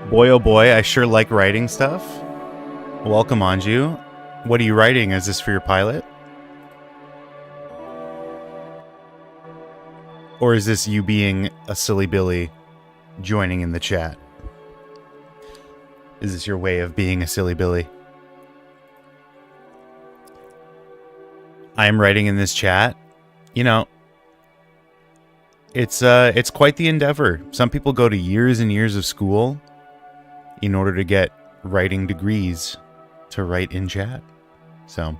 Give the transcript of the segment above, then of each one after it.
Boy, oh boy, I sure like writing stuff. Welcome, Anju. What are you writing? Is this for your pilot? Or is this you being a silly Billy joining in the chat? Is this your way of being a silly Billy? I am writing in this chat. You know, it's quite the endeavor. Some people go to years and years of school in order to get writing degrees to write in chat. So,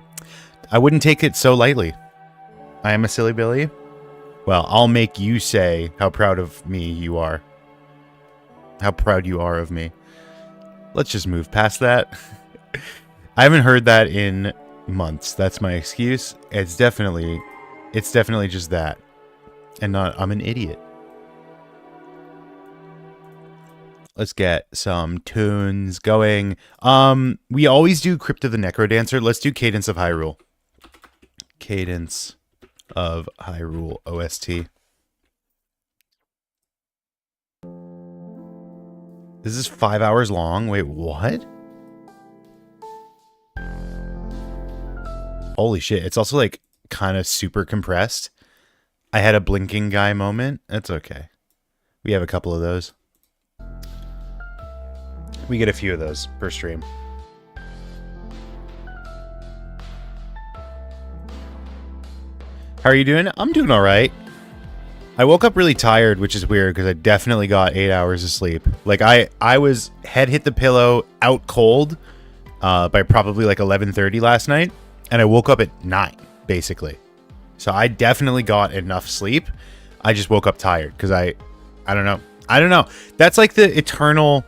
I wouldn't take it so lightly. I am a silly Billy. Well, I'll make you say how proud of me you are. How proud you are of me. Let's just move past that. I haven't heard that in months. That's my excuse. It's definitely just that. And not, I'm an idiot. Let's get some tunes going. We always do Crypt of the Necrodancer. Let's do Cadence of Hyrule. Cadence of Hyrule OST. This is 5 hours long. Wait, what? Holy shit. It's also like kind of super compressed. I had a blinking guy moment. That's okay. We have a couple of those. We get a few of those per stream. How are you doing? I'm doing all right. I woke up really tired, which is weird because I definitely got 8 hours of sleep. Like I was head hit the pillow out cold by probably like 11:30 last night, and I woke up at 9 basically. So I definitely got enough sleep. I just woke up tired because I don't know. That's like the eternal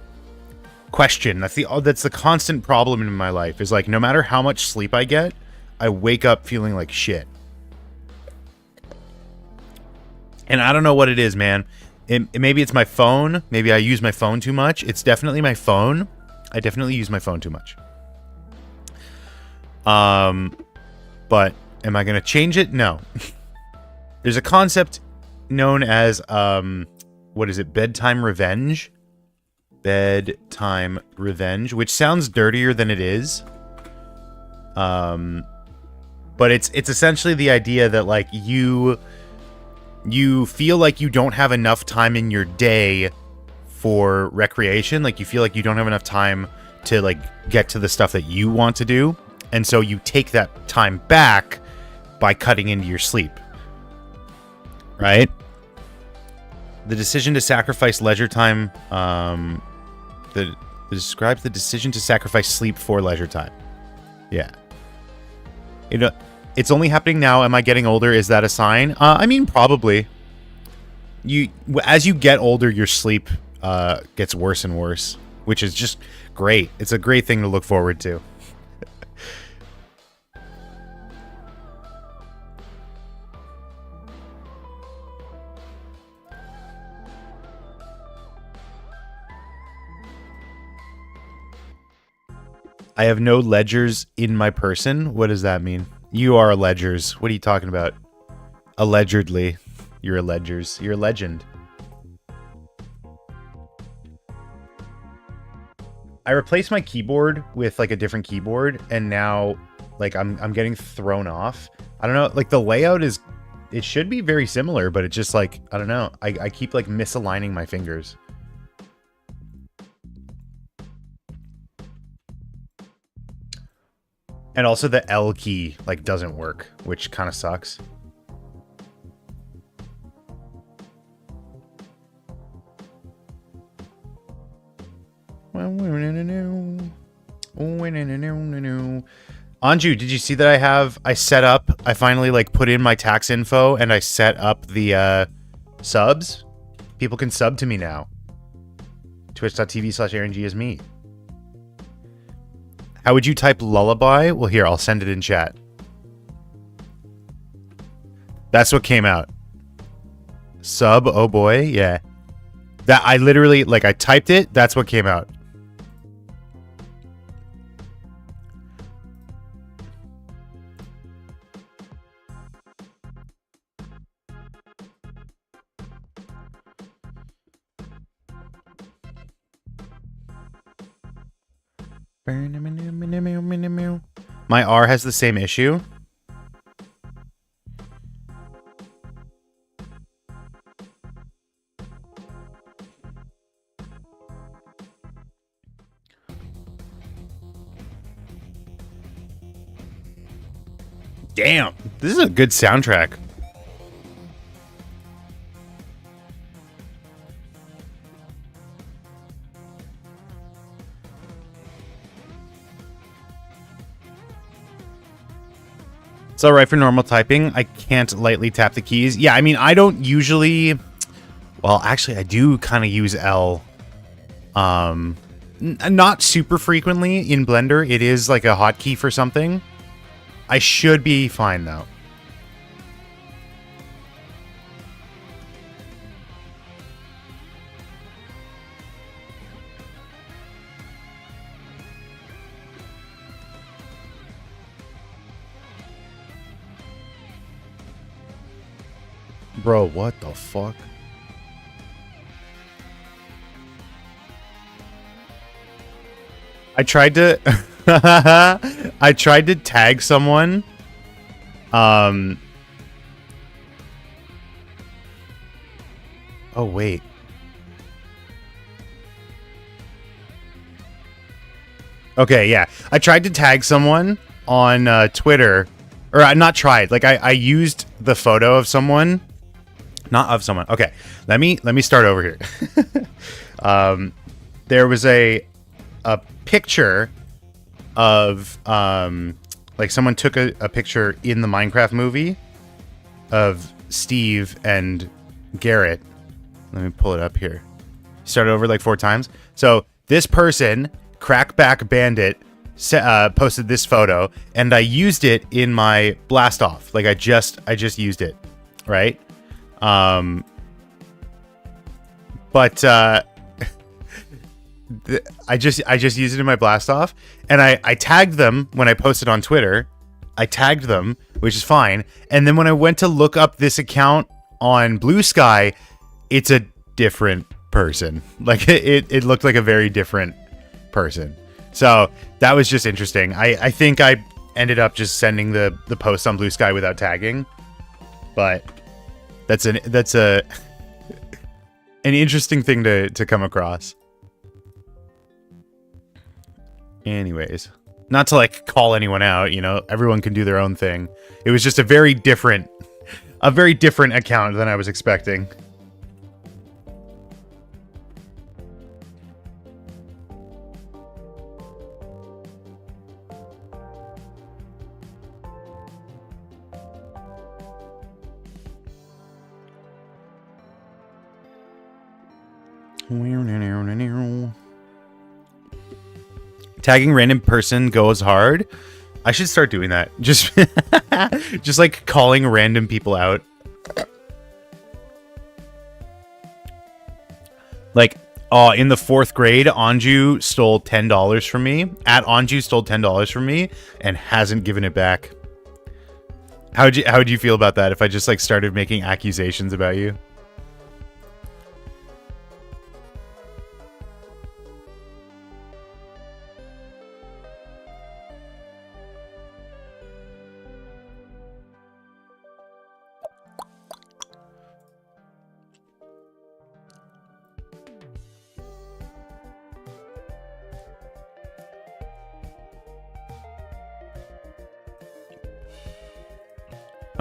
question. That's the constant problem in my life is like no matter how much sleep I get, I wake up feeling like shit. And I don't know what it is, man. Maybe it's my phone. Maybe I use my phone too much. It's definitely my phone. I definitely use my phone too much. But am I going to change it? No. There's a concept known as, what is it? Bedtime revenge? Bedtime revenge, which sounds dirtier than it is. But it's essentially the idea that like you feel like you don't have enough time in your day for recreation. Like you feel like you don't have enough time to like get to the stuff that you want to do. And so you take that time back by cutting into your sleep. Right? The decision to sacrifice leisure time. Describes the decision to sacrifice sleep for leisure time. Yeah. It's only happening now. Am I getting older? Is that a sign? I mean, probably. As you get older, your sleep gets worse and worse, which is just great. It's a great thing to look forward to. I have no ledgers in my person. What does that mean? You are a ledgers. What are you talking about? Allegedly. You're a ledgers. You're a legend. I replaced my keyboard with like a different keyboard, and now like I'm getting thrown off. I don't know, like the layout is, it should be very similar, but it's just like, I don't know. I keep like misaligning my fingers. And also the L key like doesn't work, which kind of sucks. Anju, did you see that I finally like put in my tax info and I set up the subs? People can sub to me now. Twitch.tv/AaronG is me. How would you type lullaby? Well, here, I'll send it in chat. That's what came out. Sub, oh boy, yeah. That I literally, like, I typed it, that's what came out. My R has the same issue. Damn, this is a good soundtrack. It's all right for normal typing. I can't lightly tap the keys. Yeah, I mean, I don't usually... Well, actually, I do kind of use L. Not super frequently in Blender. It is like a hotkey for something. I should be fine, though. Bro, what the fuck? I tried to I tried to tag someone. Oh wait. Okay, yeah. I tried to tag someone on Twitter, or I not tried. Like I used the photo of someone. Not of someone. Okay, let me start over here. There was a picture of like someone took a picture in the Minecraft movie of Steve and Garrett. Let me pull it up here. Start over like 4 times. So this person, Crackback Bandit, posted this photo, and I used it in my blast off. Like I just used it, right? But I just used it in my blast off, and I tagged them when I posted on Twitter. I tagged them, which is fine. And then when I went to look up this account on Blue Sky, it's a different person. Like it looked like a very different person. So that was just interesting. I think I ended up just sending the post on Blue Sky without tagging, but that's an interesting thing to come across. Anyways, not to like call anyone out, you know, everyone can do their own thing. It was just a very different account than I was expecting. Tagging random person goes hard. I should start doing that. Just, just like calling random people out. Like, in the 4th grade, Anju stole $10 from me. Anju stole $10 from me and hasn't given it back. How would you feel about that if I just like started making accusations about you?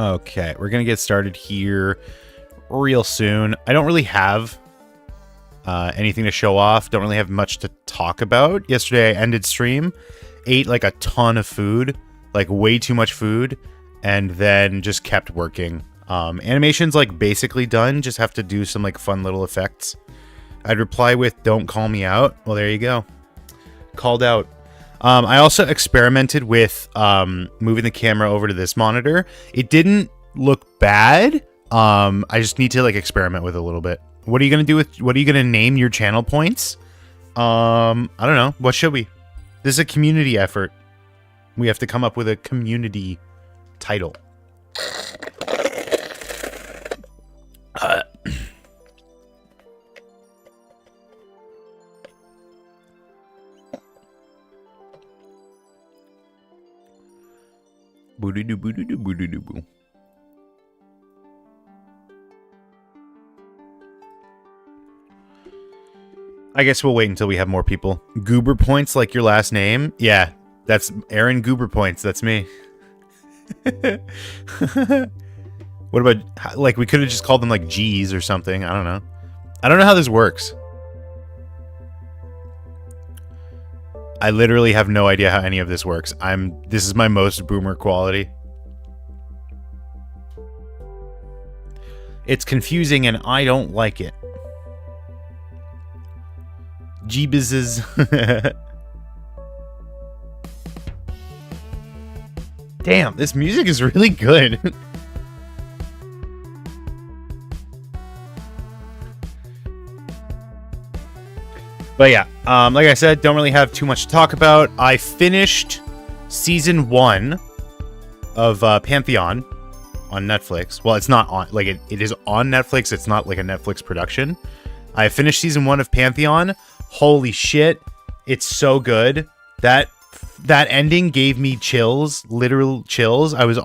Okay, we're gonna get started here real soon. I don't really have anything to show off. Don't really have much to talk about. Yesterday I ended stream, ate like a ton of food, like way too much food, and then just kept working. Animation's like basically done, just have to do some like fun little effects. I'd reply with, "Don't call me out." Well, there you go. Called out. I also experimented with moving the camera over to this monitor. It didn't look bad. I just need to like experiment with it a little bit. What are you gonna do with? What are you gonna name your channel points? I don't know. What should we? This is a community effort. We have to come up with a community title. Boo-doo-doo-boo-doo-doo-boo-doo-boo. I guess we'll wait until we have more people. Goober Points, like your last name? Yeah, that's Aaron Goober Points. That's me. What about, like, we could have just called them, like, G's or something. I don't know. I don't know how this works. I literally have no idea how any of this works. This is my most boomer quality. It's confusing and I don't like it. Jeebises. Damn, this music is really good. But yeah, like I said, don't really have too much to talk about. I finished season 1 of Pantheon on Netflix. Well, it's not on, like, it is on Netflix. It's not like a Netflix production. I finished season 1 of Pantheon. Holy shit, it's so good. That ending gave me chills, literal chills. I was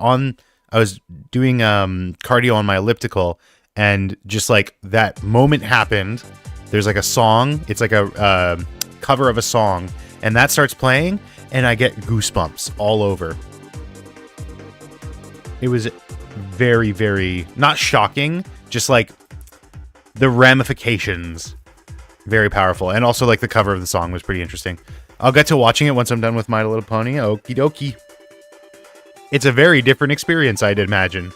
doing cardio on my elliptical, and just like that moment happened. There's like a song. It's like a cover of a song, and that starts playing, and I get goosebumps all over. It was very, very not shocking, just like the ramifications. Very powerful, and also like the cover of the song was pretty interesting. I'll get to watching it once I'm done with My Little Pony. Okie dokie. It's a very different experience, I'd imagine.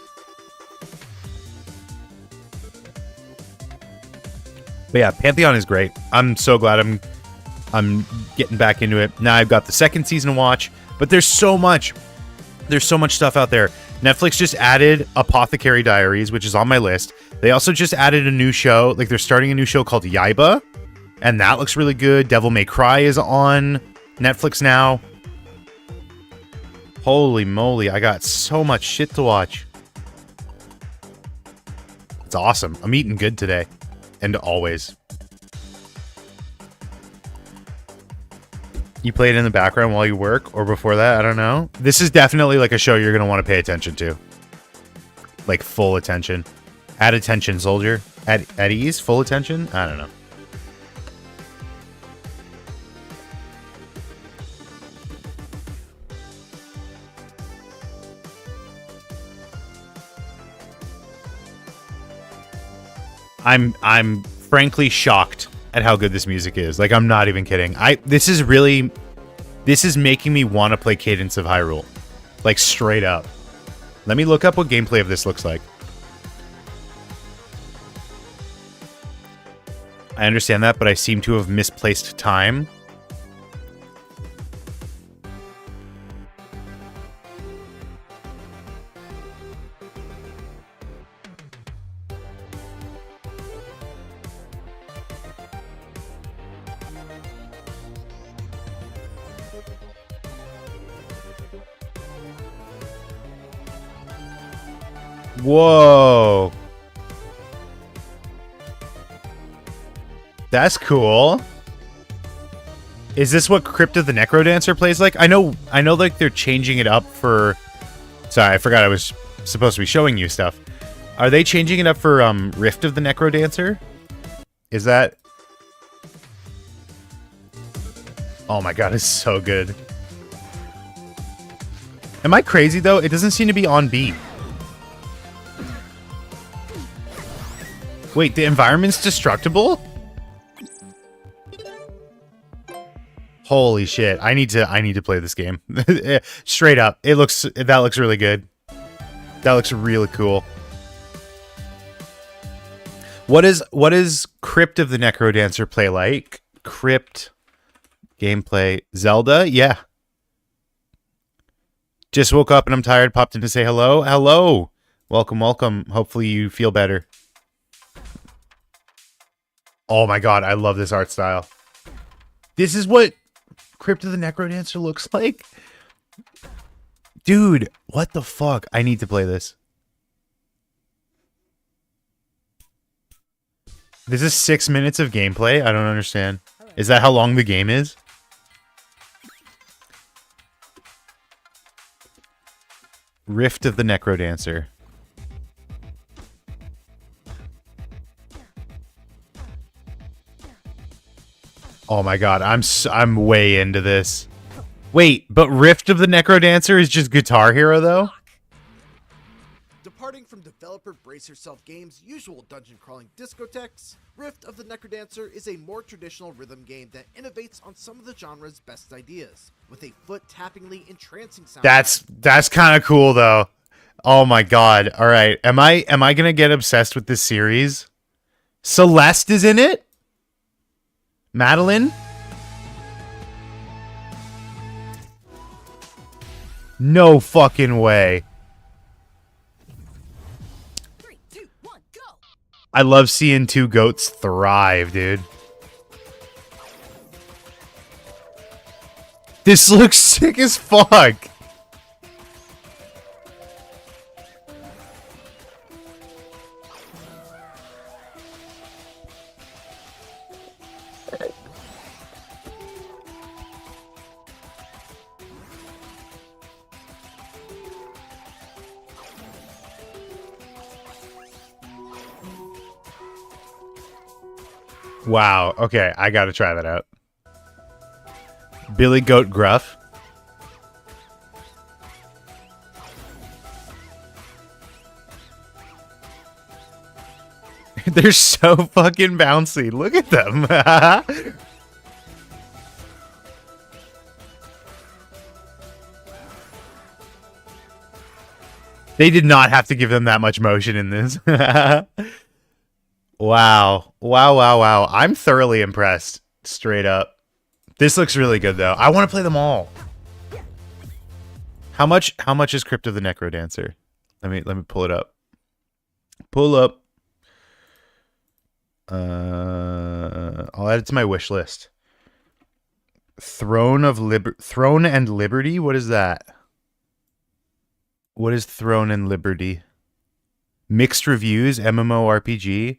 But yeah, Pantheon is great. I'm so glad I'm getting back into it. Now I've got the 2nd season to watch, but there's so much stuff out there. Netflix just added Apothecary Diaries, which is on my list. They also just added a new show. Like, they're starting a new show called Yaiba, and that looks really good. Devil May Cry is on Netflix now. Holy moly, I got so much shit to watch. It's awesome. I'm eating good today. And always. You play it in the background while you work, or before that, I don't know. This is definitely like a show you're going to want to pay attention to. Like, full attention. At attention, soldier. At ease? Full attention? I don't know. I'm frankly shocked at how good this music is. Like, I'm not even kidding. This is making me want to play Cadence of Hyrule. Like, straight up. Let me look up what gameplay of this looks like. I understand that, but I seem to have misplaced time. Whoa. That's cool. Is this what Crypt of the Necrodancer plays like? I know like they're changing it up for... Sorry, I forgot I was supposed to be showing you stuff. Are they changing it up for Rift of the Necrodancer? Is that... Oh my god, it's so good. Am I crazy though? It doesn't seem to be on beat. Wait, the environment's destructible? Holy shit. I need to play this game. Straight up. That looks really good. That looks really cool. What is Crypt of the Necrodancer play like? Crypt gameplay. Zelda? Yeah. Just woke up and I'm tired. Popped in to say hello. Hello. Welcome, welcome. Hopefully you feel better. Oh my god, I love this art style. This is what Crypt of the Necrodancer looks like? Dude, what the fuck? I need to play this. This is 6 minutes of gameplay? I don't understand. Is that how long the game is? Rift of the Necrodancer. Oh my god, I'm way into this. Wait, but Rift of the Necrodancer is just Guitar Hero though? Departing from developer Brace Yourself Games' usual dungeon crawling discotheques, Rift of the Necrodancer is a more traditional rhythm game that innovates on some of the genre's best ideas, with a foot-tappingly entrancing sound. That's kind of cool though. Oh my god. All right. Am I going to get obsessed with this series? Celeste is in it? Madeline? No fucking way. 3, 2, 1, go. I love seeing two goats thrive, dude. This looks sick as fuck. Wow. Okay, I gotta try that out. Billy Goat Gruff. They're so fucking bouncy. Look at them. They did not have to give them that much motion in this. Wow. Wow, wow, wow. I'm thoroughly impressed. Straight up. This looks really good though. I want to play them all. How much is Crypt of the Necrodancer? Let me pull it up. Pull up. I'll add it to my wish list. Throne and Liberty? What is that? What is Throne and Liberty? Mixed reviews, MMORPG.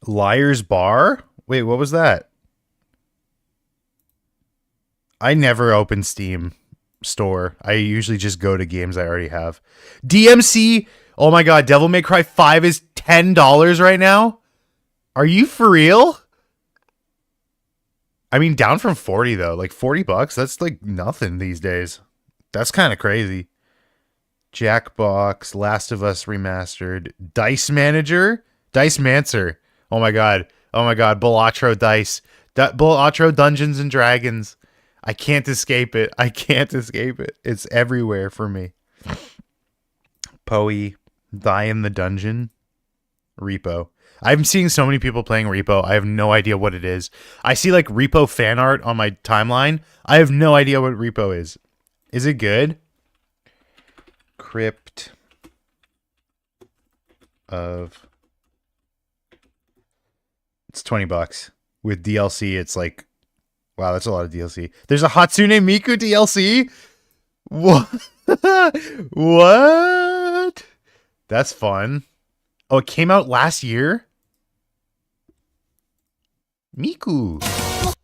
Liar's Bar? Wait, what was that? I never open Steam store. I usually just go to games I already have. DMC. Oh my god, Devil May Cry 5 is $10 right now? Are you for real? I mean, down from 40 though. Like $40, that's like nothing these days. That's kind of crazy. Jackbox, Last of Us Remastered, Dice Manager, Dice Mancer. Oh my god. Oh my god, Balatro Dice. Balatro Dungeons and Dragons. I can't escape it. I can't escape it. It's everywhere for me. Poe, Die in the Dungeon. Repo. I'm seeing so many people playing Repo. I have no idea what it is. I see like Repo fan art on my timeline. I have no idea what Repo is. Is it good? Crypt of... It's $20. With DLC, it's like... Wow, that's a lot of DLC. There's a Hatsune Miku DLC? What? What? That's fun. Oh, it came out last year? Miku.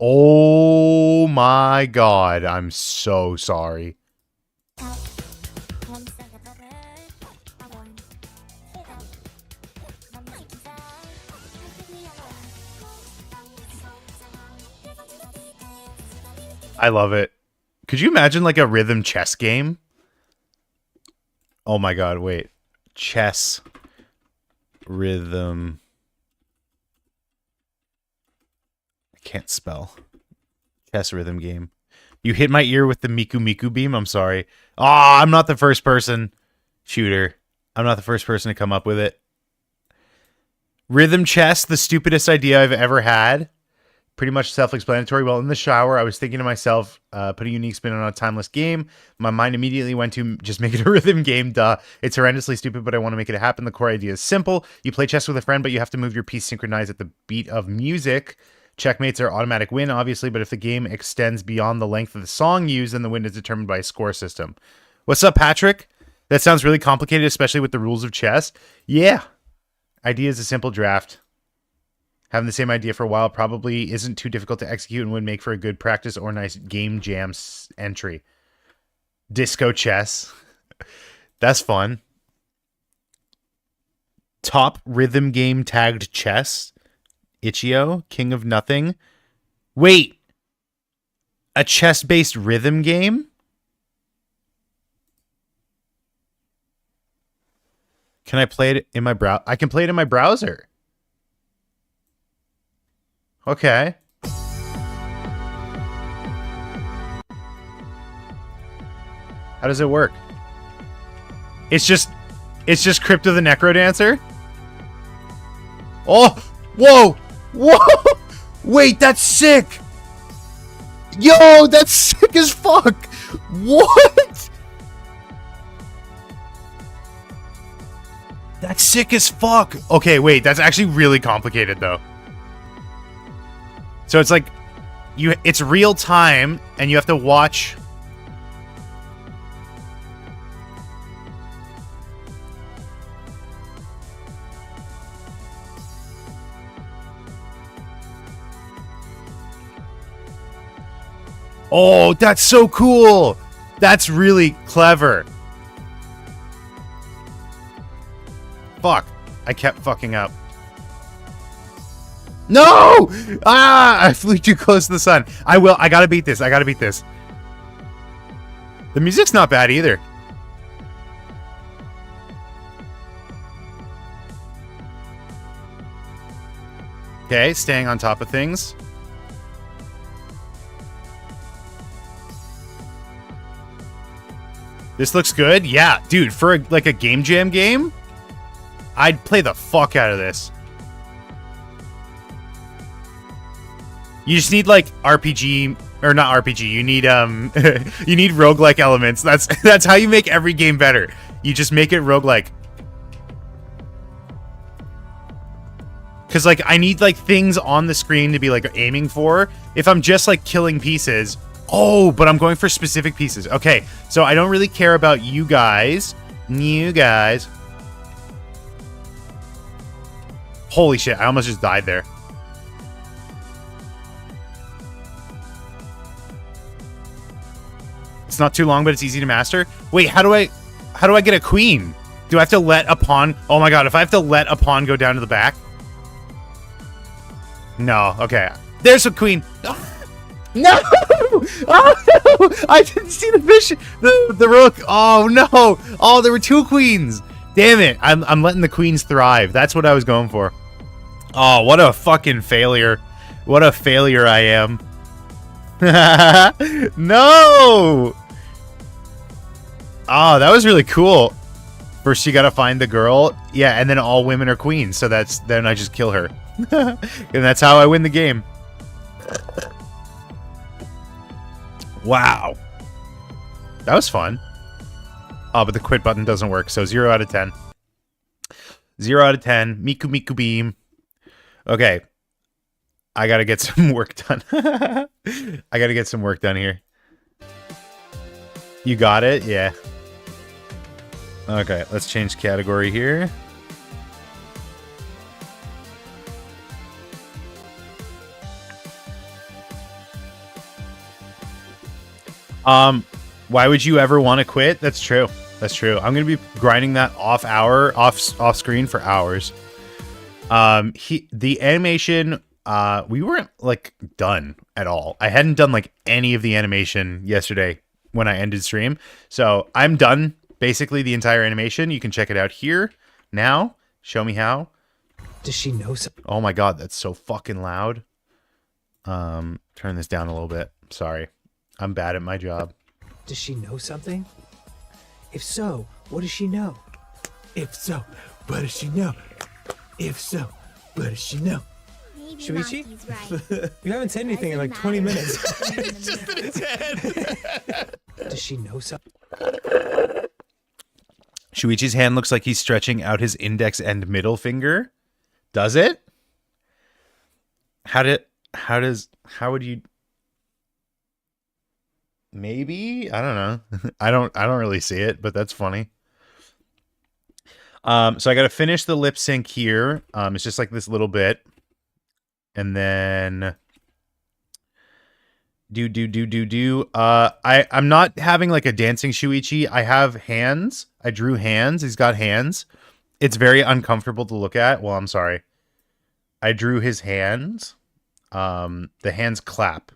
Oh my god. I'm so sorry. I love it. Could you imagine like a rhythm chess game? Oh my god, wait. Chess rhythm. I can't spell. Chess rhythm game. You hit my ear with the Miku Miku beam. I'm sorry. Ah, I'm not the first person. Shooter. I'm not the first person to come up with it. Rhythm chess, the stupidest idea I've ever had. Pretty much self-explanatory. While in the shower, I was thinking to myself, put a unique spin on a timeless game. My mind immediately went to just make it a rhythm game. Duh. It's horrendously stupid, but I want to make it happen. The core idea is simple. You play chess with a friend, but you have to move your piece synchronized at the beat of music. Checkmates are automatic win, obviously, but if the game extends beyond the length of the song used, then the win is determined by a score system. What's up, Patrick? That sounds really complicated, especially with the rules of chess. Yeah. Idea is a simple draft. Having the same idea for a while probably isn't too difficult to execute and would make for a good practice or nice game jam entry. Disco chess. That's fun. Top rhythm game tagged chess. Ichio, King of Nothing. Wait. A chess-based rhythm game? Can I play it in my browser? I can play it in my browser. Okay. How does it work? It's just Crypto the Necrodancer? Oh! Whoa! Whoa! Wait, that's sick! Yo, that's sick as fuck! What? That's sick as fuck! Okay, wait, that's actually really complicated, though. So it's like, it's real time, and you have to watch. Oh, that's so cool! That's really clever. Fuck, I kept fucking up. No! Ah! I flew too close to the sun. I gotta beat this. I gotta beat this. The music's not bad either. Okay, staying on top of things. This looks good. Yeah, dude, for like a game jam game, I'd play the fuck out of this. You just need like RPG or not RPG. You need you need roguelike elements. That's how you make every game better. You just make it roguelike. Cause like I need like things on the screen to be like aiming for. If I'm just like killing pieces, oh, but I'm going for specific pieces. Okay, so I don't really care about you guys. Holy shit, I almost just died there. It's not too long, but it's easy to master. Wait, how do I get a queen? Do I have to let a pawn? Oh my god, if I have to let a pawn go down to the back? No, okay. There's a queen. No! Oh no! I didn't see the fish. The rook. Oh no! Oh, there were two queens. Damn it! I'm letting the queens thrive. That's what I was going for. Oh, what a fucking failure! What a failure I am. No! Oh, that was really cool. First, you gotta find the girl. Yeah, and then all women are queens. So then I just kill her. And that's how I win the game. Wow. That was fun. Oh, but the quit button doesn't work. So 0 out of 10. 0 out of 10. Miku Miku Beam. Okay. I gotta get some work done. I gotta get some work done here. You got it? Yeah. Okay, let's change category here. Why would you ever want to quit? That's true. That's true. I'm gonna be grinding that off screen for hours. The animation, we weren't like done at all. I hadn't done like any of the animation yesterday when I ended stream, so I'm done basically the entire animation. You can check it out here now. Show me how. Does she know something? Oh my god, that's so fucking loud. Turn this down a little bit. Sorry. I'm bad at my job. Does she know something? If so, what does she know? If so, what does she know? If so, what does she know? Maybe Shuichi? Monty's right. You haven't said anything in like 20 minutes. Just been Does she know something? Shuichi's hand looks like he's stretching out his index and middle finger. Does it? How would you... Maybe? I don't know. I don't really see it, but that's funny. So I got to finish the lip sync here. It's just like this little bit. And then I'm not having like a dancing Shuichi. I have hands. I drew hands. He's got hands. It's very uncomfortable to look at. Well, I'm sorry. I drew his hands. The hands clap.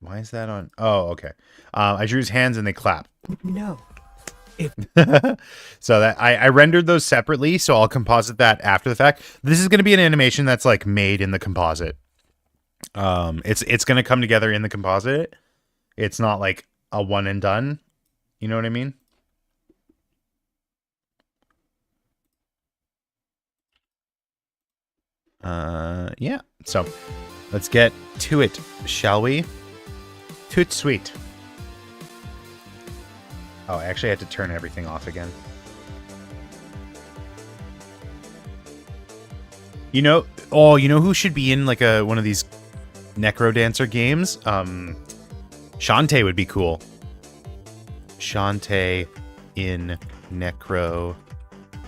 Why is that on? Oh, okay. I drew his hands and they clap. No. So that I rendered those separately, so I'll composite that after the fact. This is going to be an animation that's like made in the composite. It's going to come together in the composite. It's not like a one and done. You know what I mean? Yeah. So let's get to it, shall we? Toot sweet. Oh, I actually had to turn everything off again. You know who should be in like one of these Necro Dancer games? Shantae would be cool. Shantae in Necro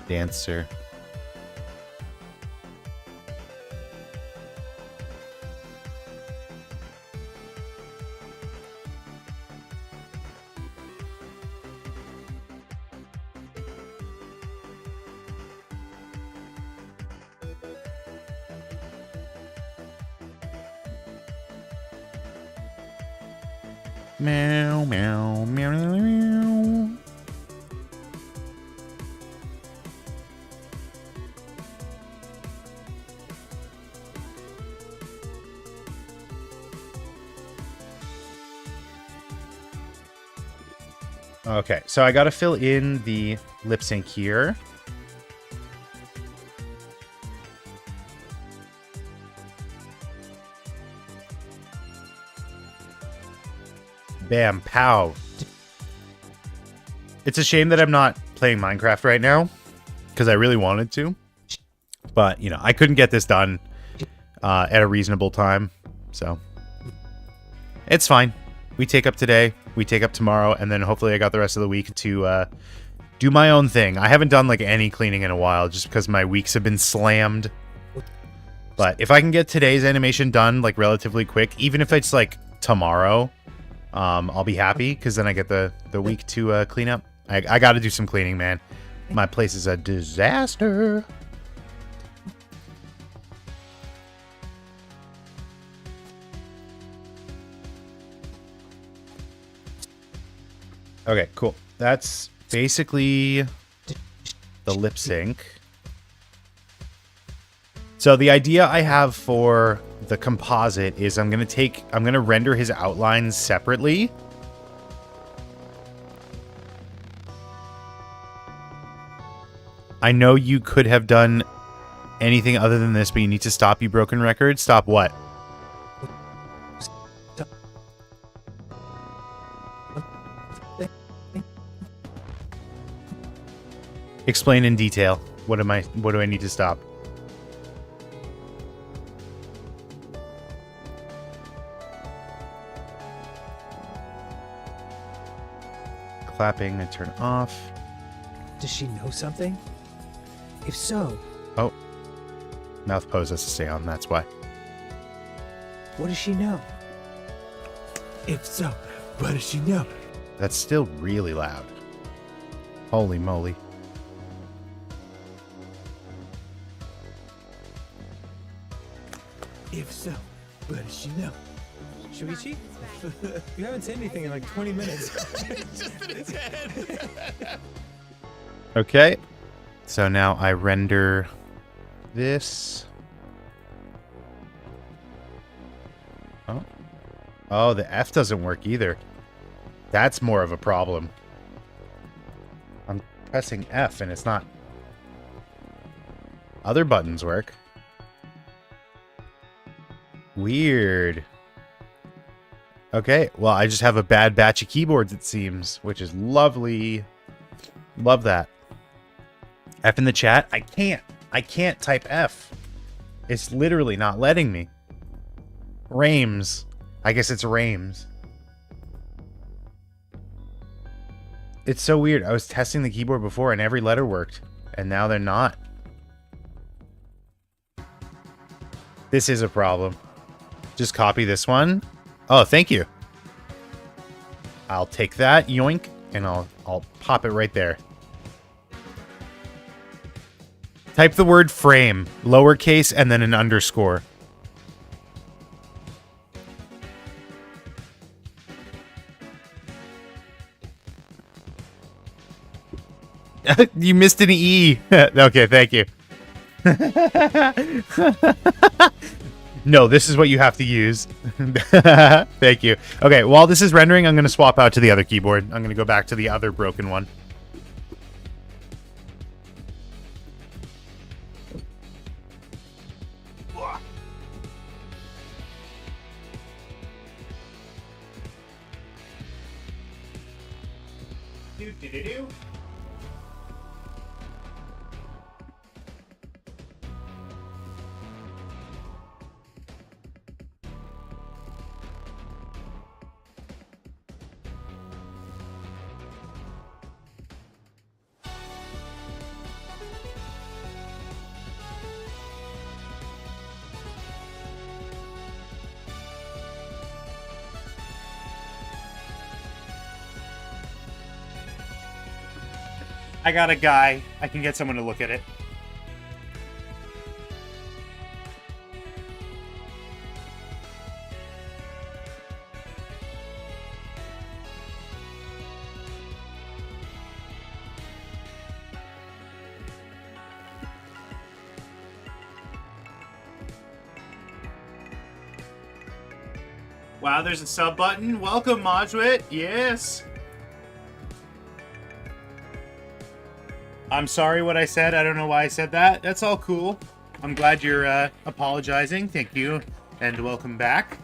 Dancer. Meow, meow, meow, meow. Okay, so I gotta fill in the lip sync here. Bam, pow. It's a shame that I'm not playing Minecraft right now, because I really wanted to. But, you know, I couldn't get this done at a reasonable time, so. It's fine. We take up today, we take up tomorrow, and then hopefully I got the rest of the week to do my own thing. I haven't done, like, any cleaning in a while, just because my weeks have been slammed. But if I can get today's animation done, like, relatively quick, even if it's, like, tomorrow... I'll be happy because then I get the week to clean up. I got to do some cleaning, man. My place is a disaster. Okay, cool. That's basically the lip sync. So the idea I have for the composite is I'm going to render his outlines separately. I know you could have done anything other than this, but you need to stop, you broken record. Stop what? Explain in detail. What do I need to stop? Clapping and turn off. Does she know something? If so, Oh. Mouth pose has to stay on, that's why. what does she know? If so, what does she know? That's still really loud. Holy moly. If so, what does she know? Shuichi? You haven't said anything in like 20 minutes. Okay. So now I render this. Oh. Oh, the F doesn't work either. That's more of a problem. I'm pressing F and it's not. Other buttons work. Weird. Okay, well, I just have a bad batch of keyboards, it seems, which is lovely. Love that. F in the chat? I can't type F. It's literally not letting me. Rames. I guess it's Rames. It's so weird. I was testing the keyboard before and every letter worked, and now they're not. This is a problem. Just copy this one. Oh, thank you. I'll take that, yoink, and I'll pop it right there. Type the word frame, lowercase, and then an underscore. You missed an E. Okay, thank you. No, this is what you have to use. Thank you. Okay, while this is rendering, I'm going to swap out to the other keyboard. I'm going to go back to the other broken one. Do-do-do-do. I got a guy. I can get someone to look at it. Wow, there's a sub button. Welcome, Modwit. Yes. I'm sorry what I said. I don't know why I said that. That's all cool. I'm glad you're apologizing. Thank you. And welcome back.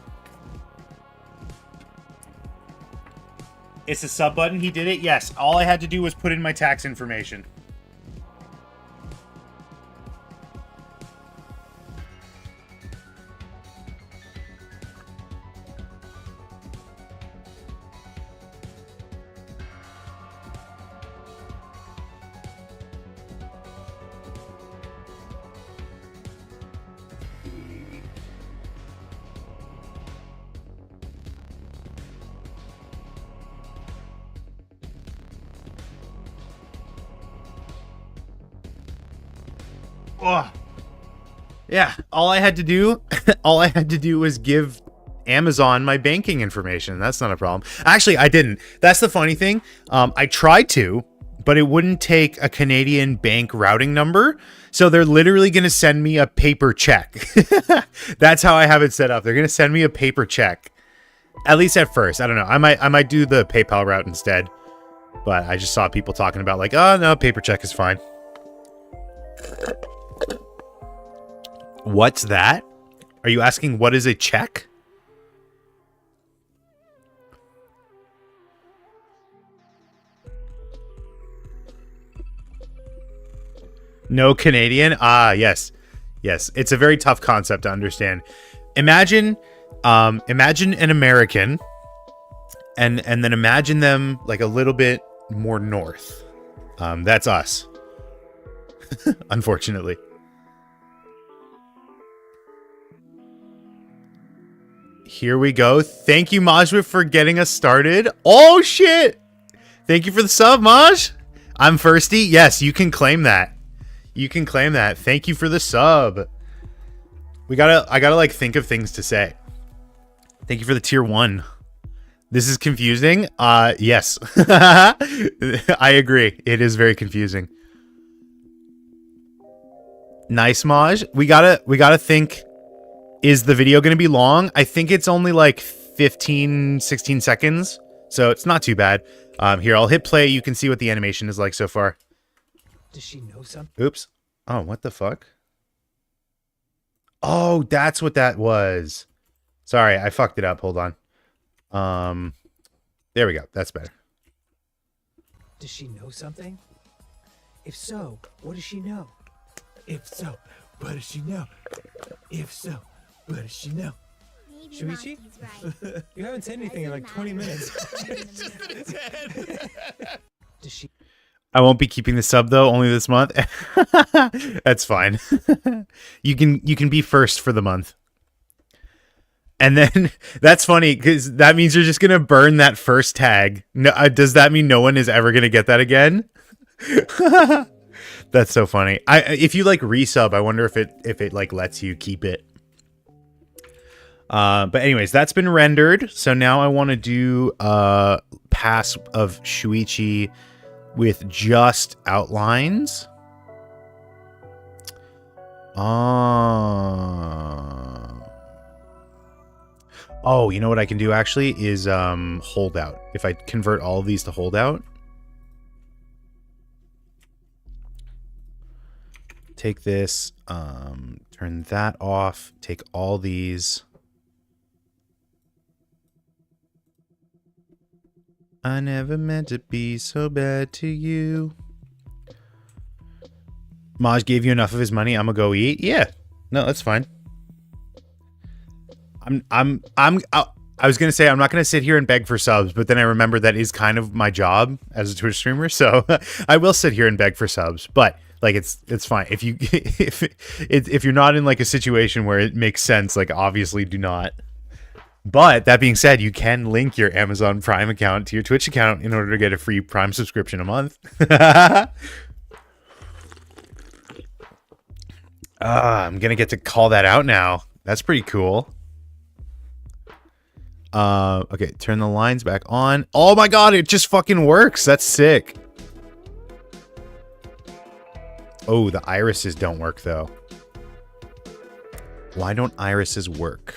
It's a sub button. He did it. Yes. All I had to do was put in my tax information. Oh. Yeah, all I had to do was give Amazon my banking information. That's not a problem. Actually, I didn't. That's the funny thing. I tried to, but it wouldn't take a Canadian bank routing number. So they're literally going to send me a paper check. That's how I have it set up. They're going to send me a paper check. At least at first. I don't know. I might do the PayPal route instead. But I just saw people talking about like, oh no, paper check is fine. What's that? Are you asking what is a check? No Canadian? Ah, yes. Yes, it's a very tough concept to understand. Imagine imagine an American and then imagine them like a little bit more north. That's us. Unfortunately. Here we go. Thank you, Majwit, for getting us started. Oh, shit. Thank you for the sub, Maj. I'm firsty. Yes, you can claim that. You can claim that. Thank you for the sub. I gotta like think of things to say. Thank you for the tier 1. This is confusing. Yes. I agree. It is very confusing. Nice, Maj. We gotta think, is the video gonna be long? I think it's only like 15, 16 seconds. So it's not too bad. Here, I'll hit play. You can see what the animation is like so far. Does she know something? Oops. Oh, what the fuck? Oh, that's what that was. Sorry, I fucked it up. Hold on. There we go. That's better. Does she know something? If so, what does she know? If so, what does she know? If so, what does she know? Maybe Shuichi? Maki's right. You haven't said anything in like 20 minutes. Does she? I won't be keeping the sub though, only this month. That's fine. You can be first for the month. And then that's funny because that means you're just gonna burn that first tag. No, does that mean no one is ever gonna get that again? That's so funny. If you like resub, I wonder if it like lets you keep it. But anyways, that's been rendered. So now I want to do pass of Shuichi with just outlines. Oh, you know what I can do actually is holdout. If I convert all of these to holdout. Take this, turn that off, take all these. I never meant to be so bad to you. Maj gave you enough of his money. I'm gonna go eat. Yeah, no, that's fine. I was gonna say I'm not gonna sit here and beg for subs, but then I remember that is kind of my job as a Twitch streamer, so I will sit here and beg for subs. But like, it's fine if you if you're not in like a situation where it makes sense. Like, obviously, do not. But that being said, you can link your Amazon Prime account to your Twitch account in order to get a free Prime subscription a month. I'm gonna get to call that out now. That's pretty cool. Okay, turn the lines back on. Oh my god, it just fucking works. That's sick. Oh, the irises don't work though. Why don't irises work?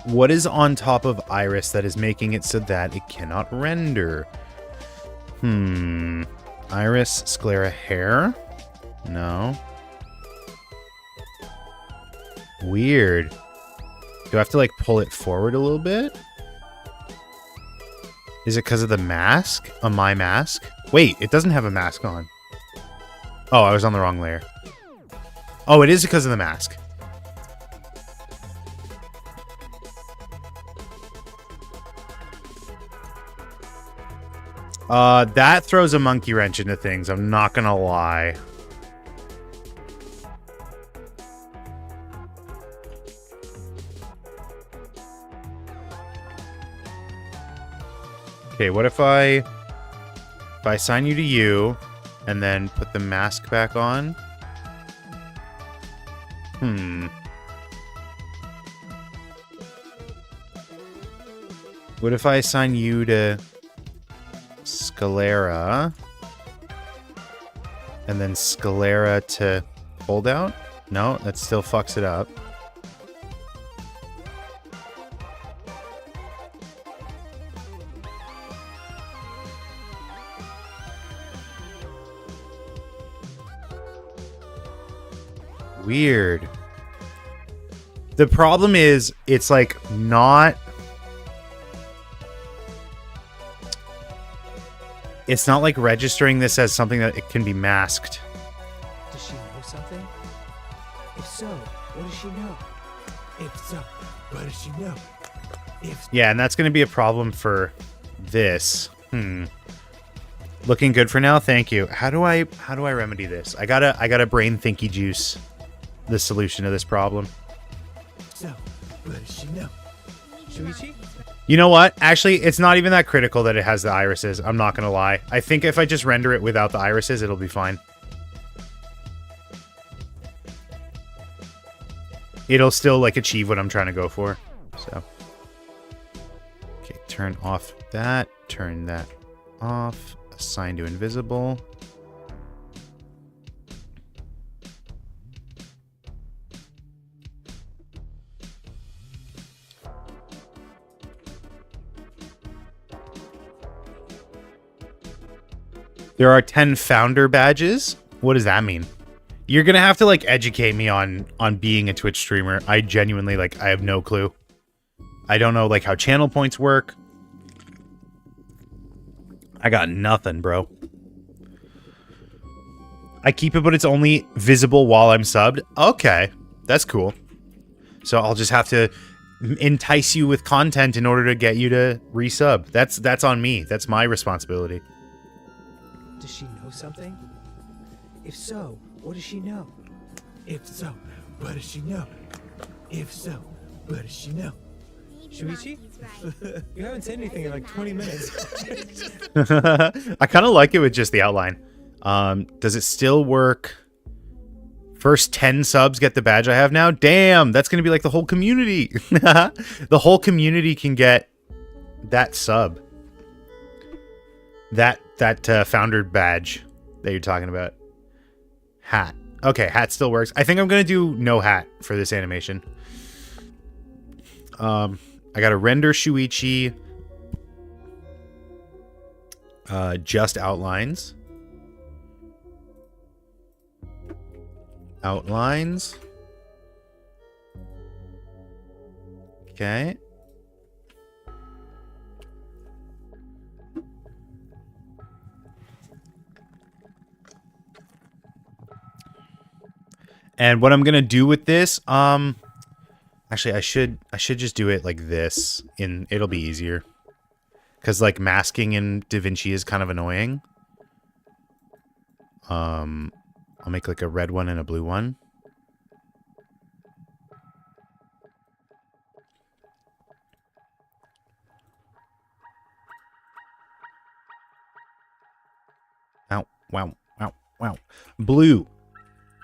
What is on top of iris that is making it so that it cannot render? Iris, sclera, hair? No. Weird. Do I have to like pull it forward a little bit? Is it because of the mask? On my mask? Wait, it doesn't have a mask on. Oh, I was on the wrong layer. Oh, it is because of the mask. That throws a monkey wrench into things, I'm not gonna lie. Okay, what if I assign you to you and then put the mask back on? What if I assign you to Sclera and then Sclera to holdout? No, that still fucks it up. Weird. The problem is, it's like not... It's not like registering this as something that it can be masked. Does she know something? If so, what does she know? If so, what does she know? Yeah, and that's going to be a problem for this. Looking good for now. Thank you. How do I remedy this? I gotta brain thinky juice the solution to this problem. So, what does she know? Shuichi? You know what? Actually, it's not even that critical that it has the irises. I'm not going to lie. I think if I just render it without the irises, it'll be fine. It'll still, like, achieve what I'm trying to go for. So. Okay, turn off that. Turn that off. Assign to invisible. There are 10 founder badges. What does that mean? You're gonna have to like educate me on being a Twitch streamer. I genuinely like I have no clue. I don't know like how channel points work. I got nothing, bro. I keep it, but it's only visible while I'm subbed. Okay, that's cool. So I'll just have to entice you with content in order to get you to resub. That's on me. That's my responsibility. Does she know something? If so, what does she know? If so, what does she know? If so, what does she know? Shuichi? You haven't said anything in like 20 minutes. I kind of like it with just the outline. Does it still work? First 10 subs get the badge I have now? Damn, that's going to be like the whole community. The whole community can get that sub. That founder badge that you're talking about. Hat. Okay, hat still works. I think I'm going to do no hat for this animation. I got to render Shuichi. Just outlines. Outlines. Okay. And what I'm gonna do with this, actually I should just do it like this. It'll be easier. Cause like masking in DaVinci is kind of annoying. I'll make like a red one and a blue one. Ow, wow, wow, wow. Blue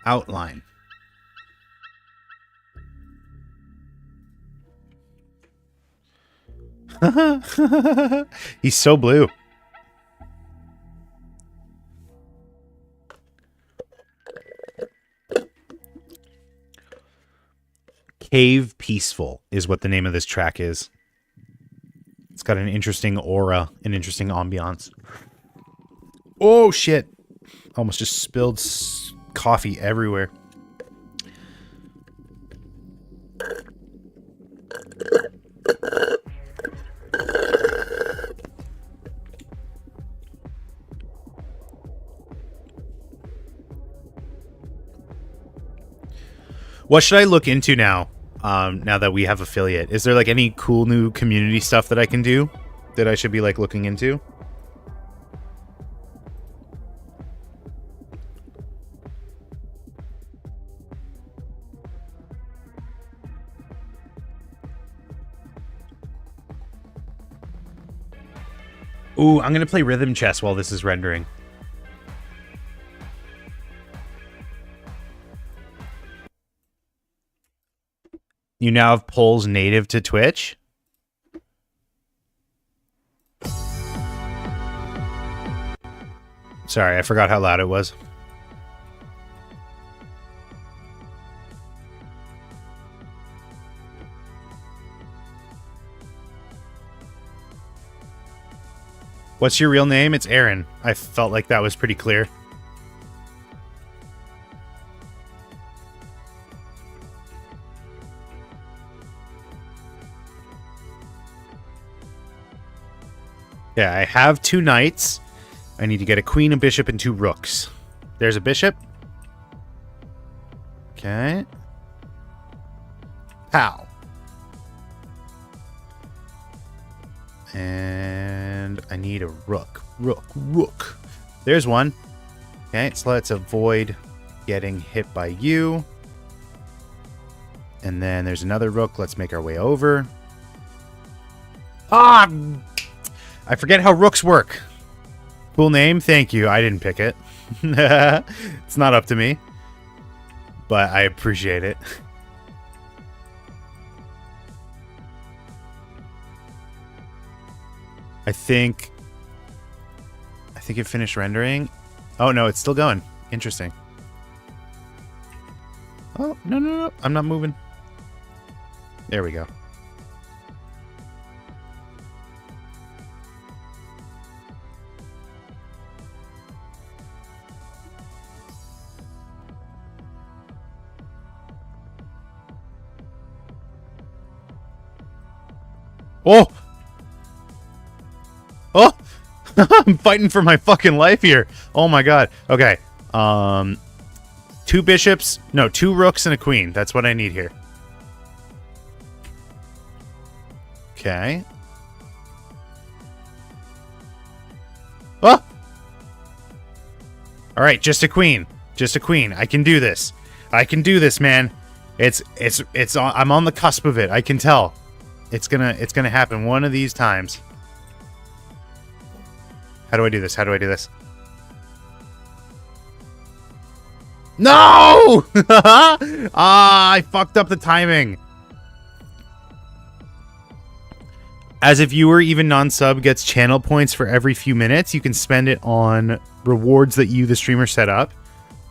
outline. He's so blue. Cave Peaceful is what the name of this track is. It's got an interesting aura, an interesting ambiance. Oh, shit. Almost just spilled coffee everywhere. What should I look into now? Now that we have affiliate, is there like any cool new community stuff that I can do that I should be like looking into? Ooh, I'm gonna play rhythm chess while this is rendering. You now have polls native to Twitch? Sorry, I forgot how loud it was. What's your real name? It's Aaron. I felt like that was pretty clear. Yeah, I have 2 knights. I need to get a queen, a bishop, and 2 rooks. There's a bishop. Okay. Pow. And I need a rook. Rook. There's one. Okay, so let's avoid getting hit by you. And then there's another rook. Let's make our way over. Ah! I forget how rooks work. Cool name. Thank you. I didn't pick it. It's not up to me. But I appreciate it. I think it finished rendering. Oh, no, it's still going. Interesting. Oh, no. I'm not moving. There we go. Oh! Oh! I'm fighting for my fucking life here. Oh my god. Okay. 2 bishops. No, 2 rooks and a queen. That's what I need here. Okay. Oh! Alright, just a queen. Just a queen. I can do this. I can do this, man. I'm on the cusp of it. I can tell. It's gonna happen one of these times. How do I do this? How do I do this? No! I fucked up the timing. As a viewer, even non-sub gets channel points for every few minutes. You can spend it on rewards that you, the streamer, set up.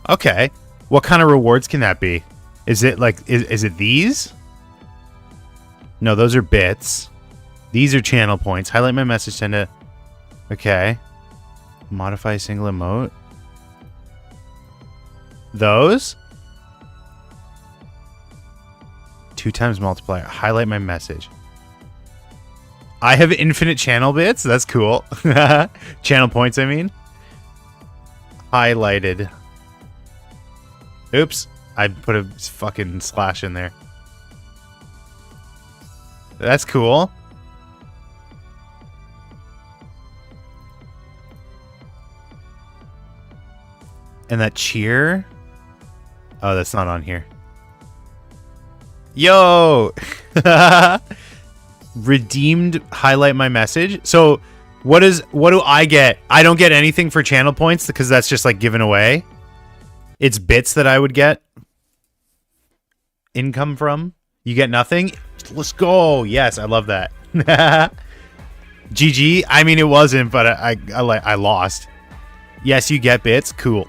Okay. What kind of rewards can that be? Is it like, is it these? No, those are bits. These are channel points. Highlight my message, send a... Okay. Modify a single emote. Those? 2 times multiplier. Highlight my message. I have infinite channel bits? That's cool. Channel points, I mean. Highlighted. Oops. I put a fucking slash in there. That's cool. And that cheer? Oh, that's not on here. Yo! Redeemed highlight my message. So what do I get? I don't get anything for channel points because that's just like given away. It's bits that I would get income from. You get nothing. Let's go. Yes, I love that. GG. I mean, it wasn't, but I lost. Yes, you get bits. Cool.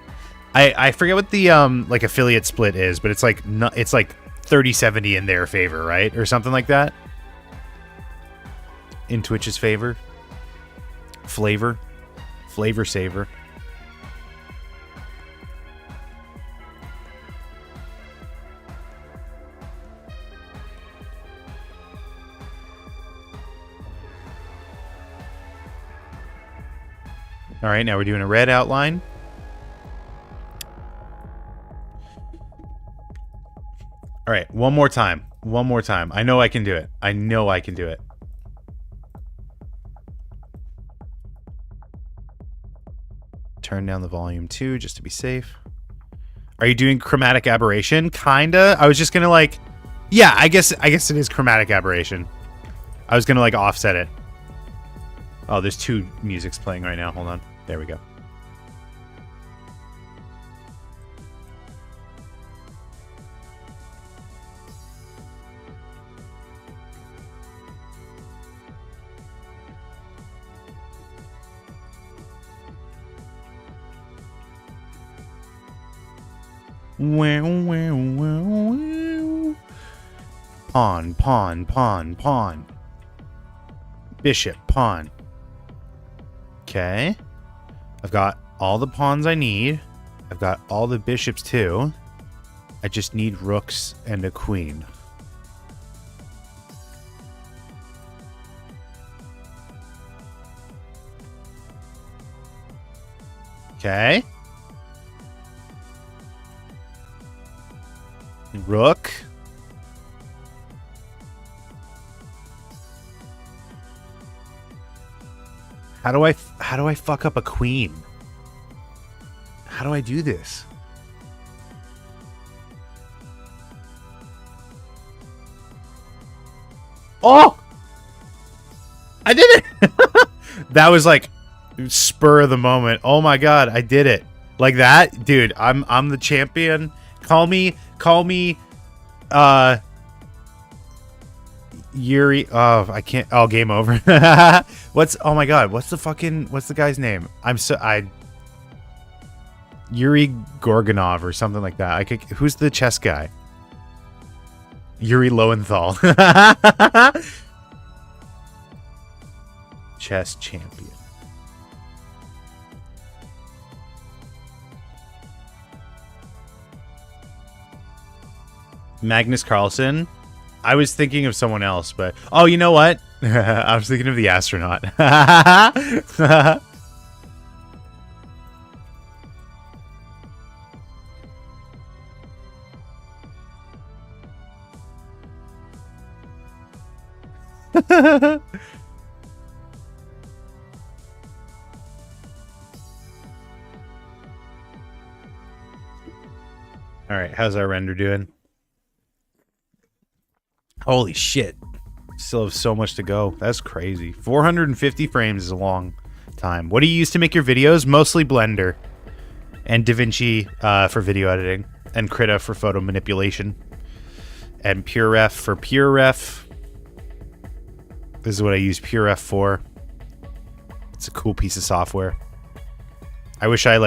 I forget what the like affiliate split is, but it's like 30-70 in their favor, right? Or something like that. In Twitch's favor. Flavor saver. All right, now we're doing a red outline. All right, one more time. One more time. I know I can do it. I know I can do it. Turn down the volume too, just to be safe. Are you doing chromatic aberration? Kinda. I was just gonna like, yeah, I guess it is chromatic aberration. I was gonna like offset it. Oh, there's 2 musics playing right now. Hold on. There we go. Pawn, pawn, pawn, pawn. Bishop, pawn. Okay. I've got all the pawns I need. I've got all the bishops too. I just need rooks and a queen. Okay. Rook. How do I fuck up a queen? How do I do this? Oh! I did it! That was like spur of the moment. Oh my god, I did it. Like that? Dude, I'm the champion. Call me Yuri. Oh, I can't. Oh, game over. Oh my god, what's the guy's name? Yuri Gorgonov or something like that. Who's the chess guy? Yuri Lowenthal. Chess champion. Magnus Carlsen. I was thinking of someone else, but oh, you know what? I was thinking of the astronaut. All right, how's our render doing? Holy shit. Still have so much to go. That's crazy. 450 frames is a long time. What do you use to make your videos? Mostly Blender and DaVinci for video editing, and Krita for photo manipulation, and PureRef for PureRef. This is what I use PureRef for. It's a cool piece of software. I wish I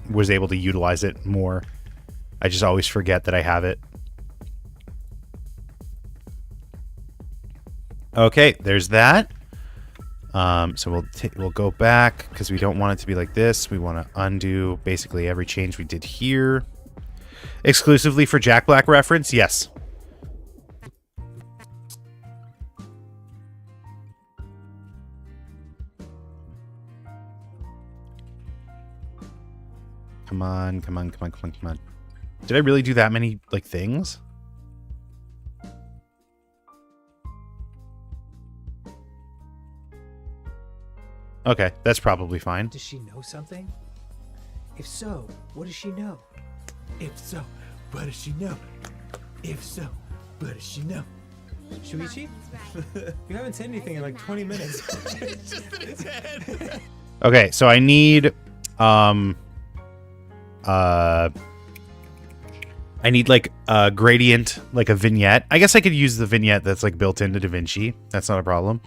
was able to utilize it more. I just always forget that I have it. Okay, there's that. So we'll go back because we don't want it to be like this. We want to undo basically every change we did here. Exclusively for Jack Black reference, yes. Come on, come on, come on, come on, come on. Did I really do that many things? Okay, that's probably fine. Does she know something? If so, what does she know? If so, what does she know? If so, what does she know? Shuichi? You haven't said anything in like 20 minutes. It's just in his head. Okay, so I need a gradient, like a vignette. I guess I could use the vignette that's built into DaVinci. That's not a problem.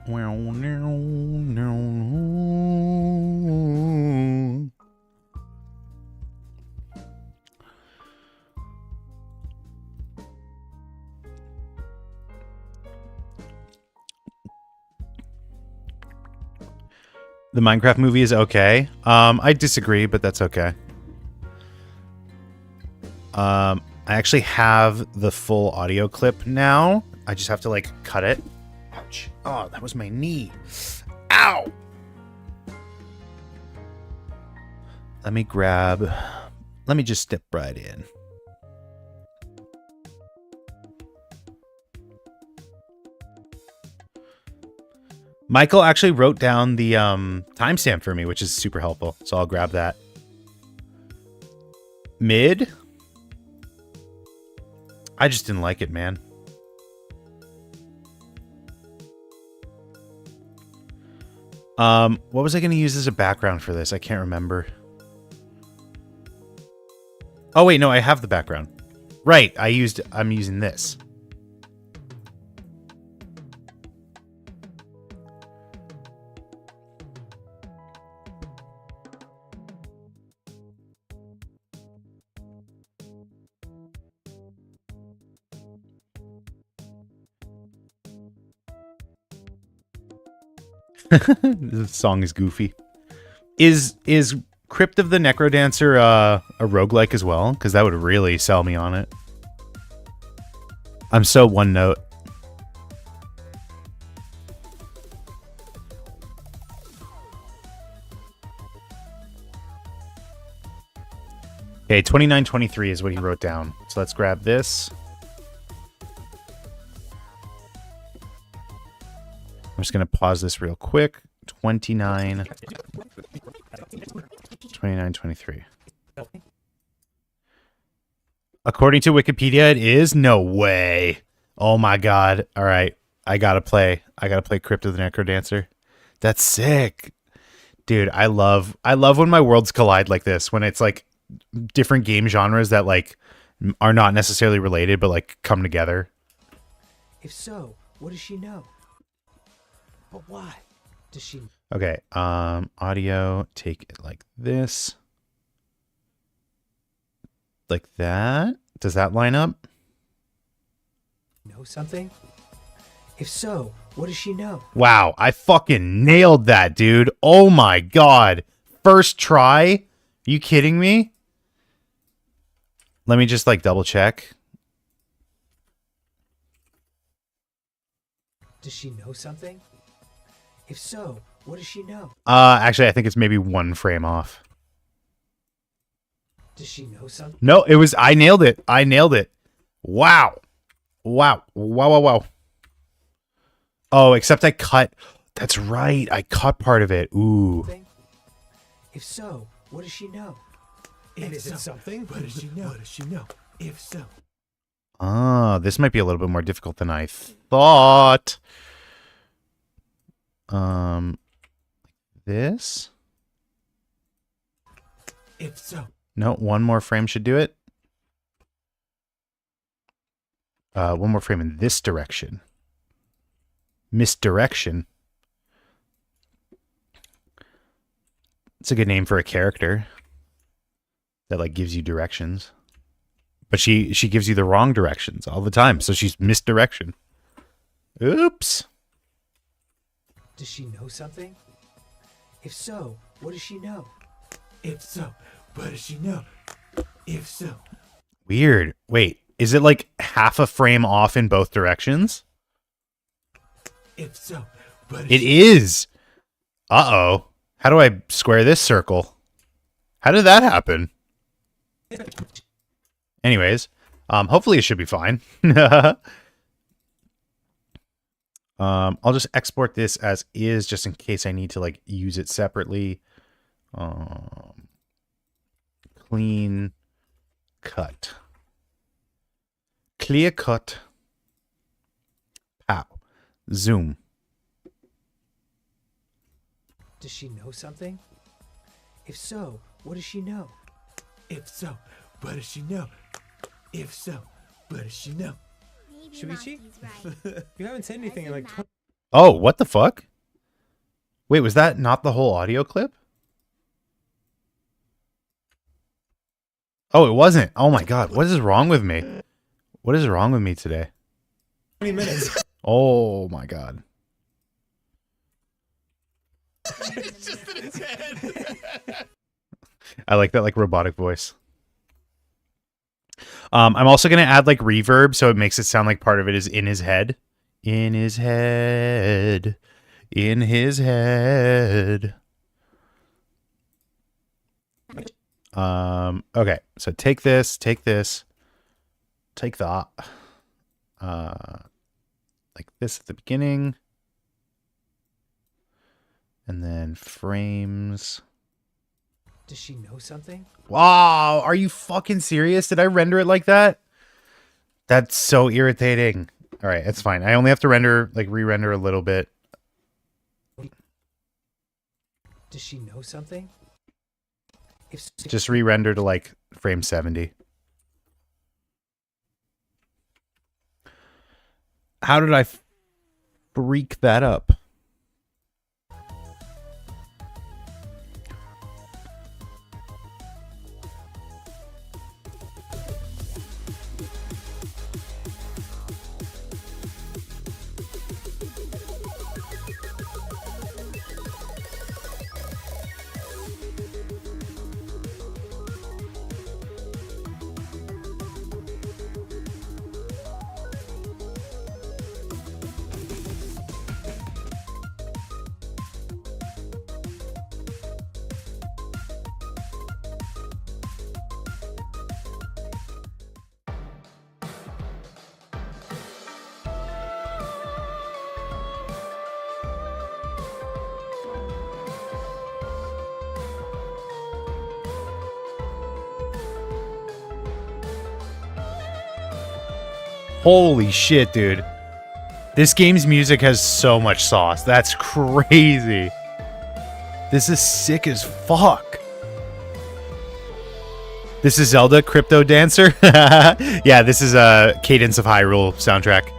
Well, no. The Minecraft movie is okay. I disagree, but that's okay. I actually have the full audio clip now. I just have to cut it. Ouch. Oh, that was my knee. Ow! Let me just step right in. Michael actually wrote down the timestamp for me, which is super helpful. So I'll grab that. Mid? I just didn't like it, man. What was I going to use as a background for this? I can't remember. Oh, wait, no, I have the background. Right, I'm using this. The song is goofy. Is Crypt of the Necrodancer a roguelike as well? Because that would really sell me on it. I'm so one note. Okay, 2923 is what he wrote down. So let's grab this. I'm just going to pause this real quick. 2923. According to Wikipedia, it is? No way. Oh my god. All right. I got to play Crypt of the Necrodancer. That's sick. Dude, I love when my worlds collide like this, when it's like different game genres that like are not necessarily related but like come together. If so, what does she know? But why does she? Okay, audio, take it like this. Like that? Does that line up? Know something? If so, what does she know? Wow, I fucking nailed that, dude. Oh my god. First try? Are you kidding me? Let me just like double check. Does she know something? If so, what does she know? Actually, I think it's maybe one frame off. Does she know something? No, it was, I nailed it. I nailed it. Wow. Wow. Wow, wow, wow. Oh, except I cut. That's right. I cut part of it. Ooh. If so, what does she know? And is it something? What does she know? What does she know? If so. Ah, this might be a little bit more difficult than I thought. This? If so. No, one more frame should do it. One more frame in this direction. Misdirection. It's a good name for a character that like gives you directions. But she gives you the wrong directions all the time, so she's misdirection. Oops. Does she know something? If so, what does she know? If so, what does she know? If so. Weird. Wait, is it like half a frame off in both directions? If so, what It is. Uh-oh. How do I square this circle? How did that happen? Anyways, hopefully it should be fine. I'll just export this as is just in case I need to like use it separately. Clean cut. Clear cut. Pow. Zoom. Does she know something? If so, what does she know? If so, what does she know? If so, what does she know? Maybe Shuichi? Maki's right. You haven't said anything in like 20. Oh, what the fuck? Wait, was that not the whole audio clip? Oh, it wasn't. Oh my god, what is wrong with me? What is wrong with me today? 20 minutes. Oh my god. I like that like robotic voice. I'm also gonna add like reverb so it makes it sound like part of it is in his head. In his head. In his head. Okay, so take this, take that. Like this at the beginning. And then frames. Does she know something? Wow, are you fucking serious? Did I render it like that? That's so irritating. All right, it's fine. I only have to render, like, re-render a little bit. Does she know something? If Just re-render to, like, frame 70. How did I freak that up? Holy shit, dude. This game's music has so much sauce. That's crazy. This is sick as fuck. This is Zelda Crypto Dancer. Yeah, this is a Cadence of Hyrule soundtrack.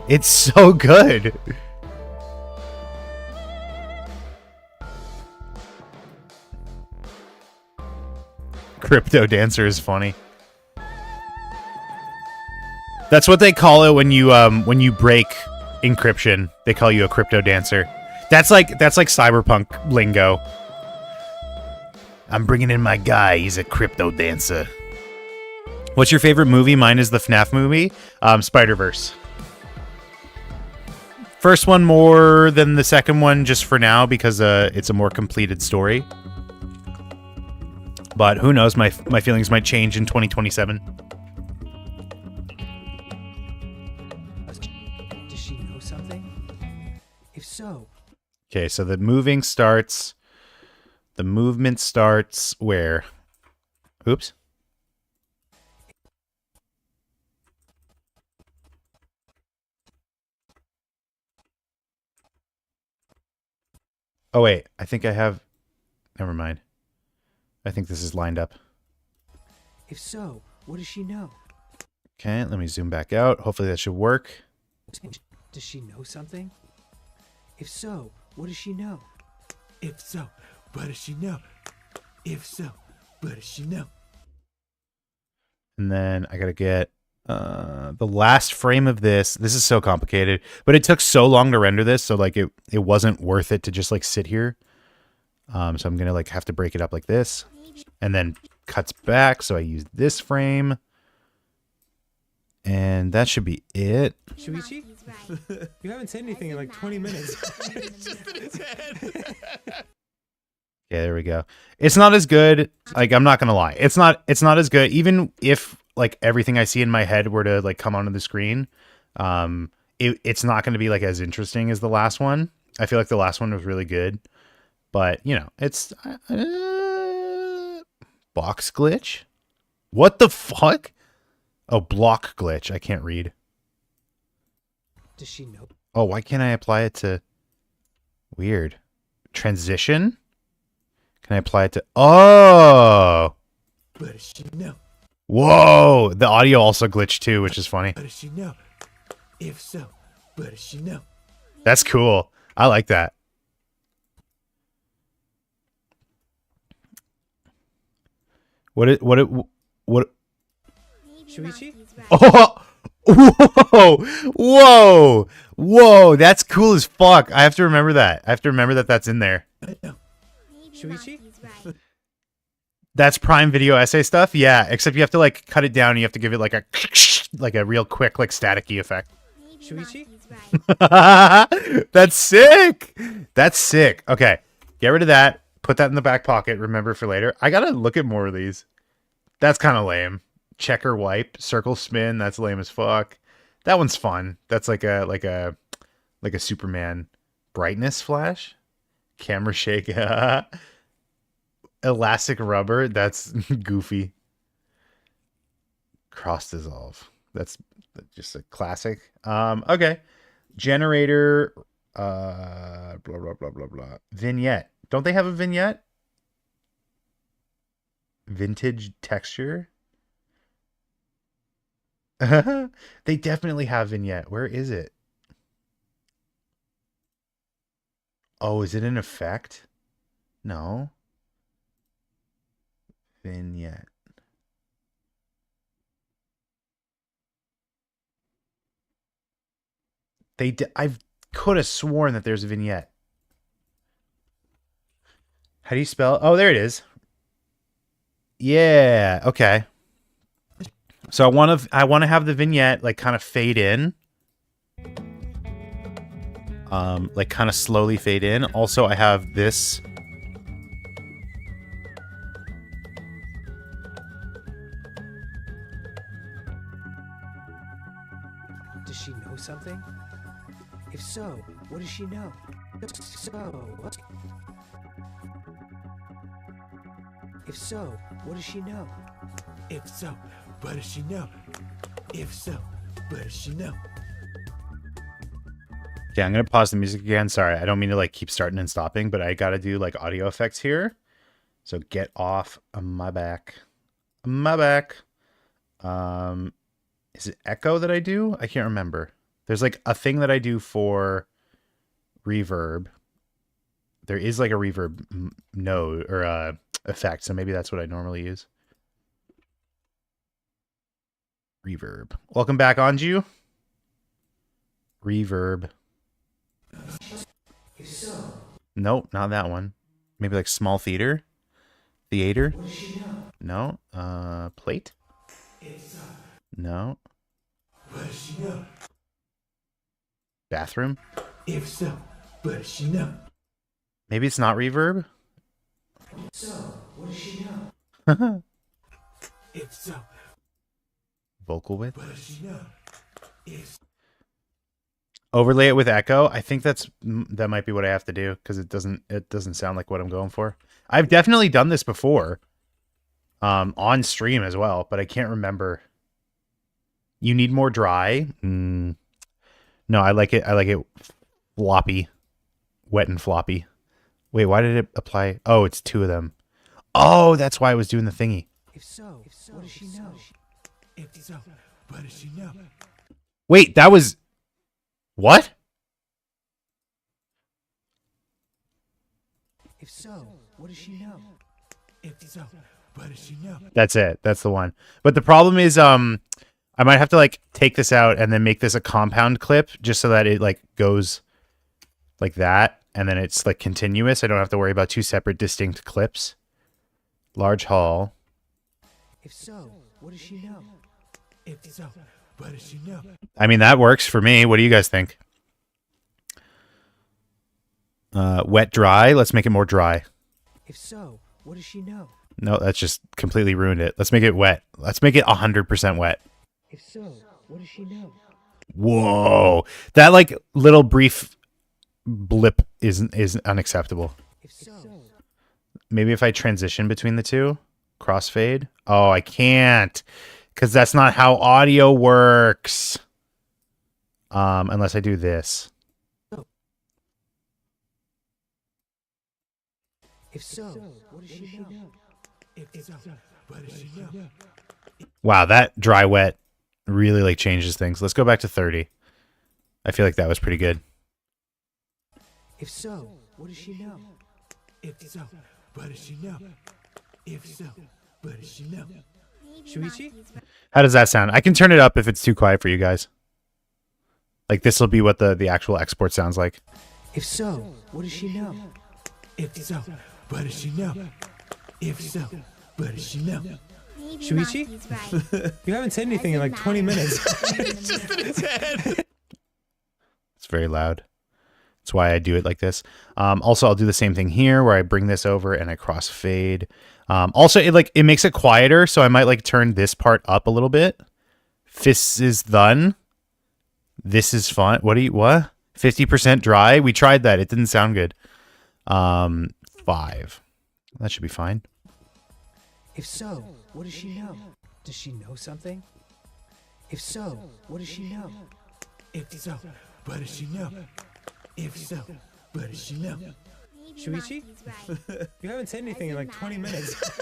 It's so good. Crypto Dancer is funny. That's what they call it when you break encryption. They call you a crypto dancer. That's like cyberpunk lingo. I'm bringing in my guy. He's a crypto dancer. What's your favorite movie? Mine is the FNAF movie, Spider-Verse. First one more than the second one, just for now, because it's a more completed story. But who knows? My feelings might change in 2027. Does she know something? If so, Okay, so the movement starts where? Oops. Oh wait, I think I have. Never mind. I think this is lined up. if so, what does she know? Okay, let me zoom back out. Hopefully that should work. Does she know something? If so, what does she know? If so, what does she know? If so, what does she know? And then I gotta get the last frame of this. This is so complicated, but it took so long to render this, so like it wasn't worth it to just like sit here. So I'm gonna like have to break it up like this, and then cuts back. So I use this frame, and that should be it. Shuichi? You haven't said anything in like 20 minutes. Yeah, there we go. It's not as good. Like, I'm not gonna lie. It's not as good. Even if like everything I see in my head were to like come onto the screen, it's not gonna be like as interesting as the last one. I feel like the last one was really good, but you know, it's box glitch. What the fuck? Oh, block glitch. I can't read. Does she know? Oh, why can't I apply it to weird transition? Can I apply it to oh? What does she know? Whoa! The audio also glitched too, which is funny. What does she know? If so, what does she know? That's cool. I like that. What? Shuichi? Oh! Whoa! Whoa! That's cool as fuck. I have to remember that. I have to remember that that's in there. Shuichi? That's Prime Video essay stuff. Yeah, except you have to like cut it down. And you have to give it like a real quick like staticky effect. Shuichi? That's sick. That's sick. Okay, get rid of that. Put that in the back pocket. Remember for later. I gotta look at more of these. That's kind of lame. Checker wipe, circle spin. That's lame as fuck. That one's fun. That's like a Superman brightness flash. Camera shake. Elastic rubber. That's goofy. Cross dissolve. That's just a classic. Okay. Generator. Blah blah blah blah blah. Vignette. Don't they have a vignette? Vintage texture. They definitely have vignette. Where is it? Oh, is it an effect? No. Vignette. I could have sworn that there's a vignette. How do you spell? Oh, there it is. Yeah. Okay. So I want to have the vignette like kind of fade in. Like kind of slowly fade in. Also, I have this. Does she know something? If so, what does she know? If so, what does she know? If so, what does she know? If so, What does she know? Okay, I'm gonna pause the music again. Sorry, I don't mean to like keep starting and stopping, but I gotta do like audio effects here. So get off my back. My back. Is it echo that I do? I can't remember. There's like a thing that I do for reverb. There is like a reverb node or effect, so maybe that's what I normally use. Reverb. Welcome back, Anju. Reverb. If so, Nope, not that one. Maybe like small theater. Theater. what does she know? No. Plate. If so, No. what does she know? Bathroom. If so, what does she know? Maybe it's not reverb. So, what does she know? If so, Vocal width. what does she know? If Overlay it with echo. I think that might be what I have to do because it doesn't sound like what I'm going for. I've definitely done this before, on stream as well, but I can't remember. You need more dry. No, I like it. I like it floppy, wet and floppy. Wait, why did it apply? Oh, it's two of them. Oh, that's why I was doing the thingy. so, what does she know? If so, what does she know? Wait, that was what? If so, what does she know? If so, what does she know? That's it. That's the one. But the problem is, I might have to like take this out and then make this a compound clip just so that it like goes like that. And then it's like continuous. I don't have to worry about two separate distinct clips. Large hall. If so, what does she know? If so, what does she know? I mean, that works for me. What do you guys think? Wet, dry. Let's make it more dry. If so, what does she know? No, that's just completely ruined it. Let's make it wet. Let's make it 100% wet. If so, what does she know? Whoa. That like little brief blip is unacceptable. If so, Maybe if I transition between the two, crossfade. Oh, I can't, because that's not how audio works. Unless I do this. if so, what does she know? If so, what does she know? Wow, that dry wet really like changes things. Let's go back to 30. I feel like that was pretty good. If so, what does she know? If so, what does she know? If so, what does she know? Shuichi? How does that sound? I can turn it up if it's too quiet for you guys. Like this will be what the actual export sounds like. If so, what does she know? If so, what does she know? If so, what does she know? Shuichi? You haven't said anything in like 20 minutes. It's very loud. That's why I do it like this. Also, I'll do the same thing here where I bring this over and I crossfade. Also, it makes it quieter, so I might like turn this part up a little bit. This is done. This is fun. What? 50% dry? We tried that. It didn't sound good. 5. That should be fine. If so, what does she know? Does she know something? If so, what does she know? If so, what does she know? If so, what does she know? Shuichi? You haven't said anything in like 20 minutes.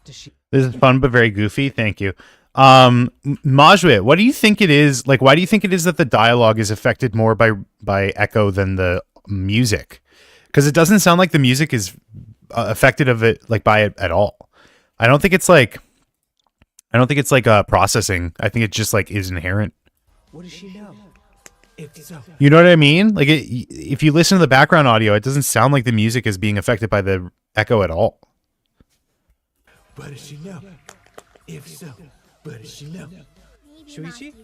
Does she? This is fun but very goofy. Thank you. Majwit, what do you think it is? Like, why do you think it is that the dialogue is affected more by echo than the music? Because it doesn't sound like the music is affected by it at all. I don't think it's like processing. I think it just like is inherent. What does she know? If so, You know what I mean? Like if you listen to the background audio, it doesn't sound like the music is being affected by the echo at all. what does she know? If so, what does she know? Shuichi?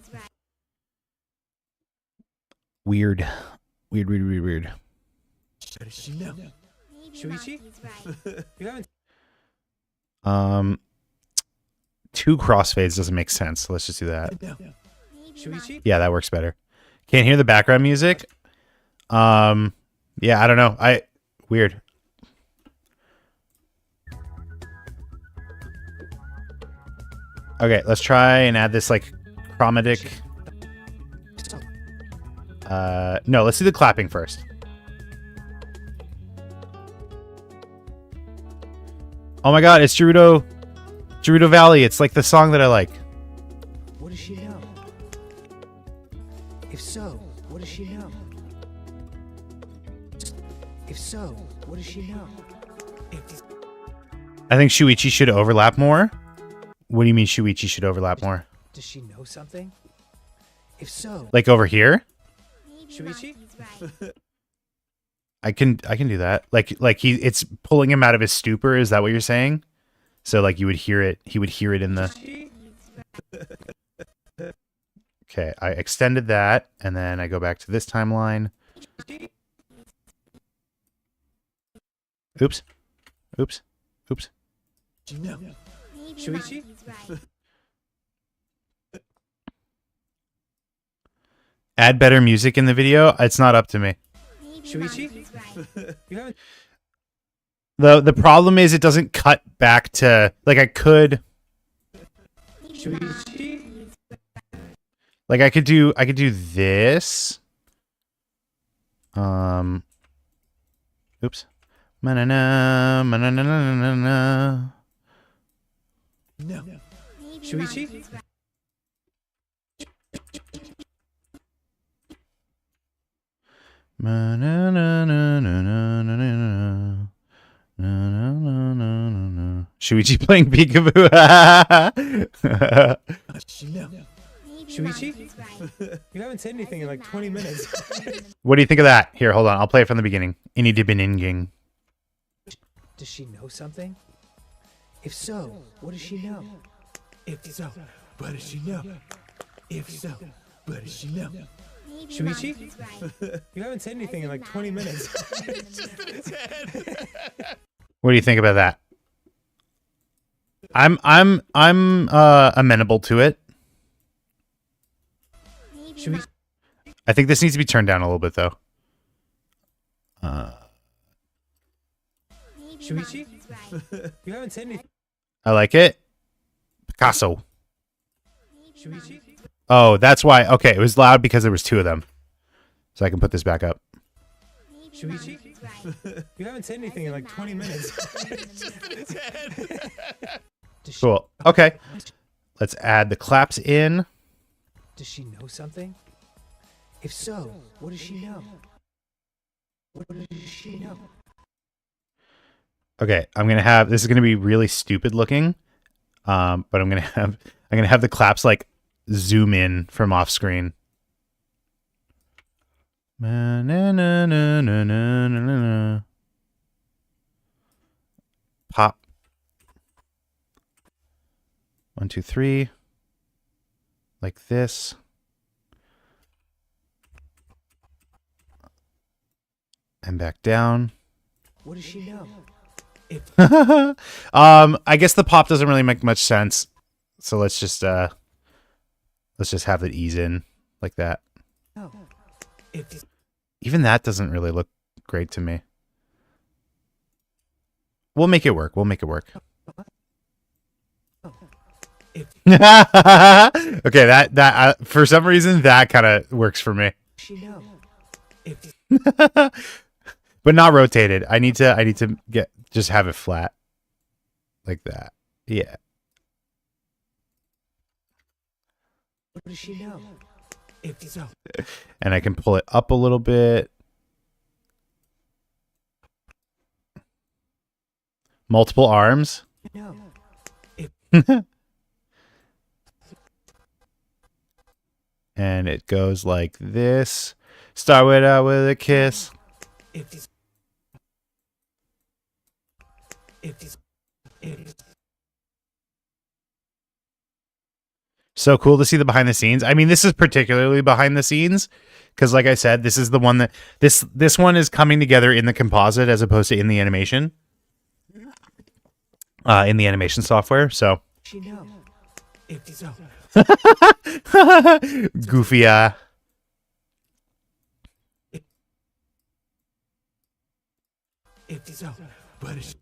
Weird. What does she know? Shuichi? You haven't. 2 crossfades doesn't make sense. So let's just do that. Shuichi? Yeah, that works better. Can't hear the background music. Yeah, I don't know. Weird. Okay, let's try and add this like chromatic. No, let's do the clapping first. Oh my god, it's Gerudo Valley. It's like the song that I like. What does she know? If so, what does she know? If so, what does she know? I think Shuichi should overlap more. What do you mean Shuichi should overlap more? Does she know something? If so, Like over here? Shuichi? I can do that. Like it's pulling him out of his stupor, is that what you're saying? So like you would hear it, he would hear it in the Okay, I extended that and then I go back to this timeline. Oops. Oops. Oops. Shuichi? Add better music in the video. It's not up to me. Shuichi? You haven't. The problem is it doesn't cut back to like I could Shuichi? like I could do this. Oops. Ma-na-na, ma-na-na-na-na-na. no. Shuichi? Ma-na-na-na-na-na-na-na. Na-na-na-na-na-na. Shuichi playing peekaboo. She know. Shuichi? You haven't said anything in like 20 minutes. What do you think of that? Here, hold on. I'll play it from the beginning. Inidibininging. Does she know something? If so, what does she know? If so, what does she know? If so, what does she know? Shuichi? You haven't said anything in like 20 minutes. What do you think about that? I'm amenable to it. Shuichi? I think this needs to be turned down a little bit though. Shuichi? You haven't said anything. I like it. Picasso. Shuichi? Oh, that's why. Okay, it was loud because there was two of them. So I can put this back up. Shuichi? You haven't said anything in like 20 minutes. Does she, Cool. Okay. Let's add the claps in. does she know something? If so, what does she know? What does she know? Okay, I'm gonna have this is gonna be really stupid looking. But I'm gonna have the claps like zoom in from off screen. Na, na, na, na, na, na, na, na. Pop. 1, 2, 3. Like this. And back down. What does she know? I guess the pop doesn't really make much sense. So let's just have it ease in like that. No. If Even that doesn't really look great to me. We'll make it work. We'll make it work. Okay, that for some reason that kind of works for me. she know. If But not rotated. I need to just have it flat. Like that. Yeah. what does she know? If so, And I can pull it up a little bit. Multiple arms. no. And it goes like this. Start it out with a kiss. If So cool to see the behind the scenes. I mean, this is particularly behind the scenes because, like I said, this is the one that this one is coming together in the composite as opposed to in the animation, in the animation software. So she know. If so, goofy. if so, what is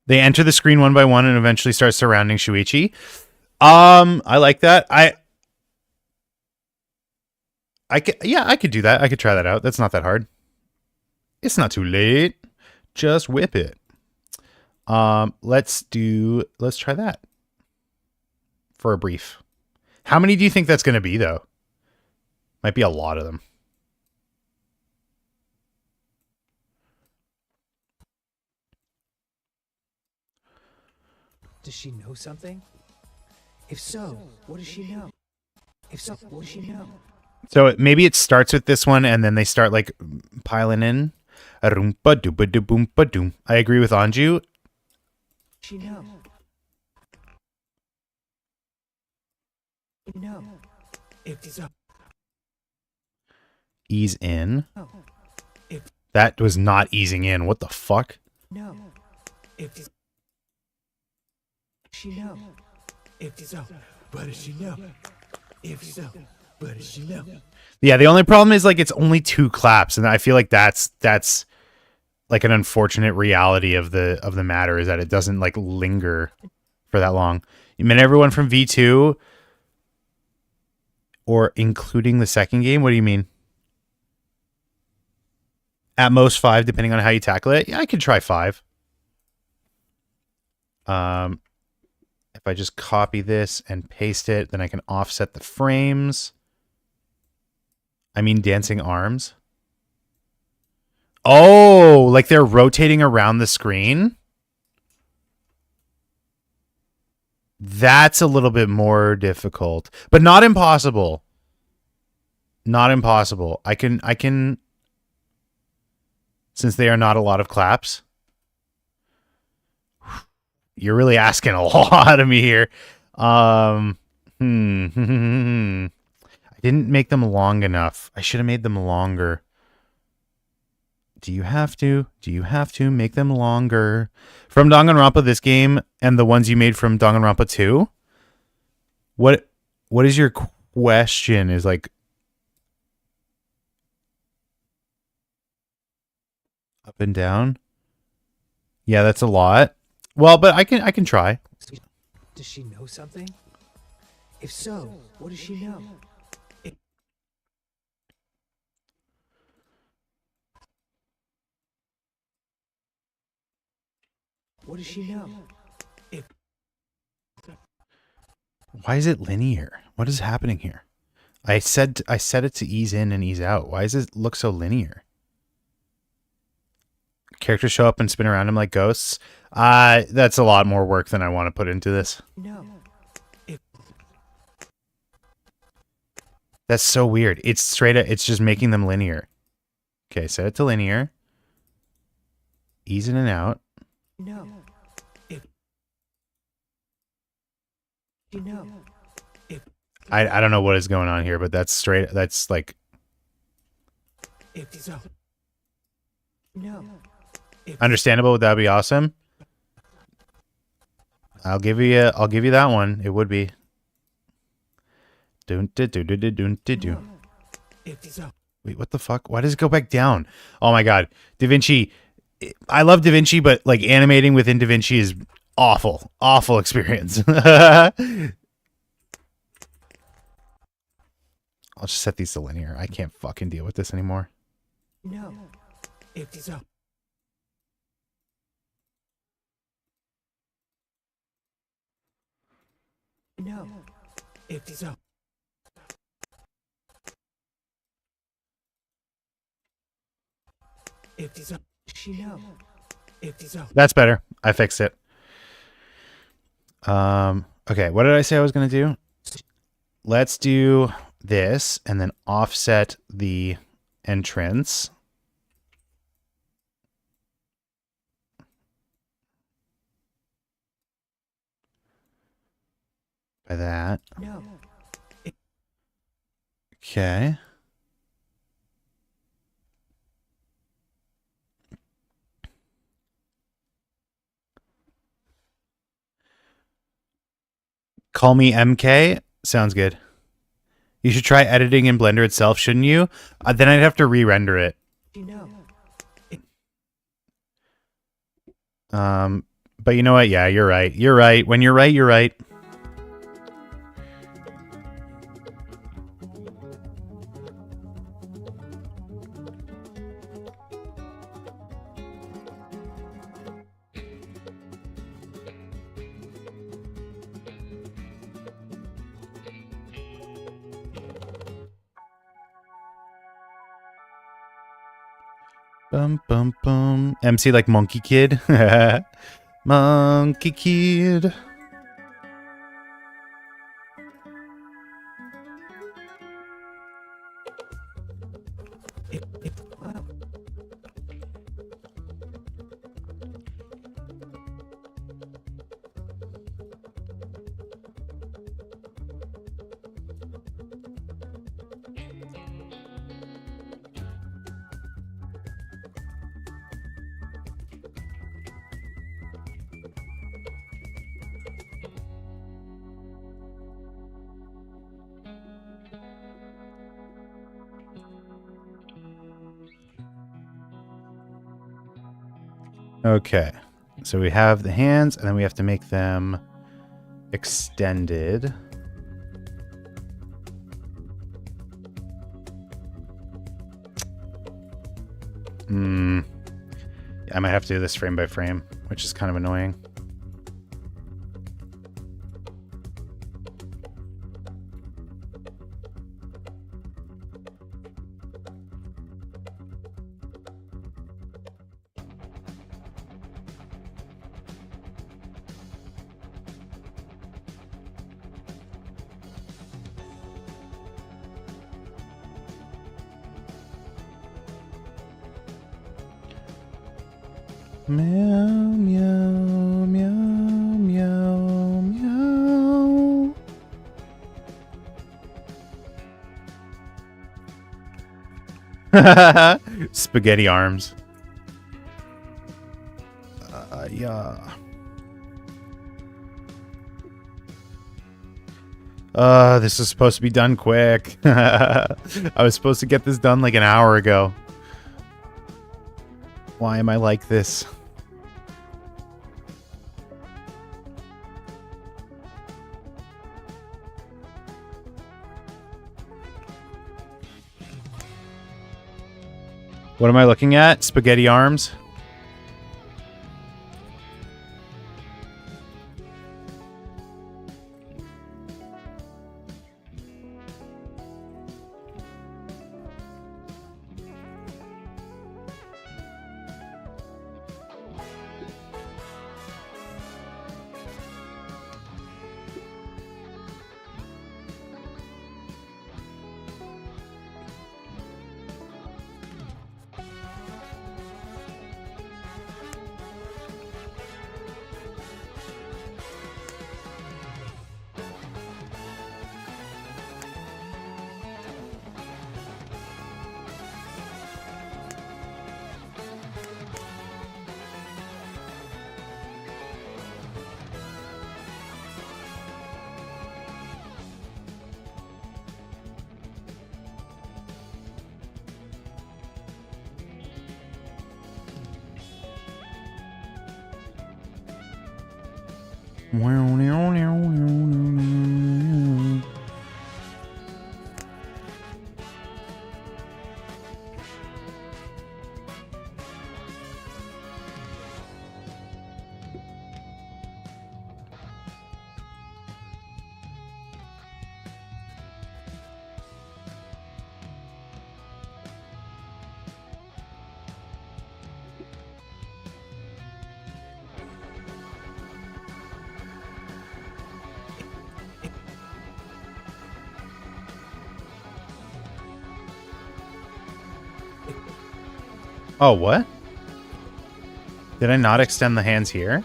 They enter the screen one by one and eventually start surrounding Shuichi. I like that. I could do that. I could try that out. That's not that hard. It's not too late. Just whip it. Let's try that for a brief. How many do you think that's going to be though? Might be a lot of them. Does she know something? If so, what does she know? If so, what does she know? So maybe it starts with this one and then they start like piling in. Arumpa dooba doompa doom. I agree with Anju. She know. No. If so, Ease in. no. If That was not easing in. What the fuck? no. If she know. If so, what does she know? If so, what does she know? Yeah, the only problem is like it's only 2 claps, and I feel like that's like an unfortunate reality of the matter is that it doesn't like linger for that long. You mean everyone from V2 or including the second game? What do you mean? At most 5, depending on how you tackle it. Yeah, I could try 5. If I just copy this and paste it, then I can offset the frames. I mean dancing arms. Oh, like they're rotating around the screen? That's a little bit more difficult, but not impossible. Not impossible. I can since they are not a lot of claps. You're really asking a lot of me here. I didn't make them long enough. I should have made them longer. Do you have to? Do you have to make them longer? From Danganronpa, this game, and the ones you made from Danganronpa 2? What is your question? Is like up and down? Yeah, that's a lot. Well, but I can try. Does she know something? If so, what does she know? What does she know? If Why is it linear? What is happening here? I said it to ease in and ease out. Why does it look so linear? Characters show up and spin around him like ghosts. That's a lot more work than I want to put into this. no. If That's so weird. It's straight up, it's just making them linear. Okay, set it to linear. Ease in and out. no. If she know. If I don't know what is going on here, but that's straight, that's like, so. No. understandable. Would that be awesome? I'll give you that one. It would be. Dun, dun, dun, dun, dun, dun, dun, dun. If so. Wait, what the fuck? Why does it go back down? Oh my god. Da Vinci. I love Da Vinci, but like animating within Da Vinci is awful. Awful experience. I'll just set these to linear. I can't fucking deal with this anymore. No. If so. No. If so. If so. She know. If so. That's better. I fixed it. Okay, what did I say I was going to do? Let's do this and then offset the entrance. By that. No. Okay. Call me MK. Sounds good. You should try editing in Blender itself, shouldn't you? Then I'd have to re-render it. She know. But you know what? Yeah, you're right. You're right. When you're right, you're right. Bum bum bum. MC like Monkey Kid. Monkey Kid. Okay, so we have the hands, and then we have to make them extended. I might have to do this frame by frame, which is kind of annoying. Meow, meow, meow, meow, meow. Spaghetti arms. Yeah. This is supposed to be done quick. I was supposed to get this done like an hour ago. Why am I like this? What am I looking at? Spaghetti arms? Oh, what? Did I not extend the hands here?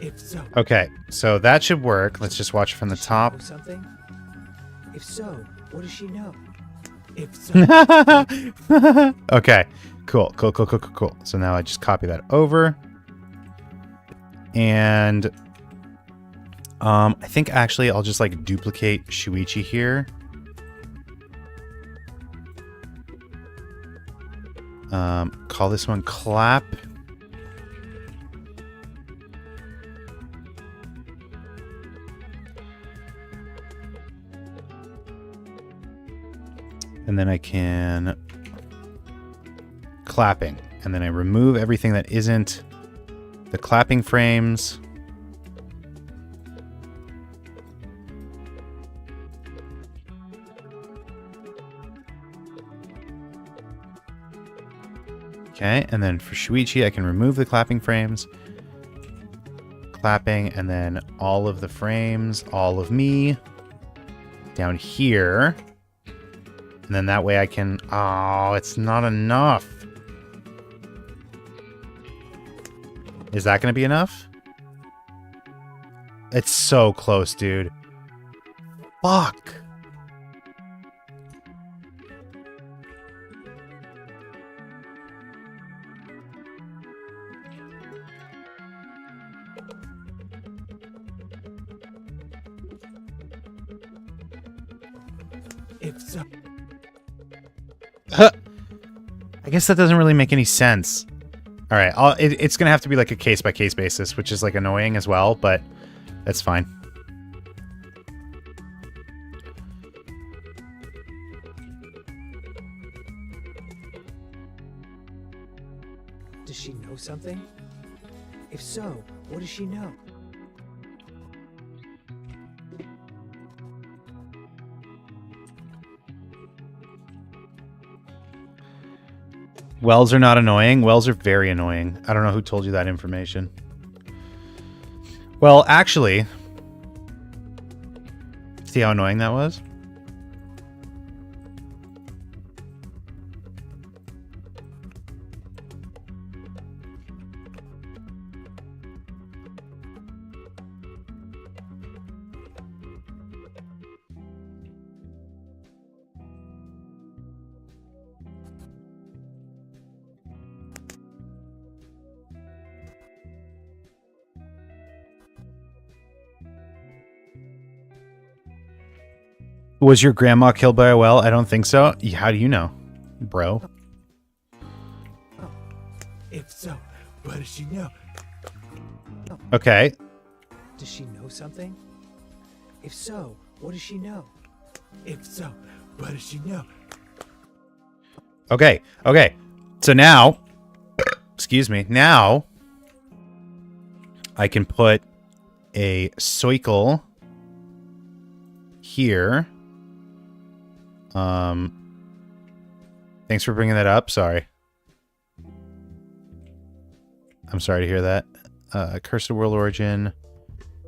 If so, Okay, so that should work. Let's just watch from the does she top. know something? If so, what does she know? If so, Okay, cool. So now I just copy that over. And I think actually I'll just like duplicate Shuichi here. Call this one clap. And then I can clapping. And then I remove everything that isn't the clapping frames. Okay, and then for Shuichi, I can remove the clapping frames. Clapping, and then all of the frames, all of me, down here. And then that way I can... Oh, it's not enough. Is that going to be enough? It's so close, dude. Fuck. If so, I guess that doesn't really make any sense. All right, it's going to have to be like a case-by-case basis, which is like annoying as well, but that's fine. does she know something? If so, what does she know? Wells are not annoying. Wells are very annoying. I don't know who told you that information. Well, actually, see how annoying that was? Was your grandma killed by a well? I don't think so. How do you know, bro? If so, what does she know? Okay. Does she know something? If so, what does she know? If so, what does she know? Okay. Okay. So now, excuse me. Now, I can put a cycle here. Thanks for bringing that up. Sorry. I'm sorry to hear that. Curse of World Origin.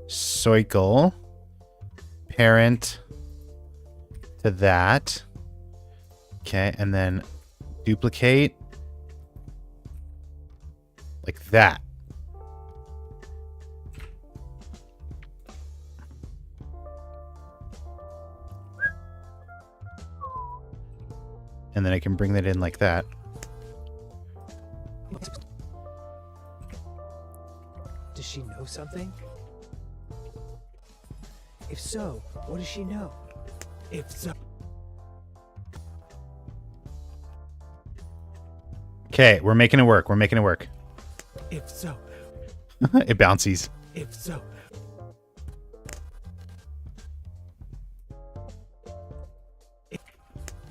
Cycle. Parent to that. Okay, and then duplicate. Like that. And then I can bring that in like that. Does she know something? If so, what does she know? If so... Okay, we're making it work. We're making it work. If so... It bouncies. If so...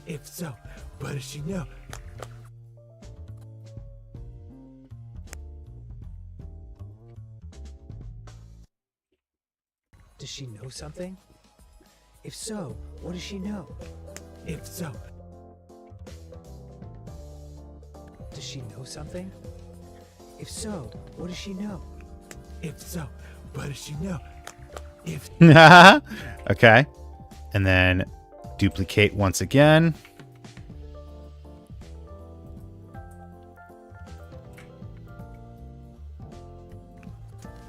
If so, what does she know? Does she know something? If so, what does she know? If so... Does she know something? If so, what does she know? If so, what does she know? If... Okay. And then duplicate once again.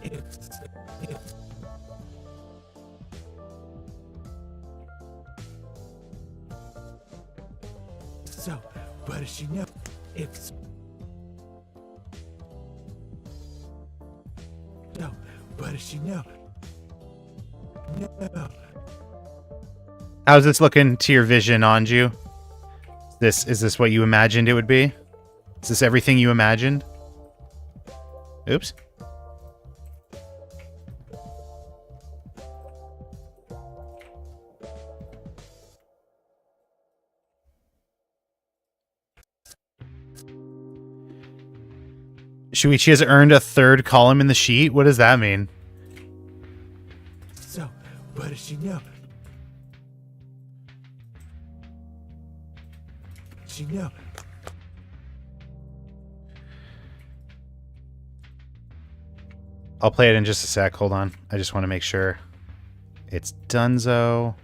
If so, what does she know? If so, what does she know? No. How's this looking to your vision, Anju? Is this what you imagined it would be? Is this everything you imagined? Oops. Shuichi has earned a third column in the sheet? What does that mean? So, what does she know? She know. I'll play it in just a sec. Hold on. I just want to make sure. It's Dunzo.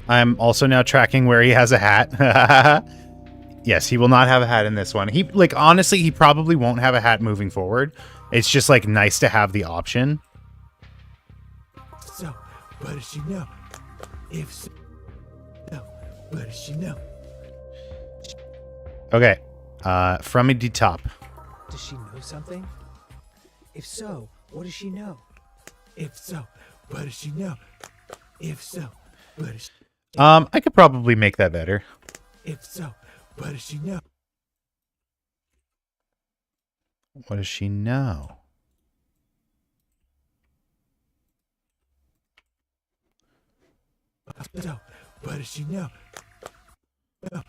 I'm also now tracking where he has a hat. Yes, he will not have a hat in this one. He, like, honestly, he probably won't have a hat moving forward. It's just, like, nice to have the option. So, what does she know? If so, no, what does she know? Okay. From the top. Does she know something? If so, what does she know? If so, what does she know? If so, what does she I could probably make that better. If so, what does she know? What does she know? So, what does she know? No.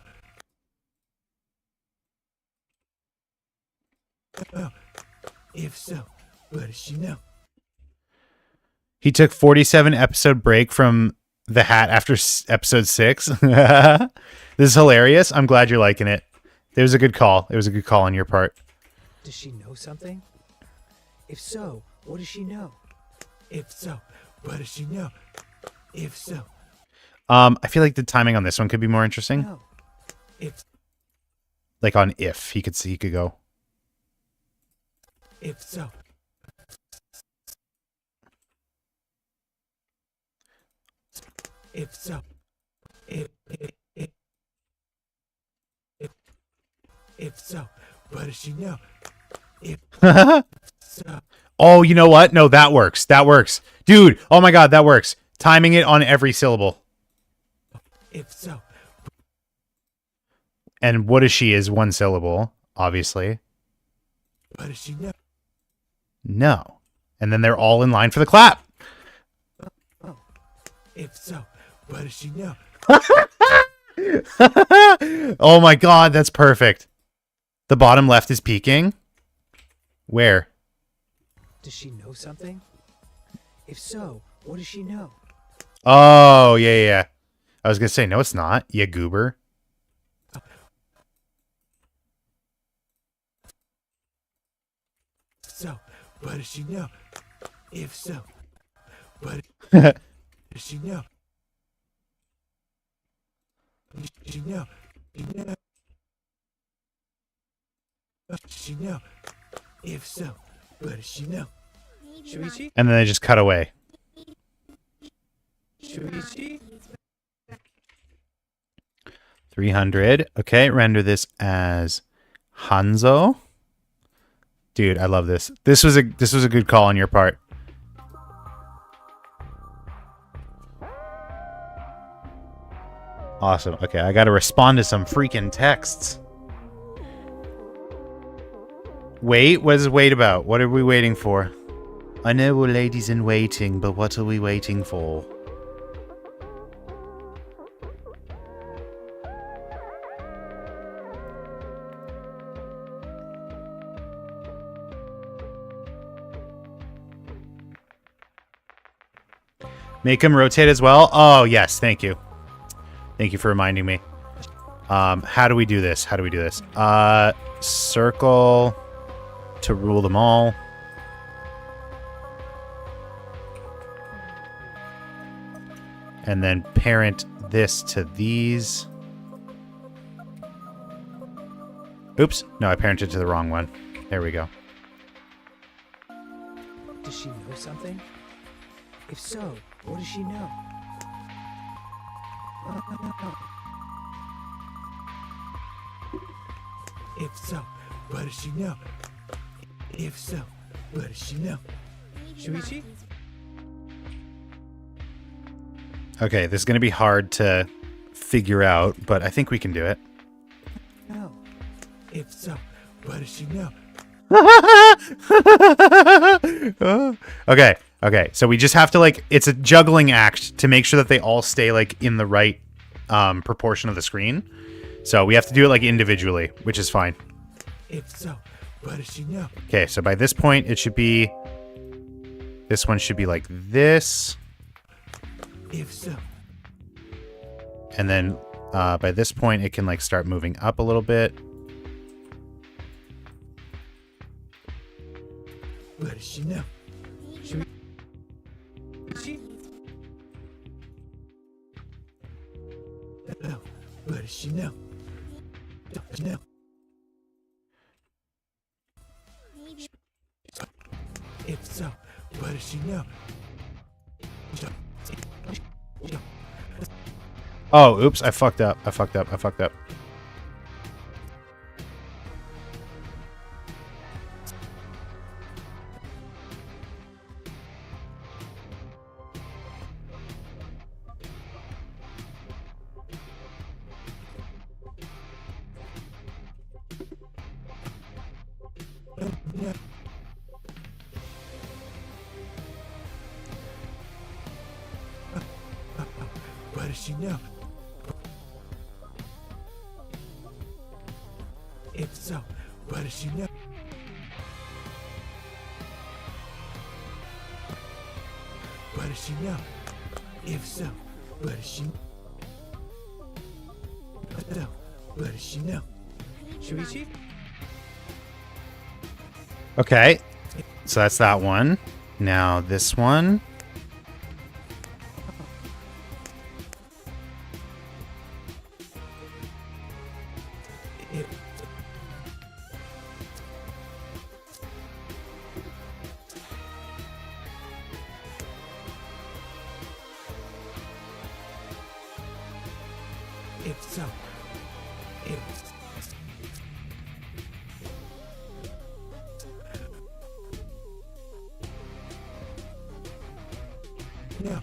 No. If so, what does she know? He took 47 episode break from the hat after episode 6. This is hilarious. I'm glad you're liking it. It was a good call. It was a good call on your part. Does she know something? If so, what does she know? If so, what does she know? If so, I feel like the timing on this one could be more interesting. no. If Like on if he could go. if so, if so, if so, what does she know? If so, Oh, you know what? No, that works. That works. Dude, oh my god, that works. Timing it on every syllable. if so, And what is she is one syllable, obviously. what does she know? No. And then they're all in line for the clap. If so, what does she know? Oh my god, that's perfect. The bottom left is peaking. Where? Does she know something? If so, what does she know? Oh, yeah. I was going to say, no, it's not. You goober. So, what does she know? If so, what does she know? Does she know? Does she know? If so, what does she know? Shuichi? And then they just cut away. Shuichi? 300. Okay, render this as Hanzo. Dude, I love this. This was a good call on your part. Awesome. Okay, I got to respond to some freaking texts. Wait, what is wait about? What are we waiting for? I know we're ladies in waiting, but what are we waiting for? Make him rotate as well? Oh, yes. Thank you. Thank you for reminding me. How do we do this? Circle to rule them all. And then parent this to these. Oops. No, I parented to the wrong one. There we go. Does she know something? If so, what does she know? If so, what does she know? If so, what does she know? Shuichi? Okay, this is going to be hard to figure out, but I think we can do it. No. If so, what does she know? Okay. So we just have to like, it's a juggling act to make sure that they all stay like in the right proportion of the screen. So we have to do it like individually, which is fine. If so, what does she know? Okay, so by this point, it should be... This one should be like this. If so, And then by this point, it can like start moving up a little bit. what does she know? No. What does she know? Don't you know? If so, what does she know? Oh, oops, I fucked up. What does she know? If so, what does she know? What does she know? If so, what does she know? So, what does she know? Shuichi? Okay, so that's that one. Now this one. If, if so, if no.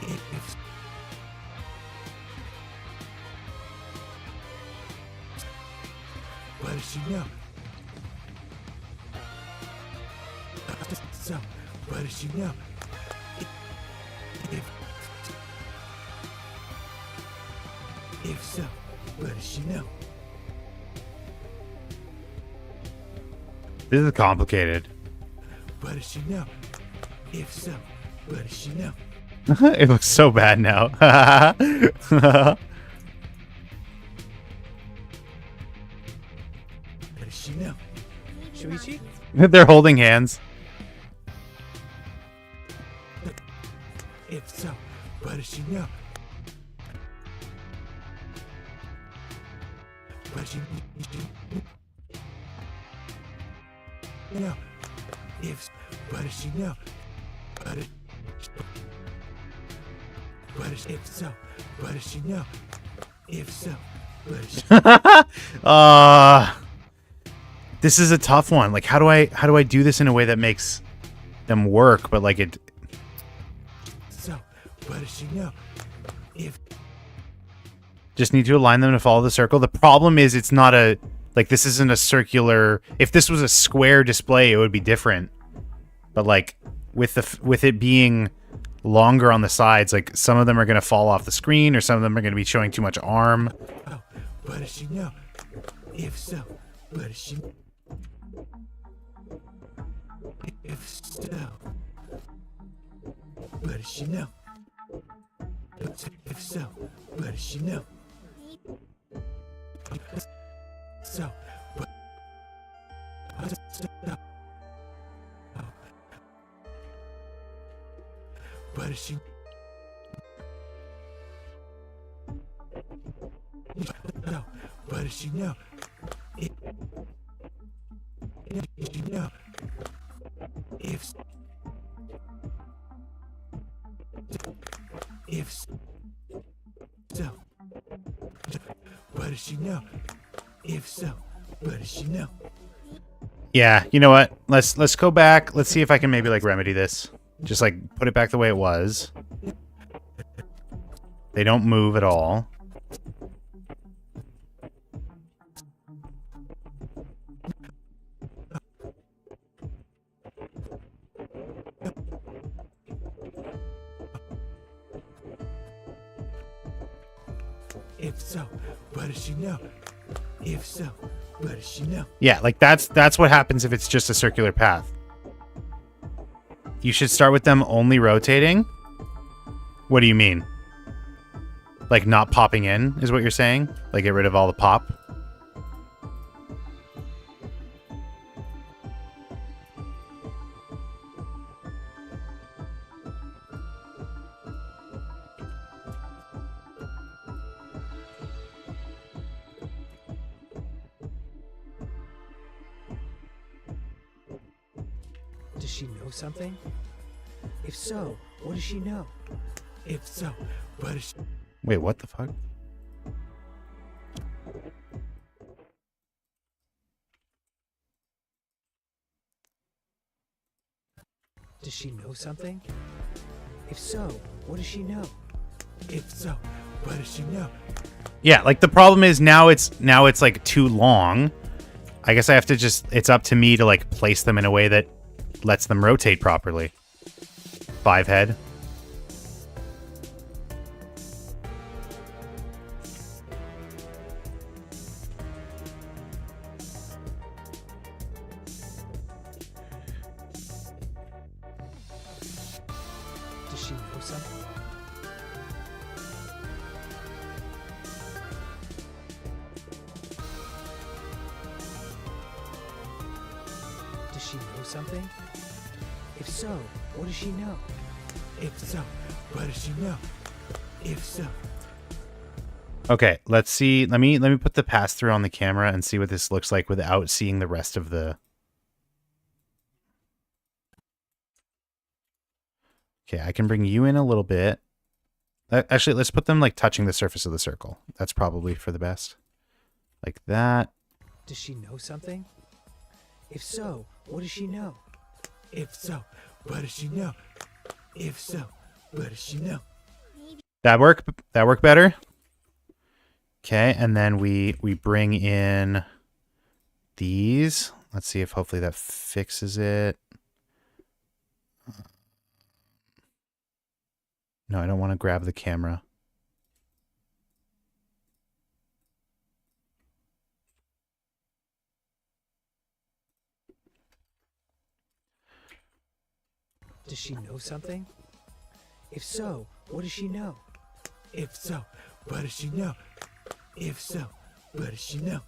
If what does she know? So, what does she know? If so, what does she know? This is complicated. What does she know? If so, what does she know? It looks so bad now. What does she know? Shuichi? They're holding hands. If so, what does she know? What does she know? If what does she know? If so, what does she know? If so, what does she This is a tough one. Like, how do I do this in a way that makes them work, but like it... So, what does she know? If Just need to align them to follow the circle. The problem is it's not a... Like, this isn't a circular... If this was a square display, it would be different. But, like, with it being longer on the sides, like, some of them are going to fall off the screen, or some of them are going to be showing too much arm. oh, what does she know? If so, what does she know? If so, what does she know? If so, what does she know? So, what does she know? What does she know? If she know? If so, what does she know? If so, what does she know? Yeah, you know what? Let's go back. Let's see if I can maybe like remedy this. Just like put it back the way it was. They don't move at all. If so, what does she know? If so, what does she know? Yeah, like that's what happens if it's just a circular path. You should start with them only rotating. What do you mean? Like not popping in is what you're saying? Like get rid of all the pop? Does she know something? If so, what does she know? If so, what does she... Wait, what the fuck? Does she know something? If so, what does she know? If so, what does she know? Yeah, like the problem is now it's like too long. I guess I have to just it's up to me to like place them in a way that lets them rotate properly. 5 head. Does she know something? Does she know something? If so, what does she know? If so, what does she know? If so, Okay, let's see. Let me put the pass through on the camera and see what this looks like without seeing the rest of the. Okay, I can bring you in a little bit. Actually, let's put them like touching the surface of the circle. That's probably for the best. Like that. does she know something? If so, what does she know? If so, what does she know? If so, what does she know? That work better? Okay, and then we bring in these. Let's see if hopefully that fixes it. No, I don't want to grab the camera. Does she know something? If so, what does she know? If so, what does she know? If so, what does she know?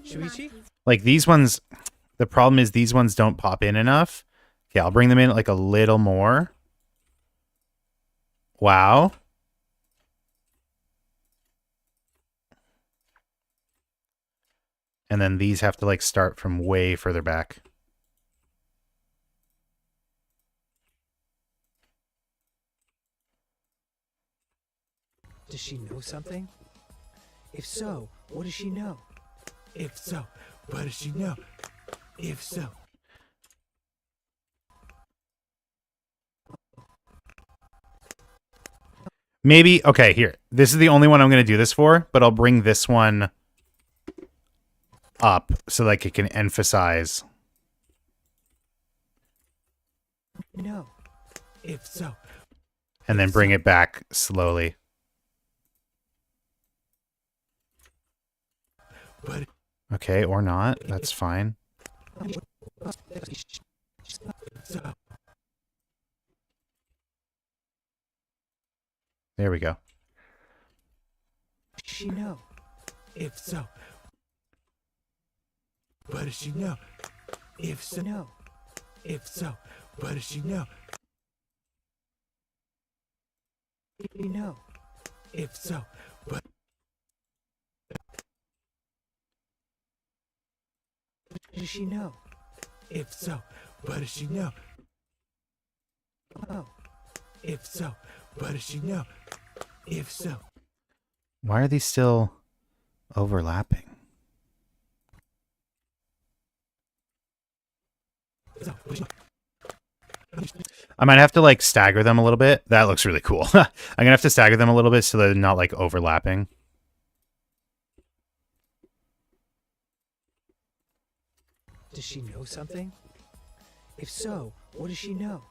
Shuichi? Like these ones, the problem is these ones don't pop in enough. Okay, I'll bring them in like a little more. Wow. And then these have to like start from way further back. Does she know something? If so, what does she know? If so, what does she know? If so, Maybe, okay, here. This is the only one I'm going to do this for, but I'll bring this one up so like it can emphasize. no. If so, And then bring it back slowly. what? Okay, or not. That's fine. So, There we go. does she know? If so, what does she know? If so, no. If so, what does she know? You know. If so, what does she know? If so, what does she know? Oh. If so, what does she know? If so, Why are these still overlapping? I might have to like stagger them a little bit. That looks really cool. I'm gonna have to stagger them a little bit so they're not like overlapping. Does she know something? If so, what does she know?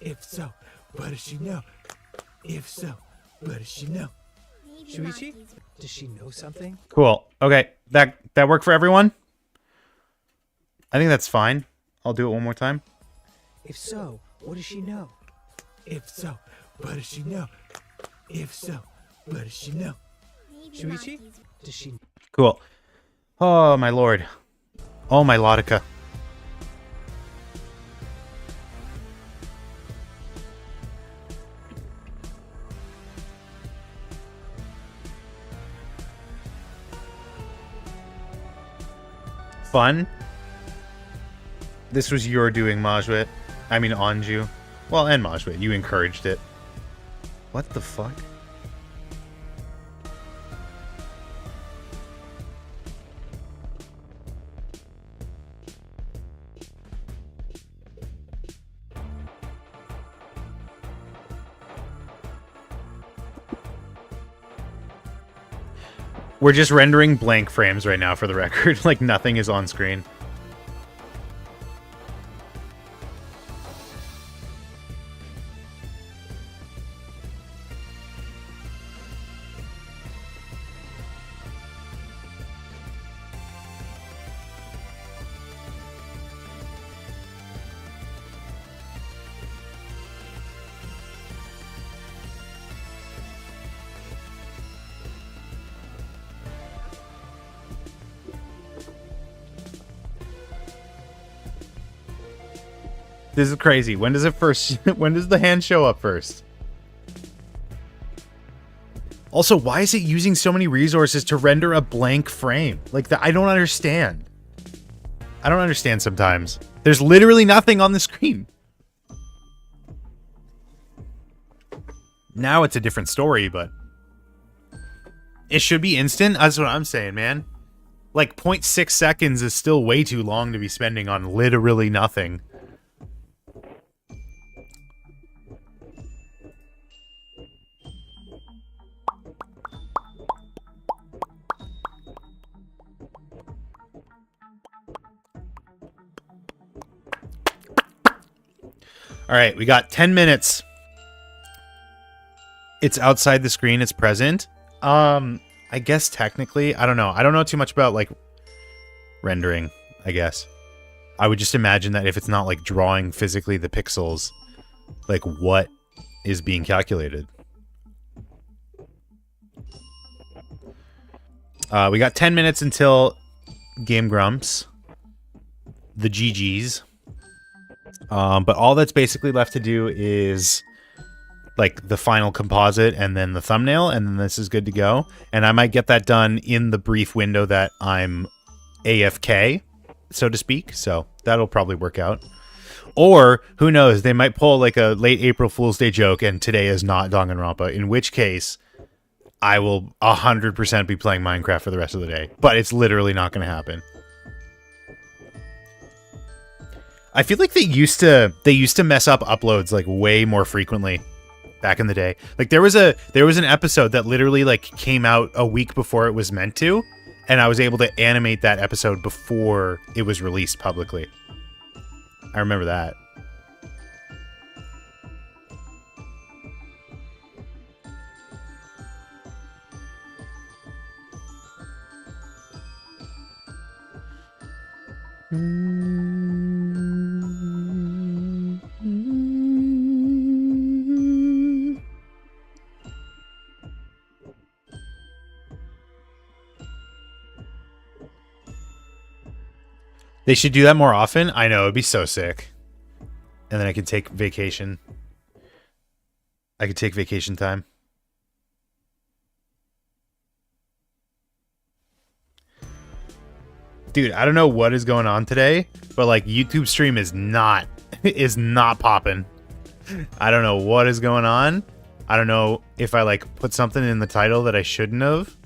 If so, what does she know? If so, what does she know? Shuichi? Does she know something? Cool. Okay, that worked for everyone? I think that's fine. I'll do it one more time. If so, what does she know? If so, what does she know? If so, what does she know? Shuichi? Does she... Cool. Oh, my lord. Oh, my Laudica. Fun. This was your doing, Majwit. I mean, Anju. Well, and Majwit. You encouraged it. What the fuck? We're just rendering blank frames right now for the record. Like, nothing is on screen. This is crazy. When does it first... when does the hand show up first? Also, why is it using so many resources to render a blank frame? Like, I don't understand. I don't understand sometimes. There's literally nothing on the screen. Now it's a different story, but... it should be instant? That's what I'm saying, man. Like, 0.6 seconds is still way too long to be spending on literally nothing. All right, we got 10 minutes. It's outside the screen. It's present. I guess technically, I don't know. I don't know too much about like rendering, I guess. I would just imagine that if it's not like drawing physically the pixels, like what is being calculated. We got 10 minutes until Game Grumps. The GGs. But all that's basically left to do is like the final composite and then the thumbnail, and then this is good to go. And I might get that done in the brief window that I'm AFK, so to speak. So that'll probably work out. Or who knows, they might pull like a late April Fool's Day joke and today is not Danganronpa, in which case I will 100% be playing Minecraft for the rest of the day. But it's literally not going to happen. I feel like they used to mess up uploads like way more frequently back in the day. Like there was an episode that literally like came out a week before it was meant to, and I was able to animate that episode before it was released publicly. I remember that. They should do that more often. I know, it'd be so sick. And then I could take vacation. I could take vacation time. Dude, I don't know what is going on today, but like YouTube stream is not popping. I don't know what is going on. I don't know if I like put something in the title that I shouldn't have.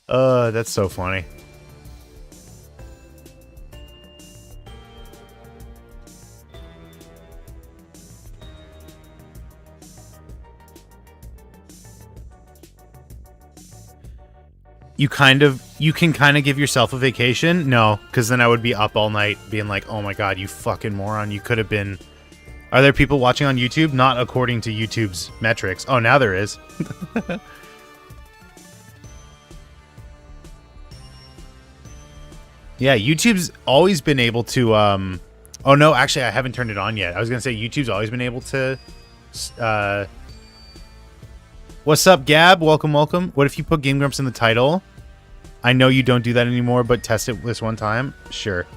That's so funny. you can kind of give yourself a vacation. No, because then I would be up all night being like, oh my god, you fucking moron, you could have been. Are there people watching on YouTube? Not according to YouTube's metrics. Oh, now there is. Yeah, YouTube's always been able to oh no, actually I haven't turned it on yet. I was gonna say YouTube's always been able to what's up, Gab? Welcome, welcome. What if you put Game Grumps in the title? I know you don't do that anymore, but test it this one time. Sure.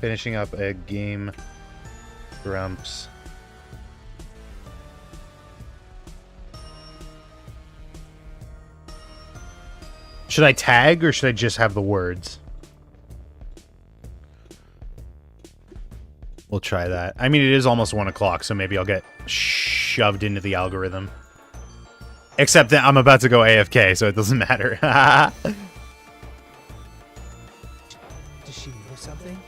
Finishing up a Game Grumps. Should I tag or should I just have the words? We'll try that. I mean, it is almost 1 o'clock, so maybe I'll get shoved into the algorithm. Except that I'm about to go AFK, so it doesn't matter. Does she know something?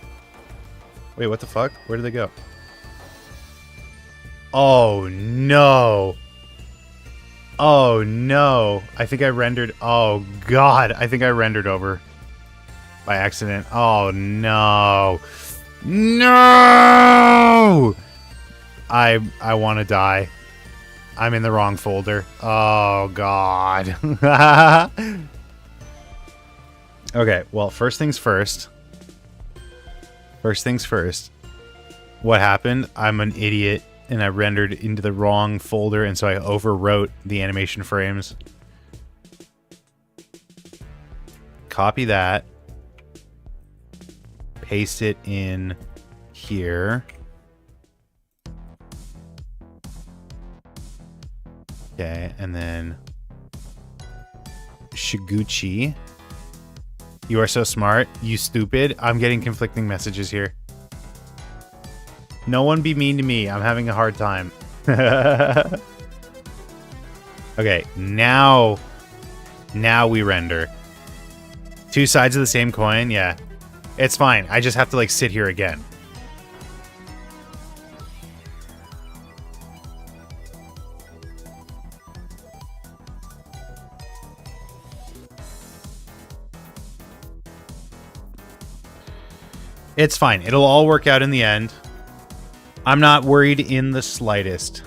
Wait, what the fuck? Where did they go? Oh, no. Oh, no. I think I rendered... Oh, God. I think I rendered over by accident. Oh, no. No! I want to die. I'm in the wrong folder. Oh, God. Okay, well, first things first. First things first. What happened? I'm an idiot, and I rendered into the wrong folder, and so I overwrote the animation frames. Copy that. Paste it in here. Okay, and then Shiguchi. You are so smart. You stupid. I'm getting conflicting messages here. No one be mean to me. I'm having a hard time. Okay, now we render. Two sides of the same coin? Yeah. It's fine. I just have to, like, sit here again. It's fine. It'll all work out in the end. I'm not worried in the slightest.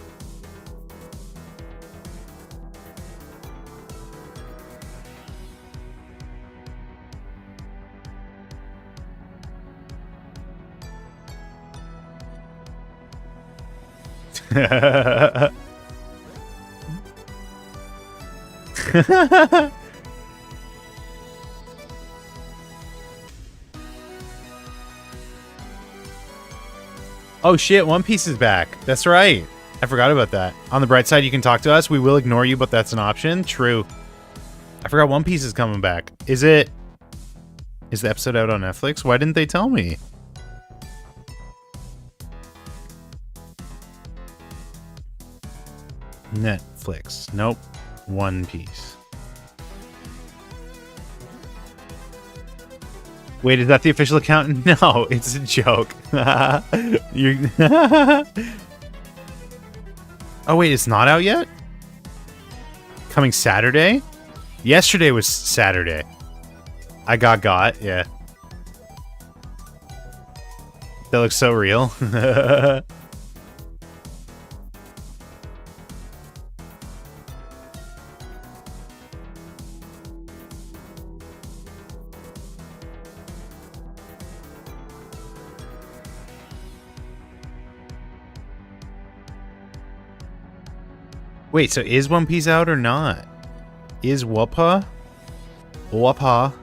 Oh shit, One Piece is back. That's right. I forgot about that. On the bright side, you can talk to us. We will ignore you, but that's an option. True. I forgot One Piece is coming back. Is the episode out on Netflix? Why didn't they tell me? Netflix. Nope. One Piece. Wait, is that the official account? No, it's a joke. Oh, wait, it's not out yet? Coming Saturday? Yesterday was Saturday. I got, yeah. That looks so real. Wait, so is One Piece out or not? Is Wappa? Wappa?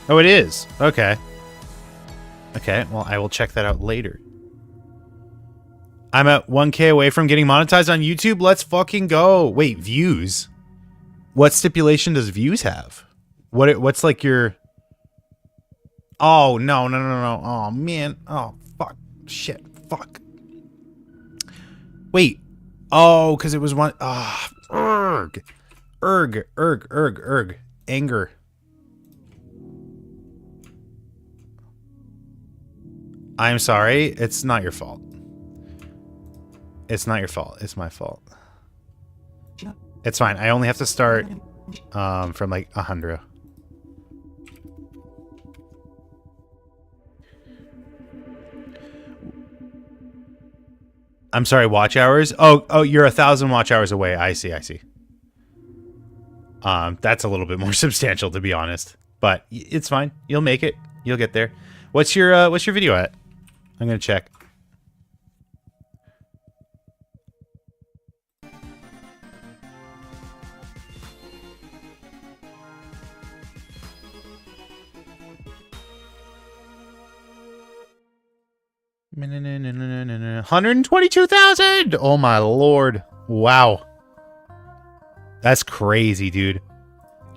Oh, it is. Okay. Okay, well, I will check that out later. I'm at 1K away from getting monetized on YouTube. Let's fucking go. Wait, views? What stipulation does views have? What's like your... Oh, no. Oh, man. Oh, fuck. Shit. Fuck. Wait. Oh, because it was one... Oh, Erg. Anger. I'm sorry. It's not your fault. It's not your fault. It's my fault. It's fine. I only have to start from like 100. I'm sorry, watch hours? Oh, you're 1,000 watch hours away. I see. That's a little bit more substantial, to be honest. But it's fine. You'll make it. You'll get there. What's your video at? I'm gonna check. $122,000! Oh my lord. Wow. That's crazy, dude.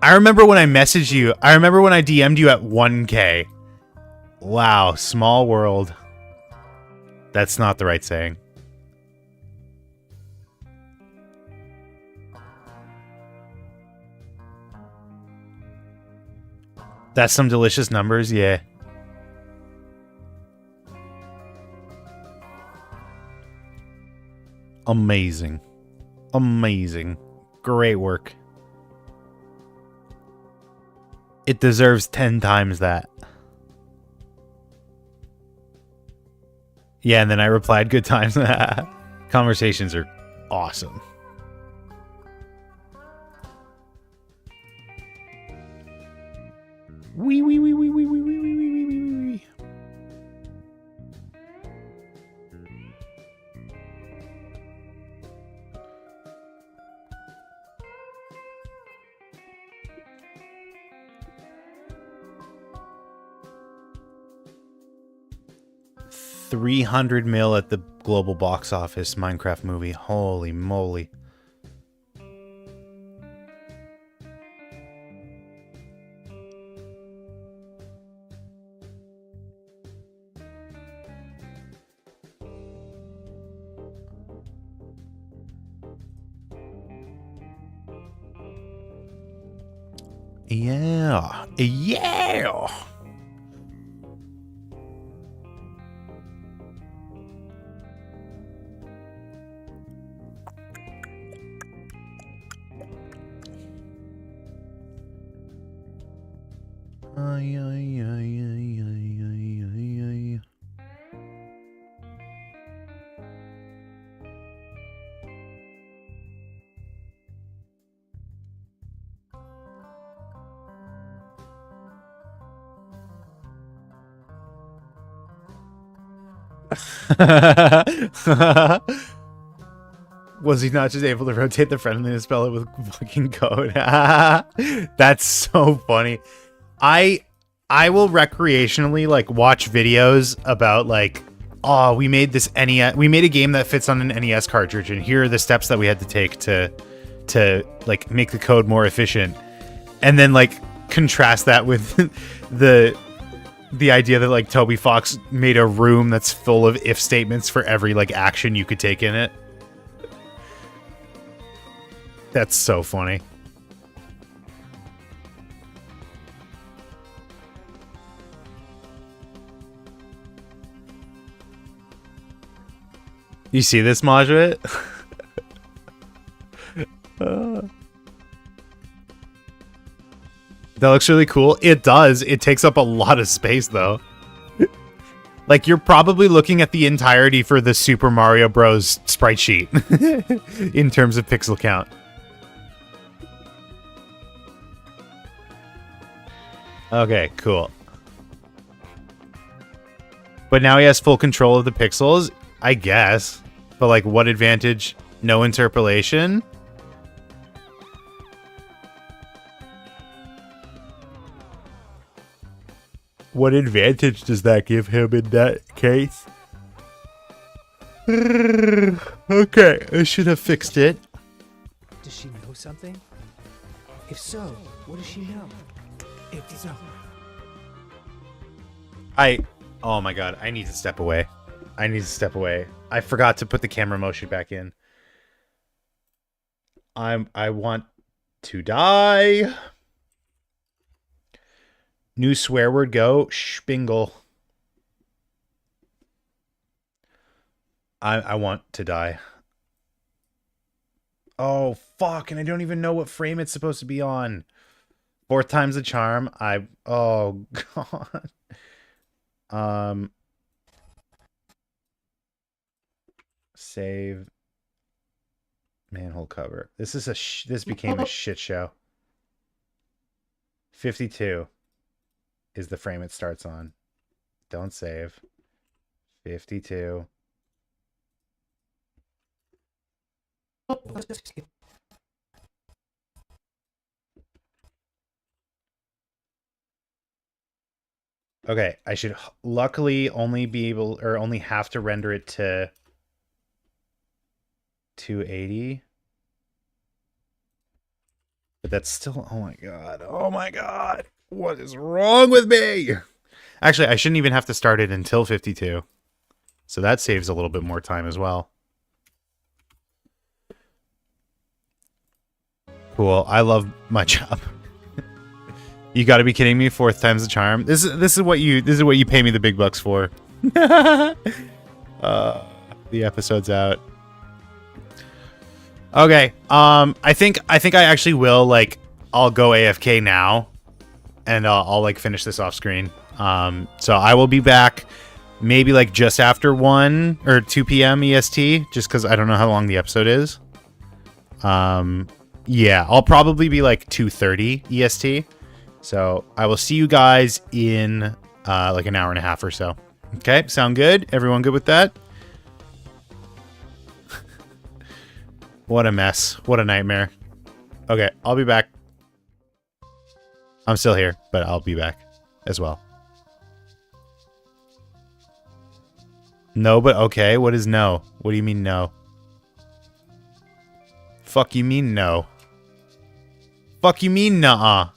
I remember when I messaged you. I remember when I DM'd you at 1K. Wow, small world. That's not the right saying. That's some delicious numbers, yeah. Amazing. Amazing. Great work. It deserves 10 times that. Yeah, and then I replied, good times. Conversations are awesome. Wee. 300 mil at the global box office Minecraft movie. Holy moly. Yeah. Yeah. Was he not just able to rotate the friendly and spell it with fucking code? That's so funny. I will recreationally like watch videos about like, oh, we made this NES, we made a game that fits on an NES cartridge, and here are the steps that we had to take to like make the code more efficient, and then like contrast that with the idea that like Toby Fox made a room that's full of if statements for every like action you could take in it. That's so funny. You see this, Majwit? That looks really cool. It does. It takes up a lot of space, though. Like, you're probably looking at the entirety for the Super Mario Bros. Sprite sheet in terms of pixel count. Okay, cool. But now he has full control of the pixels, I guess. But, like, what advantage? No interpolation? What advantage does that give him in that case? Okay, I should have fixed it. Does she know something? If so, what does she know? If so... Oh my god, I need to step away. I forgot to put the camera motion back in. I want To die. New swear word, go. Spingle. I want to die. Oh, fuck. And I don't even know what frame it's supposed to be on. Fourth time's the charm. Oh, God. Save. Manhole cover. This became a shit show. 52 is the frame it starts on. Don't save. 52. Okay, I should luckily only be able, or only have to render it to 280. But that's still, oh my god. Oh my god. What is wrong with me? Actually, I shouldn't even have to start it until 52. So that saves a little bit more time as well. Cool. I love my job. You got to be kidding me! Fourth time's the charm. This is what you pay me the big bucks for. The episode's out. Okay. I think I actually will, like, I'll go AFK now, and I'll like finish this off screen. So I will be back maybe like just after 1 or 2 p.m. EST, just because I don't know how long the episode is. Yeah, I'll probably be like 2:30 EST. So I will see you guys in like an hour and a half or so. Okay, sound good? Everyone good with that? What a mess. What a nightmare. Okay, I'll be back. I'm still here, but I'll be back as well. No, but okay. What is no? What do you mean no? Fuck you mean no? Fuck you mean nuh-uh?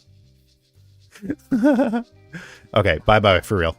Okay, bye-bye for real.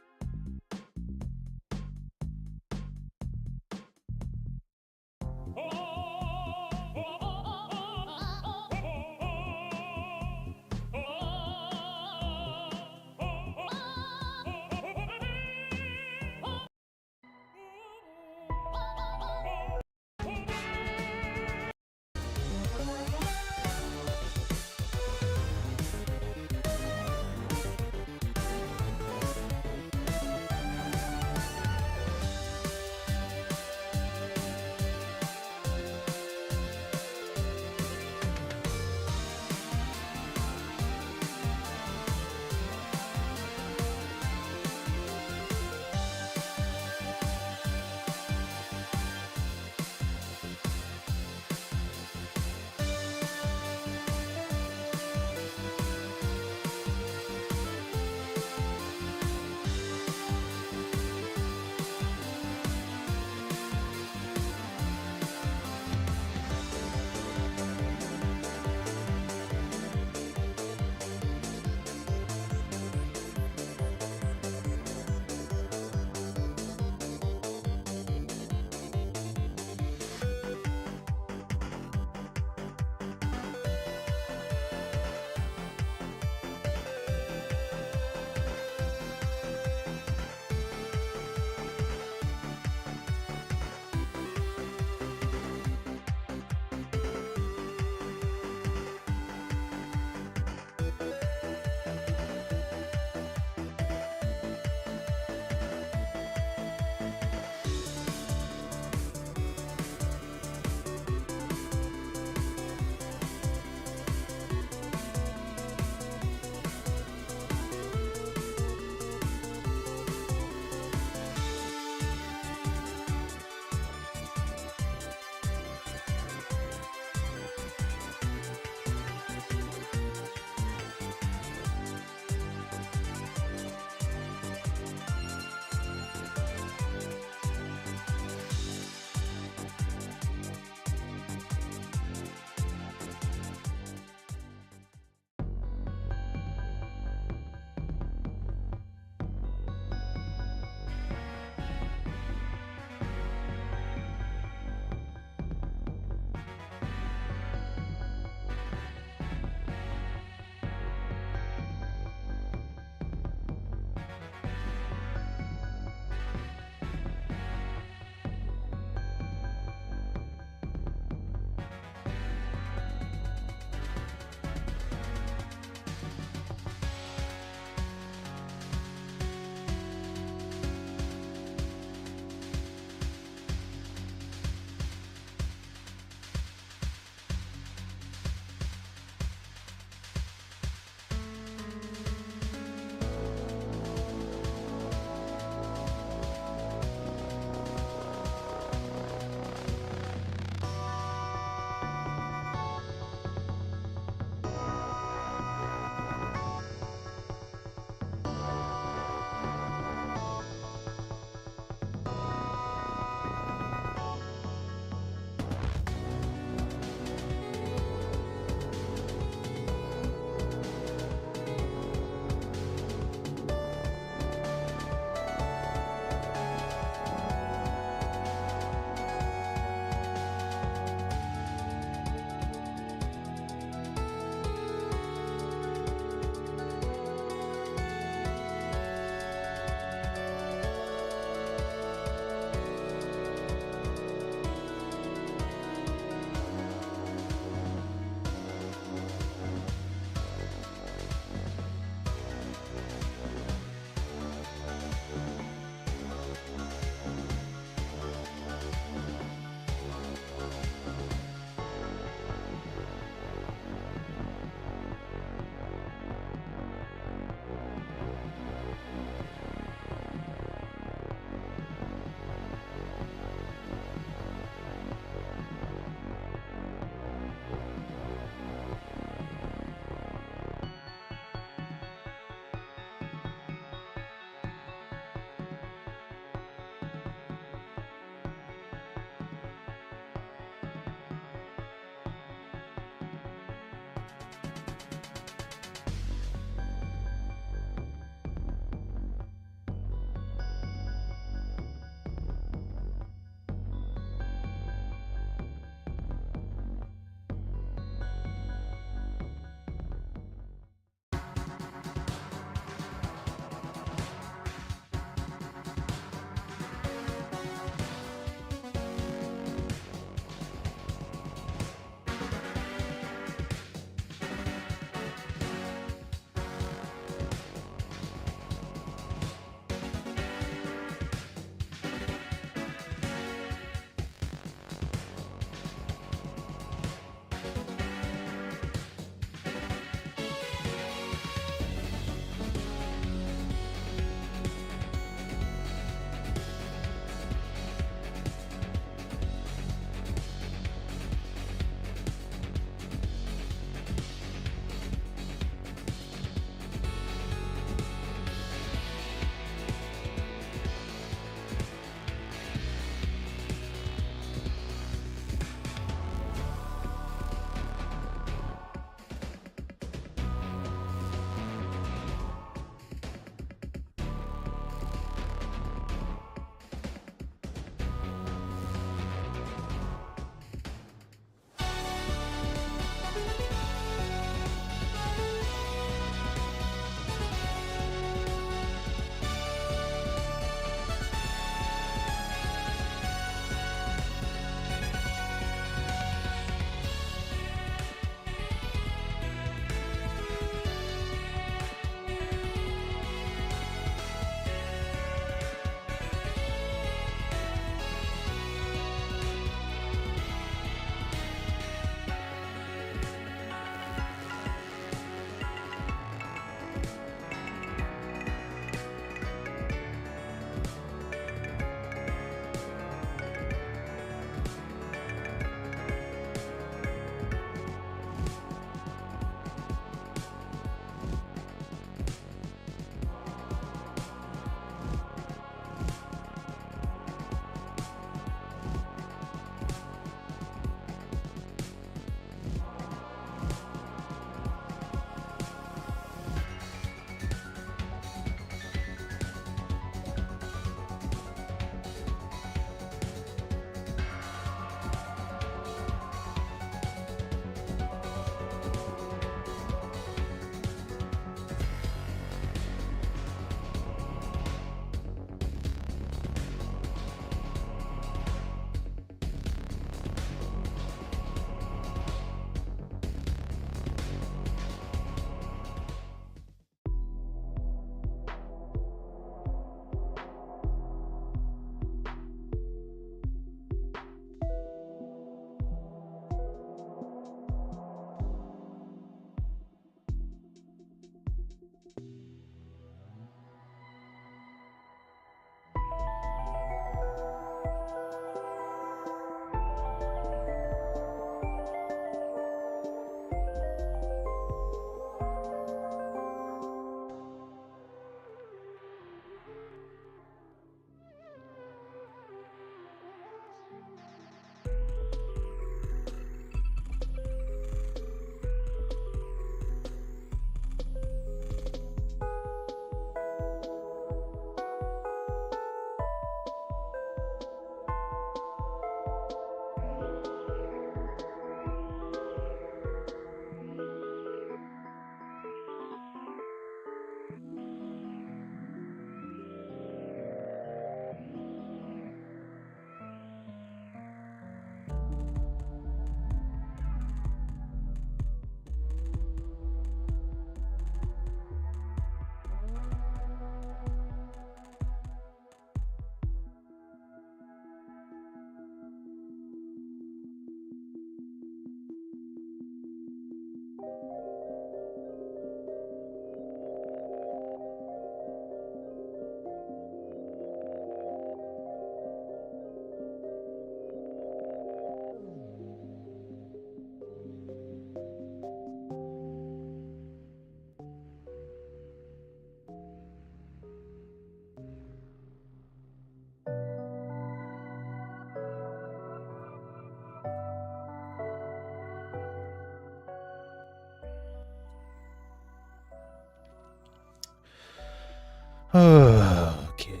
Okay.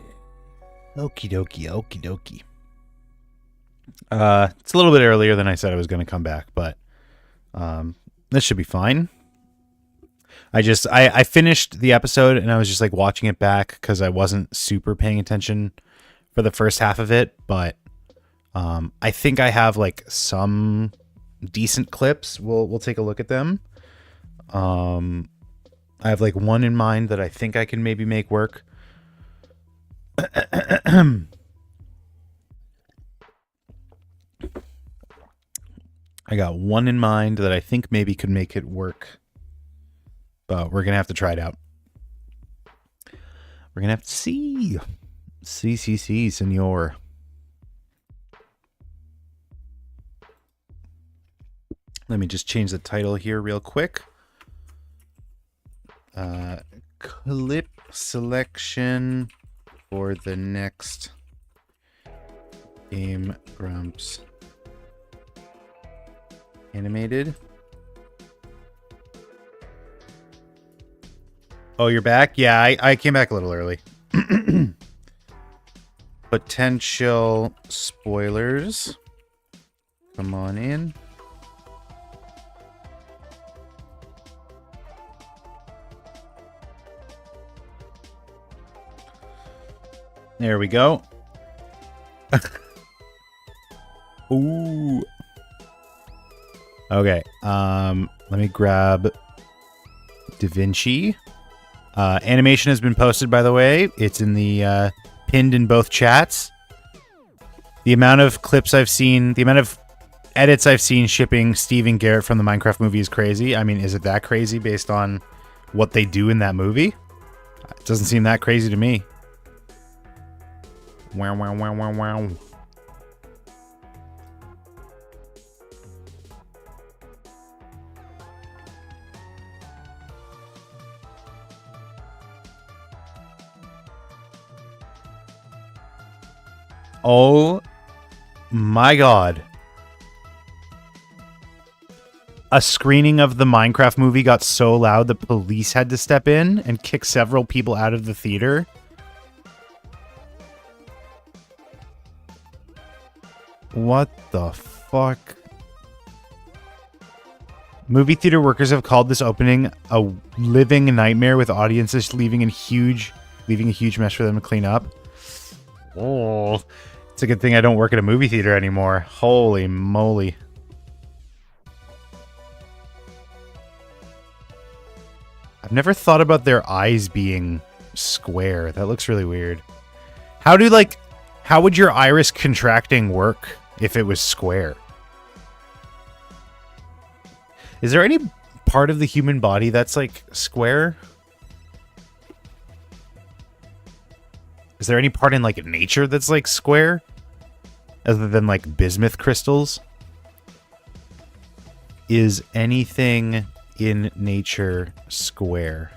Okie dokie, okie dokie. It's a little bit earlier than I said I was going to come back, but this should be fine. I finished the episode and I was just like watching it back because I wasn't super paying attention for the first half of it, but I think I have like some decent clips. We'll take a look at them. I have like one in mind that I think I can maybe make work. I got one in mind that I think maybe could make it work. But we're going to have to try it out. We're going to have to see. See, senor. Let me just change the title here real quick. Clip selection for the next Game Grumps animated. Oh, you're back? Yeah, I came back a little early. Potential spoilers. Come on in. There we go. Ooh. Okay. Let me grab DaVinci. Animation has been posted, by the way. It's in the pinned in both chats. The amount of clips I've seen, the amount of edits I've seen shipping Steve and Garrett from the Minecraft movie is crazy. I mean, is it that crazy based on what they do in that movie? It doesn't seem that crazy to me. Wow, wow, wow, wow, wow. Oh my god. A screening of the Minecraft movie got so loud the police had to step in and kick several people out of the theater. What the fuck? Movie theater workers have called this opening a living nightmare, with audiences leaving a huge mess for them to clean up. Oh, it's a good thing I don't work at a movie theater anymore. Holy moly. I've never thought about their eyes being square. That looks really weird. How would your iris contracting work if it was square? Is there any part of the human body that's like square? Is there any part in like nature that's like square? Other than like bismuth crystals? Is anything in nature square?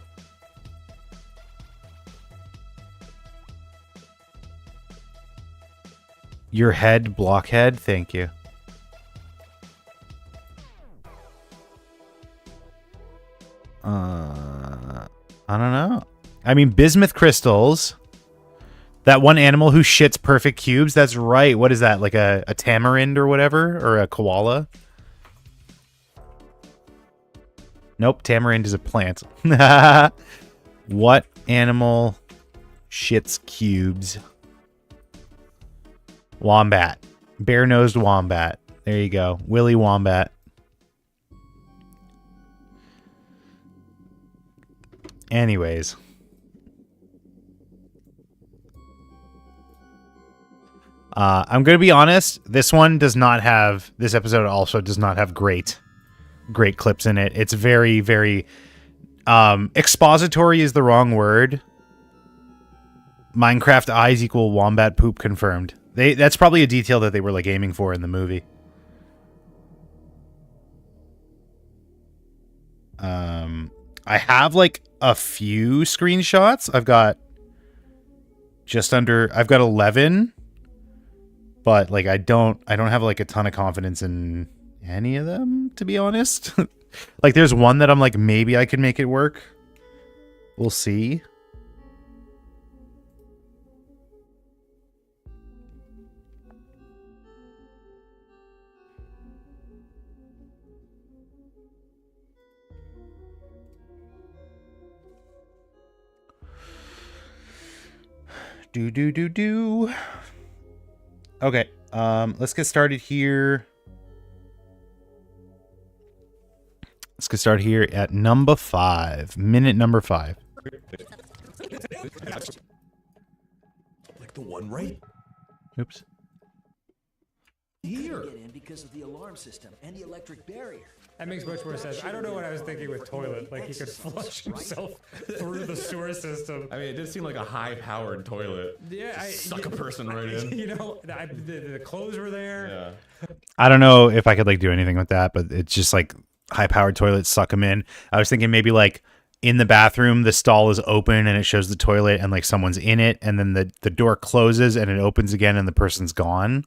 Your head, blockhead? Thank you. I don't know. I mean, bismuth crystals. That one animal who shits perfect cubes. That's right. What is that? Like a tamarind or whatever? Or a koala? Nope. Tamarind is a plant. What animal shits cubes? Wombat. Bare-nosed wombat. There you go. Willy Wombat. Anyways. I'm going to be honest. This episode also does not have great clips in it. It's very, very, expository is the wrong word. Minecraft eyes equal wombat poop confirmed. That's probably a detail that they were like aiming for in the movie. I have like a few screenshots. I've got 11, but like I don't have like a ton of confidence in any of them, to be honest. Like there's one that I'm like, maybe I can make it work. We'll see. Do. Okay, let's get started here. Let's get started here at number 5. Minute number 5. Like the one right Oops. here. Get in because of the alarm system and the electric barrier. That makes much more sense. I don't know what I was thinking with toilet. Like he could flush himself through the sewer system. I mean, it did seem like a high-powered toilet. Yeah, Suck a person right in. You know, the clothes were there. Yeah. I don't know if I could like do anything with that, but it's just like high-powered toilets suck them in. I was thinking maybe like in the bathroom, the stall is open and it shows the toilet and like someone's in it, and then the door closes and it opens again and the person's gone.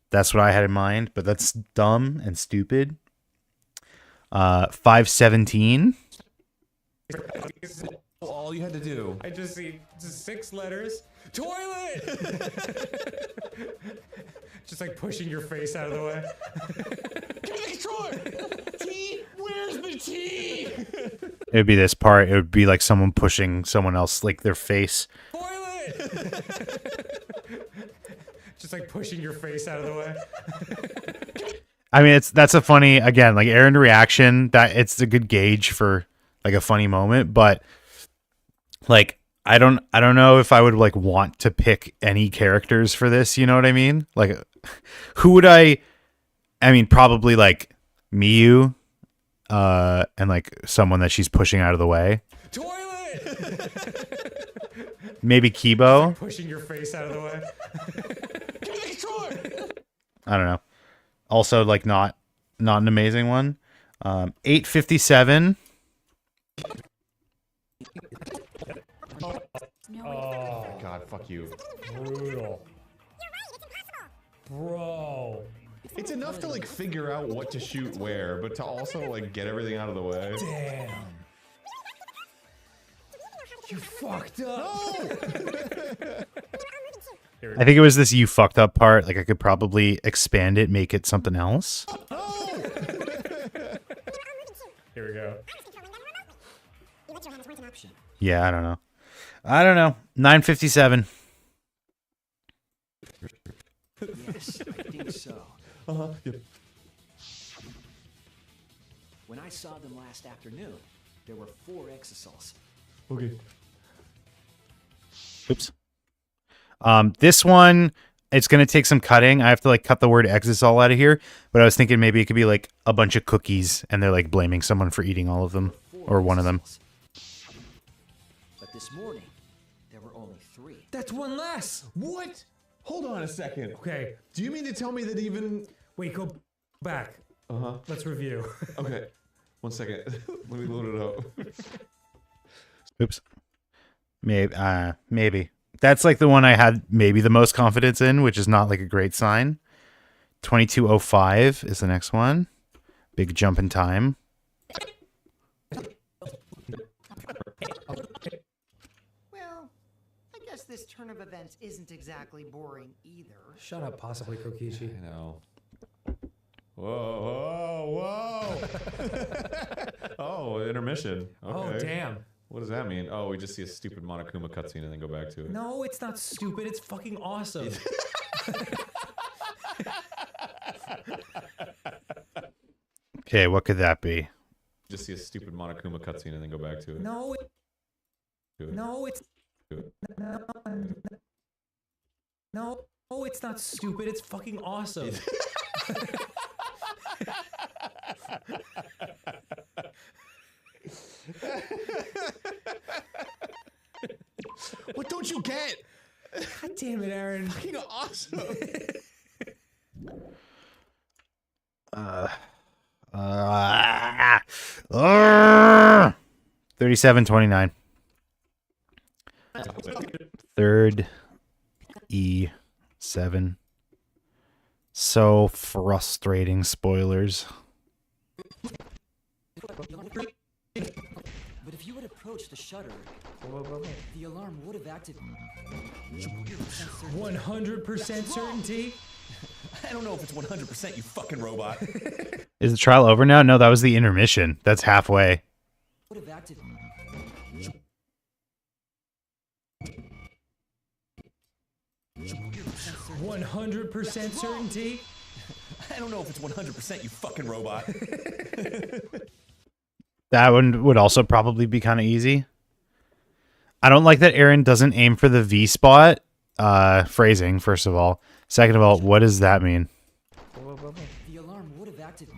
That's what I had in mind, but that's dumb and stupid. 517. All you had to do. I just see 6 letters. Toilet! Just like pushing your face out of the way. Give me the controller! Tea? Where's the tea? It would be this part. It would be like someone pushing someone else, like their face. Toilet! Just like pushing your face out of the way. I mean, that's a funny, again, like Aaron reaction, that it's a good gauge for like a funny moment, but like I don't know if I would like want to pick any characters for this, you know what I mean? Like who would I mean, probably like Miyu and like someone that she's pushing out of the way. Toilet! Maybe Kibo. Pushing your face out of the way. Give me the controller! I don't know. Also, like not an amazing one. 857. Oh, God, fuck you. brutal. Bro. It's enough to like figure out what to shoot where, but to also like get everything out of the way. Damn. You fucked up. I think it was this "you fucked up" part. Like I could probably expand it, make it something else. Here we go. Yeah, I don't know. 957. Yes, I think so. Yeah. When I saw them last afternoon, there were 4 exosols. Okay. Oops. This one, it's gonna take some cutting. I have to like cut the word exisol out of here. But I was thinking maybe it could be like a bunch of cookies, and they're like blaming someone for eating all of them, or one of them. But this morning, there were only 3. That's one less. What? Hold on a second. Okay. Do you mean to tell me that even... Wait, go back. Uh-huh. Let's review. Okay. 1 second. Let me load it up. Oops. Maybe. That's like the one I had maybe the most confidence in, which is not like a great sign. 2205 is the next one. Big jump in time. Well, I guess this turn of events isn't exactly boring either. Shut up, possibly Kokichi. I know. Whoa. Oh, intermission. Okay. Oh, damn. What does that mean? Oh, we just see a stupid Monokuma cutscene and then go back to it. No, it's not stupid. It's fucking awesome. Okay, what could that be? Just see a stupid Monokuma cutscene and then go back to it. No, no, it's To it. no, it's not stupid. It's fucking awesome. What don't you get? God damn it, Aaron. Fucking awesome. 3729. Third E7. So frustrating, spoilers. But if you had approached the shutter, the alarm would have acted. 100% certainty? I don't know if it's 100%, you fucking robot. Is the trial over now? No, that was the intermission. That's halfway. Would have acted. 100% certainty? I don't know if it's 100%, you fucking robot. That one would also probably be kind of easy. I don't like that Aaron doesn't aim for the V spot. Phrasing, first of all. Second of all, what does that mean? The alarm would have acted.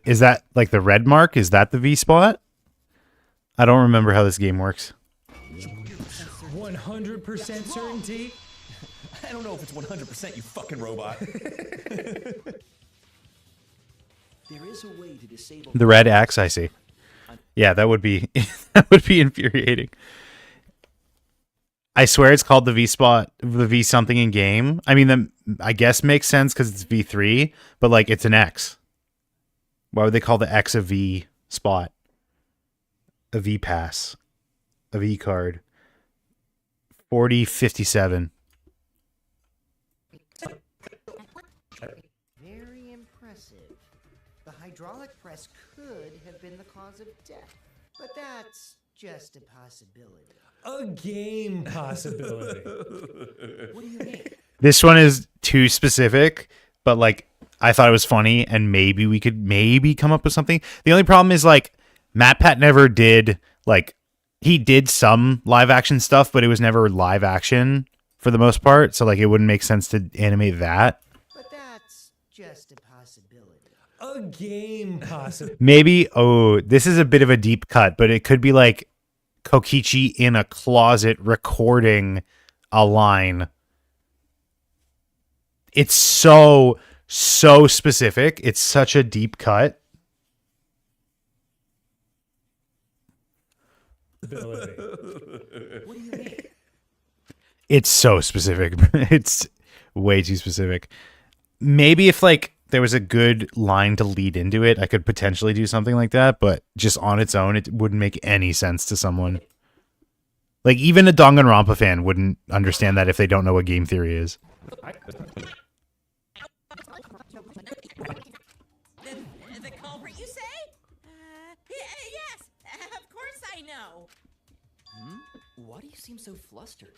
Is that like the red mark? Is that the V spot? I don't remember how this game works. 100% certainty? I don't know if it's 100%, you fucking robot. There is a way to disable The red X, I see. Yeah, that would be that would be infuriating. I swear it's called the V spot, the V something in game. I mean, that I guess makes sense because it's V3, but like it's an X. Why would they call the X a V spot? A V pass, a V card. 4057. Very impressive. The hydraulic press could have been the cause of death, but that's just a possibility. A game possibility. What do you mean? This one is too specific, but like I thought it was funny, and maybe we could come up with something. The only problem is like Matt Pat never did like he did some live action stuff, but it was never live action for the most part. So like it wouldn't make sense to animate that. But that's just a possibility. A game possibility. Maybe this is a bit of a deep cut, but it could be like Kokichi in a closet recording a line. It's so specific. It's such a deep cut. Ability. What do you mean? It's so specific. It's way too specific. Maybe if like there was a good line to lead into it, I could potentially do something like that, but just on its own, it wouldn't make any sense to someone. Like even a Danganronpa fan wouldn't understand that if they don't know what game theory is. The culprit, you say? Yes, of course I know. Why do you seem so flustered?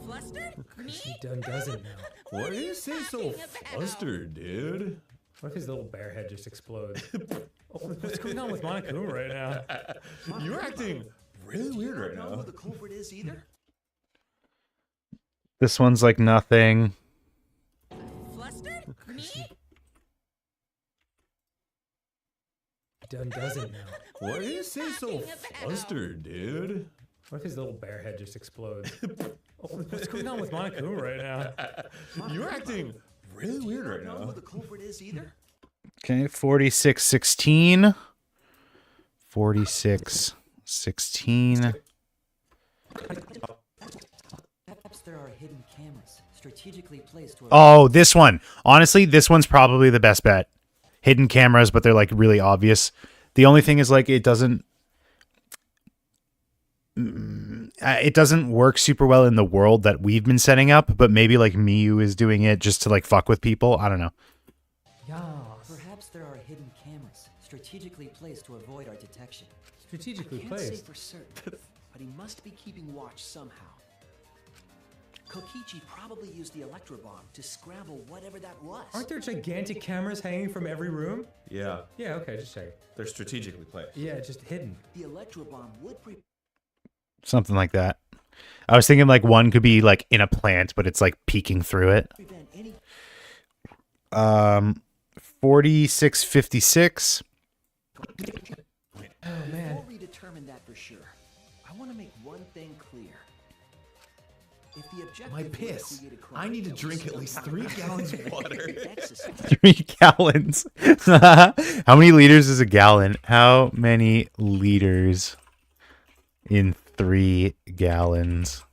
Flustered? Me? He done doesn't know. What are you talking about? Flustered, dude? What if his little bear head just explodes? What's going on with Monokuma right now? You're acting really weird right Know who now. the culprit is either? This one's like nothing. Flustered? Me? Done doesn't know. Why do you say so talking about? flustered, dude? What if his little bear head just explodes? What's going on with Monokuma right now? You're acting really weird right Know who now. the culprit is either? Okay, 4616. 4616. Perhaps there are hidden cameras strategically placed to Oh, this one. Honestly, this one's probably the best bet. Hidden cameras, but they're like really obvious. The only thing is like it doesn't work super well in the world that we've been setting up, but maybe like Miyu is doing it just to like fuck with people. I don't know. Perhaps there are hidden cameras strategically placed to avoid our detection. Strategically Can't say placed. for certain, but he must be keeping watch somehow. Kokichi probably used the electro bomb to scramble whatever that was. Aren't there gigantic cameras hanging from every room? Yeah, Yeah, okay, just check. they're strategically placed. Yeah, just hidden. The electro bomb would Something like that. I was thinking like one could be like in a plant, but it's like peeking through it. prevent any 4656. Oh man. Before we determine that for sure, I want to make one thing clear. If the objective My were to piss. create a crime I need to that was drink at so least 3 gallons of water. exercise, 3 gallons. How many liters is a gallon? How many liters in 3 gallons?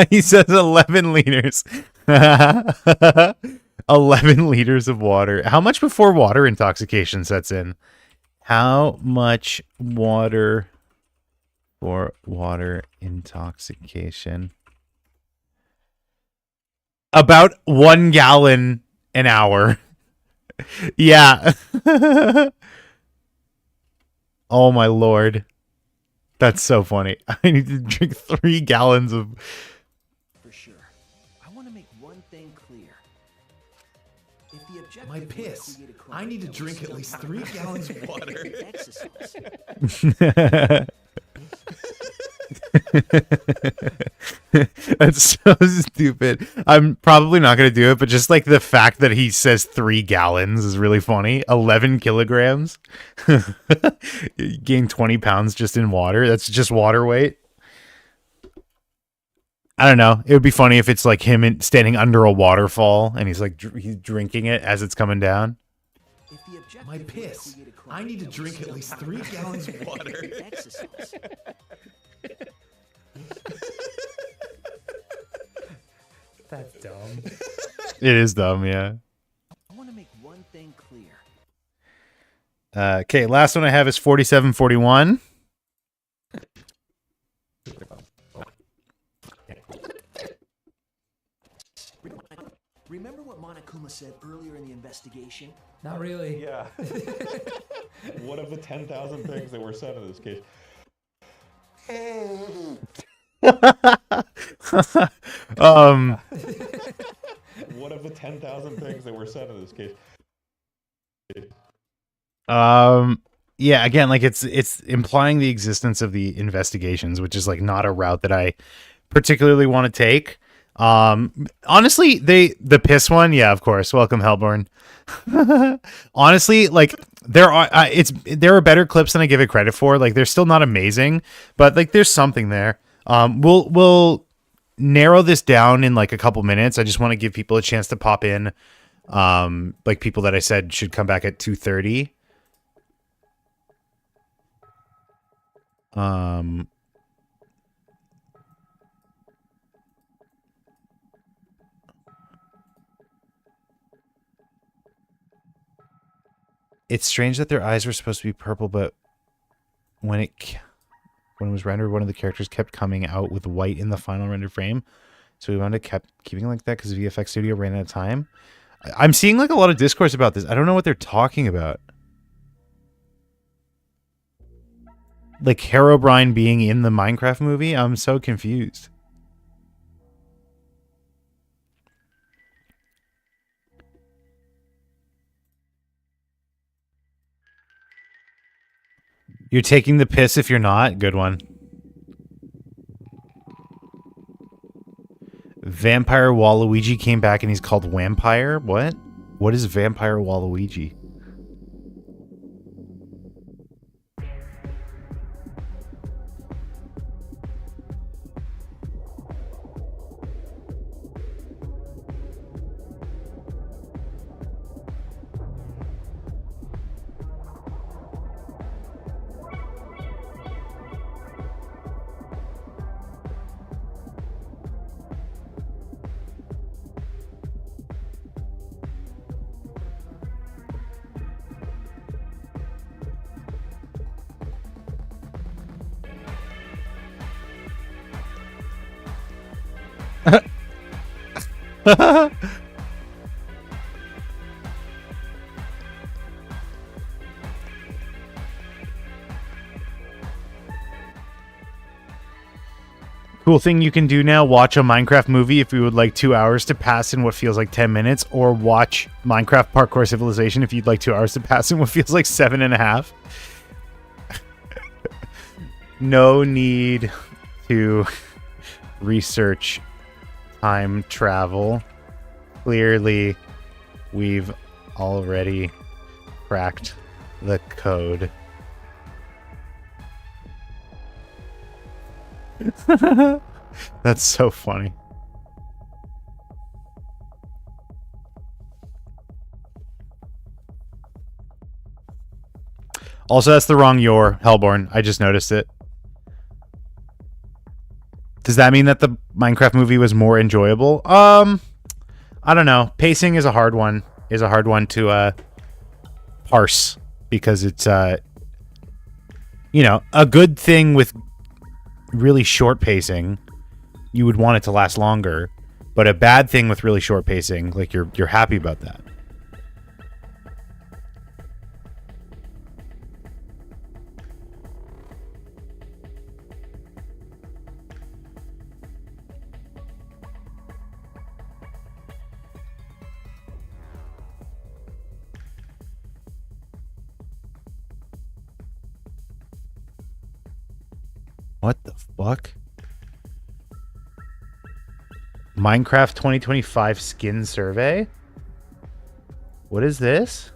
He says 11 liters. 11 liters of water. How much before water intoxication sets in? How much water for water intoxication? About 1 gallon an hour. Yeah. Oh my lord. That's so funny. I need to drink 3 gallons of... For sure. I want to make one thing clear. If the objective My were to piss. create a crime I need to that was drink at still least not 3 gallons of properly water. exercised, That's so stupid. I'm probably not going to do it, but just like the fact that he says 3 gallons is really funny. 11 kilograms. You gain 20 pounds just in water. That's just water weight. I don't know. It would be funny if it's like him standing under a waterfall and he's like he's drinking it as it's coming down. if the objective My were to piss. create a crime I need to that was drink at still least not 3 gallons of properly water. exercised. That's dumb. It is dumb, yeah. I want to make one thing clear. Okay, last one I have is 4741. Remember what Monokuma said earlier in the investigation? Not really. Yeah. What of the 10,000 things that were said in this case? What of the 10,000 things that were said in this case? Yeah, again, like it's implying the existence of the investigations, which is like not a route that I particularly want to take. Honestly, the piss one, yeah, of course. Welcome, Hellborn. Honestly, like there are better clips than I give it credit for. Like they're still not amazing, but like there's something there. We'll narrow this down in like a couple minutes. I just want to give people a chance to pop in. Like people that I said should come back at 2:30. It's strange that their eyes were supposed to be purple, but when it was rendered, one of the characters kept coming out with white in the final rendered frame. So we wanted to keep keeping it like that because VFX Studio ran out of time. I'm seeing like a lot of discourse about this. I don't know what they're talking about. Like Herobrine being in the Minecraft movie? I'm so confused. You're taking the piss if you're not? Good one. Vampire Waluigi came back and he's called Vampire? What? What is Vampire Waluigi? Cool thing you can do now, watch a Minecraft movie if you would like 2 hours to pass in what feels like 10 minutes, or watch Minecraft Parkour Civilization if you'd like 2 hours to pass in what feels like 7.5. No need to research time travel. Clearly, we've already cracked the code. That's so funny. Also, that's the wrong your Hellborn. I just noticed it. Does that mean that the Minecraft movie was more enjoyable? I don't know. Pacing is a hard one. To parse because it's you know, a good thing with really short pacing, you would want it to last longer, but a bad thing with really short pacing, like you're happy about that. What the fuck? Minecraft 2025 skin survey? What is this?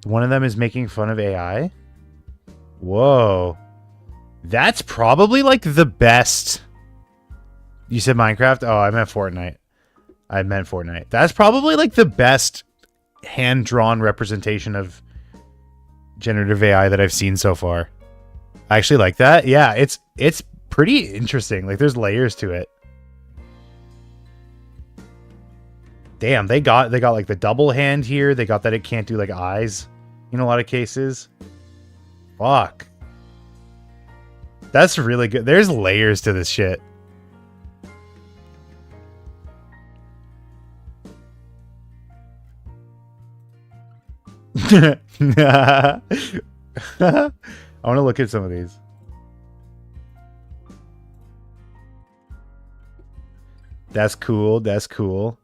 One of them is making fun of AI? Whoa. That's probably like the best. You said Minecraft? Oh, I meant Fortnite. I meant Fortnite. That's probably like the best hand-drawn representation of generative AI that I've seen so far. I actually like that. Yeah, it's pretty interesting. Like there's layers to it. Damn, they got like the double hand here. They got that it can't do like eyes in a lot of cases. Fuck. That's really good. There's layers to this shit. I want to look at some of these. That's cool. That's cool.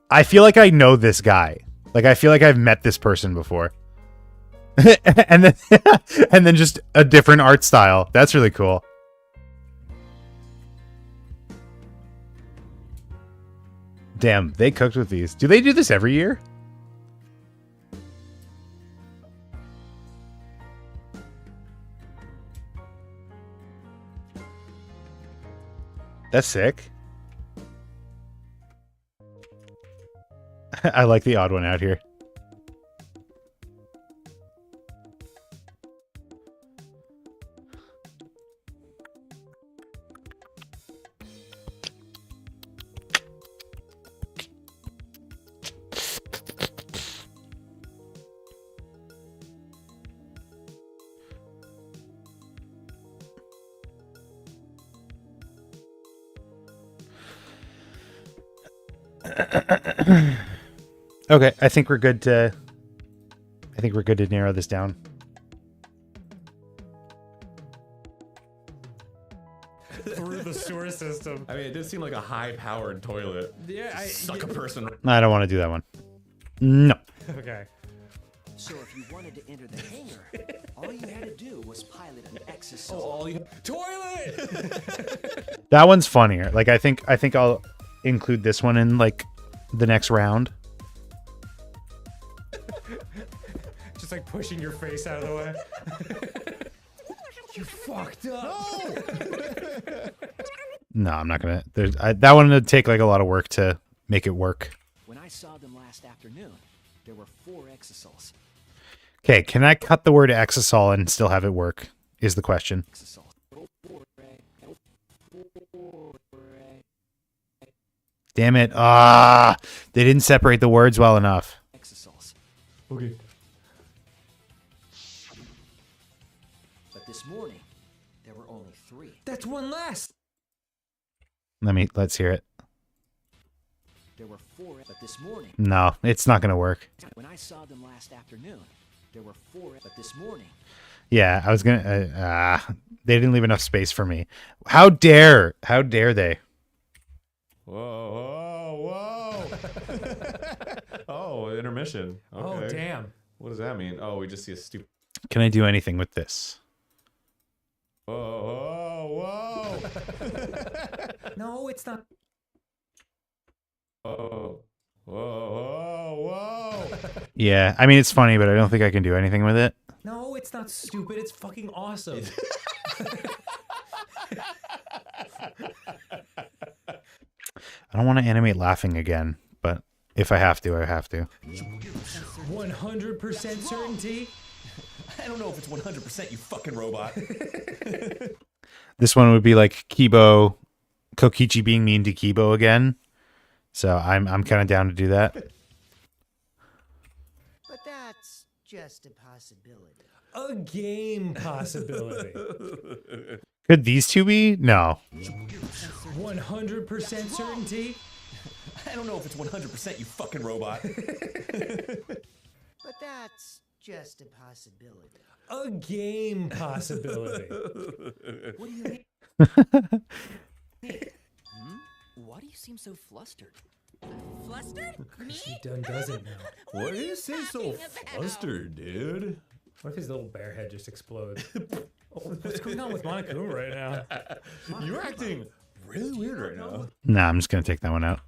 I feel like I know this guy. Like I feel like I've met this person before. and then and then just a different art style. That's really cool. Damn, they cooked with these. Do they do this every year? That's sick. I like the odd one out here. Okay, I think we're good to narrow this down. Through the sewer system. I mean, it did seem like a high-powered toilet. Yeah, Suck a person. I don't want to do that one. No. Okay. So if you wanted to enter the hangar, all you had to do was pilot an exosome. Oh, all you Toilet! That one's funnier. Like I think I'll include this one in like the next round. Just like pushing your face out of the way. You fucked up. No, I'm not gonna. That one would take like a lot of work to make it work. When I saw them last afternoon, there were 4 exosols. Okay, can I cut the word exosol and still have it work? Is the question. Damn it! Ah, they didn't separate the words well enough. Exosols. Okay. But this morning, there were only 3. That's one less. Let's hear it. There were 4, but this morning, No, it's not gonna work. when I saw them last afternoon, there were 4, but this morning, Yeah, I was gonna. They didn't leave enough space for me. How dare they? Whoa. Oh, intermission. Okay. Oh, damn. What does that mean? Oh, we just see a stupid. Can I do anything with this? Whoa. No, it's not. Whoa. Yeah, I mean it's funny, but I don't think I can do anything with it. No, it's not stupid. It's fucking awesome. I don't want to animate laughing again, but if I have to, I have to. 100% certainty? I don't know if it's 100%, you fucking robot. This one would be like Kokichi being mean to Kibo again. So I'm kind of down to do that. But that's just a possibility. A game possibility. Could these two be? No. 100% certainty? I don't know if it's 100%, you fucking robot. But that's just a possibility. A game possibility. What do you mean? Why do you seem so flustered? flustered? Me? She done doesn't know. Why do you say so talking about? flustered, dude? What if his little bear head just explodes? Oh, what's going on with Monokuma right now? You're acting really weird right now. Nah, I'm just gonna take that one out.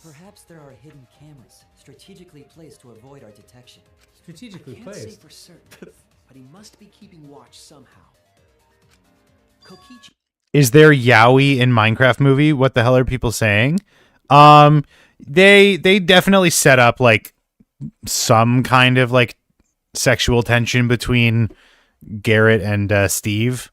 Perhaps there are hidden cameras strategically placed to avoid our detection. Strategically Can't say placed. for certain, but he must be keeping watch somehow. Kokichi. Is there yaoi in Minecraft movie? What the hell are people saying? They definitely set up like some kind of like sexual tension between Garrett and Steve,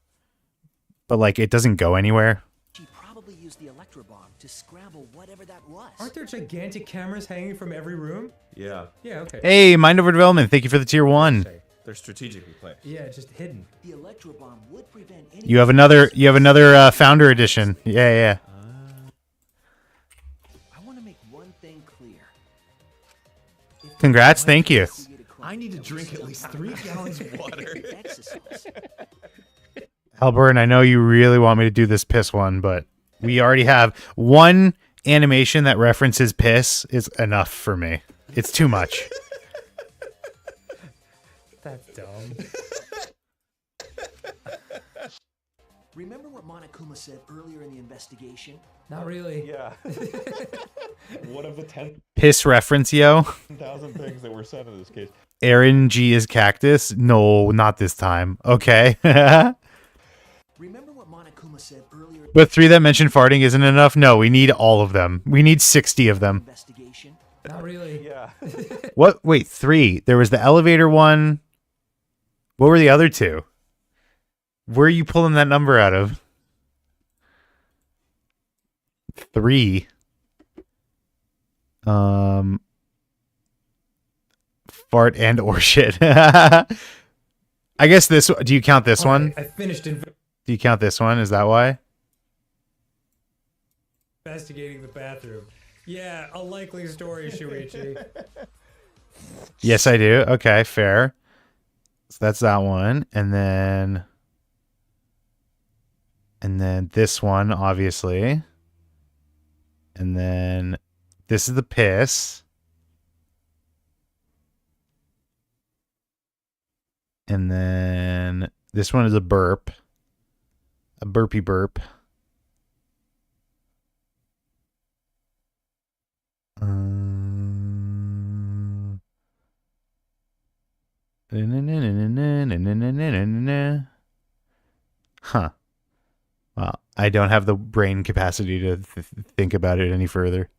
but like it doesn't go anywhere. She probably used the electro bomb to scramble whatever that was. Aren't there gigantic cameras hanging from every room? Yeah, Yeah, okay. Hey, Mind Over Development, thank you for the tier 1. Say. they're strategically placed. Yeah, just hidden. The electro bomb would prevent any. You have another founder edition. Yeah. I want to make one thing clear. If Congrats, thank you. I need to drink at least 3 gallons of water. exercise. Halburn, I know you really want me to do this piss one, but we already have one animation that references piss is enough for me. It's too much. That's dumb. Remember what Monokuma said earlier in the investigation? Not really. Yeah. One of the Piss reference, yo. 10,000 things that were said in this case. Aaron G is cactus. No, not this time. Okay. Remember what Monokuma said earlier in But 3 that mention farting isn't enough? No, we need all of them. We need 60 of the them. investigation? Not really. Yeah. What? Wait, 3. There was the elevator one. What were the other 2? Where are you pulling that number out of? 3. Fart and or shit. I guess this. Do you count this one? I finished Do you count this one? Is that why? investigating the bathroom. Yeah, a likely story, Shuichi. Yes, I do. Okay, fair. So that's that one, and then this one, obviously, and then this is the piss, and then this one is a burp, a burpy burp. Huh. Well, I don't have the brain capacity to think about it any further.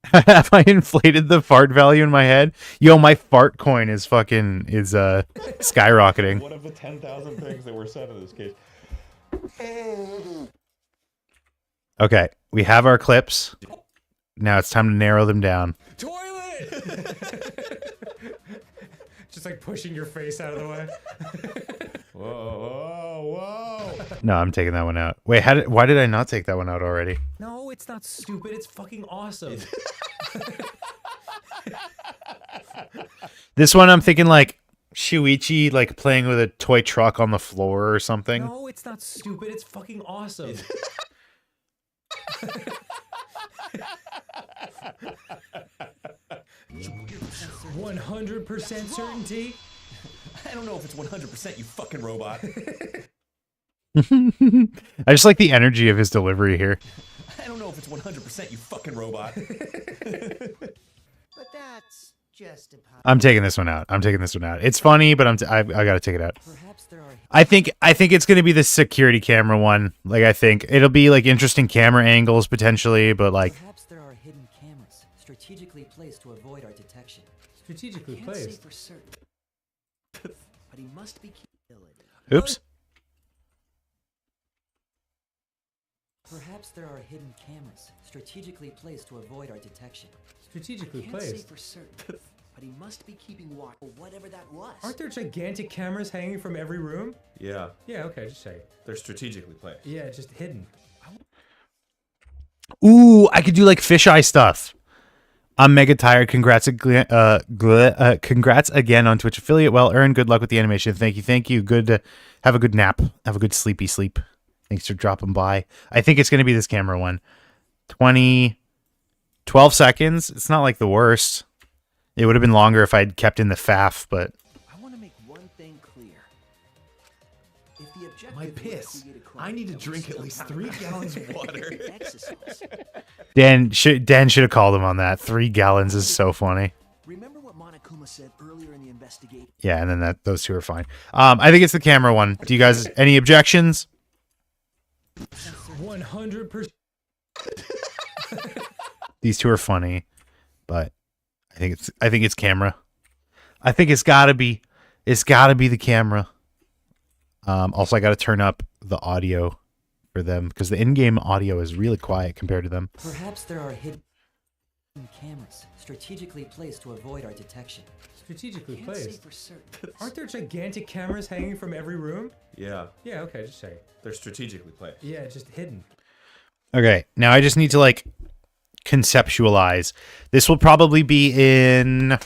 Have I inflated the fart value in my head? Yo, my fart coin is skyrocketing. One of the 10,000 things that were said in this case. Okay, we have our clips. Now it's time to narrow them down. Toilet! Just like pushing your face out of the way. Whoa. No, I'm taking that one out. Wait, why did I not take that one out already? No, it's not stupid. It's fucking awesome. This one I'm thinking like Shuichi like playing with a toy truck on the floor or something. No, it's not stupid. It's fucking awesome. 100% certainty? I don't know if it's 100%, you fucking robot. I just like the energy of his delivery here. I don't know if it's 100%, you fucking robot. But that's just a I'm taking this one out. It's funny, but I gotta take it out. Perhaps there are I think it's gonna be the security camera one. Like I think it'll be like interesting camera angles potentially, but like perhaps there are hidden cameras strategically placed to avoid our detection. Strategically Can't say placed. for certain, but he must be keeping. oops. Perhaps there are hidden cameras strategically placed to avoid our detection. Strategically Can't say placed. for certain, but he must be keeping watch for whatever that was. Aren't there gigantic cameras hanging from every room? Yeah, Yeah, okay, just say. they're strategically placed. Yeah, just hidden. Ooh, I could do like fisheye stuff. I'm mega tired. Congrats again on Twitch affiliate. Well earned. Good luck with the animation. Thank you. Good. Have a good nap. Have a good sleepy sleep. Thanks for dropping by. I think it's going to be this camera one. 12 seconds. It's not like the worst. It would have been longer if I'd kept in the faff, but I want to make one thing clear. If the objective My is to piss. create a crime I need to that drink will at least stop 3 gallons of water. exercise. Dan should have called him on that. 3 gallons is so funny. Remember what Monokuma said earlier in the investigation? Yeah, and then those two are fine. I think it's the camera one. Do you guys any objections? 100%. These two are funny, but I think it's camera. I think it's gotta be the camera. Also, I gotta turn up the audio for them because the in-game audio is really quiet compared to them. Perhaps there are hidden cameras strategically placed to avoid our detection. Strategically Can't say placed. for certain. Aren't there gigantic cameras hanging from every room? Yeah, Yeah, okay, just say. they're strategically placed. Yeah, just hidden. Okay, now I just need to like conceptualize. This will probably be in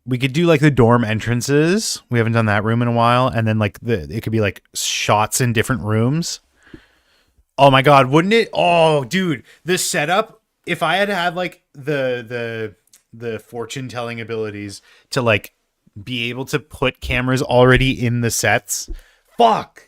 we could do like the dorm entrances. We haven't done that room in a while, and then like it could be like shots in different rooms. Oh my god, wouldn't it? Oh, dude, the setup. If I had like the fortune telling abilities to like be able to put cameras already in the sets, fuck.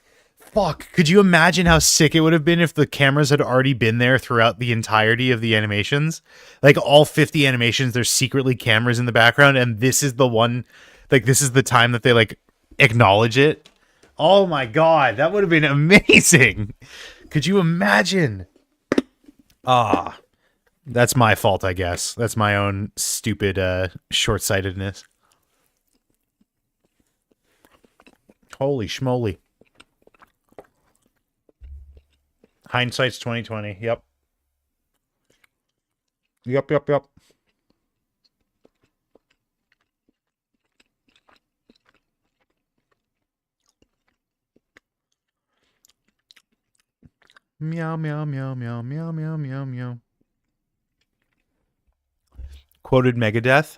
Could you imagine how sick it would have been if the cameras had already been there throughout the entirety of the animations? Like all 50 animations, there's secretly cameras in the background, and this is the one, like this is the time that they like acknowledge it. Oh my god, that would have been amazing. Could you imagine? That's my fault, I guess. That's my own stupid short-sightedness. Holy schmoly. Hindsight's 2020. Yep. Meow, meow, meow, meow, meow, meow, meow, meow. Quoted Megadeth.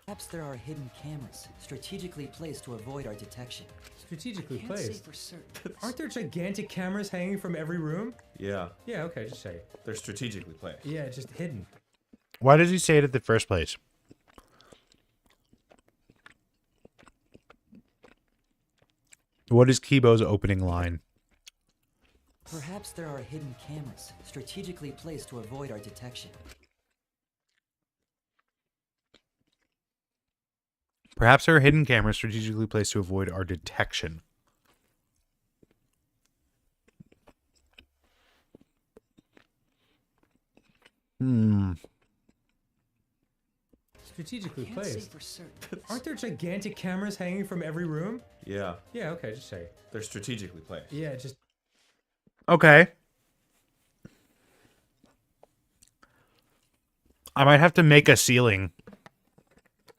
Perhaps there are hidden cameras strategically placed to avoid our detection. Strategically Can't say placed. for certain. Aren't there gigantic cameras hanging from every room? Yeah, Yeah, okay, just say. they're strategically placed. Yeah, just hidden. Why does he say it at the first place? What is Kibo's opening line? Perhaps there are hidden cameras strategically placed to avoid our detection. Perhaps there are hidden cameras strategically placed to avoid our detection. Strategically Can't say placed. for certain. Aren't there gigantic cameras hanging from every room? Yeah, Yeah, okay, just say. they're strategically placed. Yeah, just Okay. I might have to make a ceiling.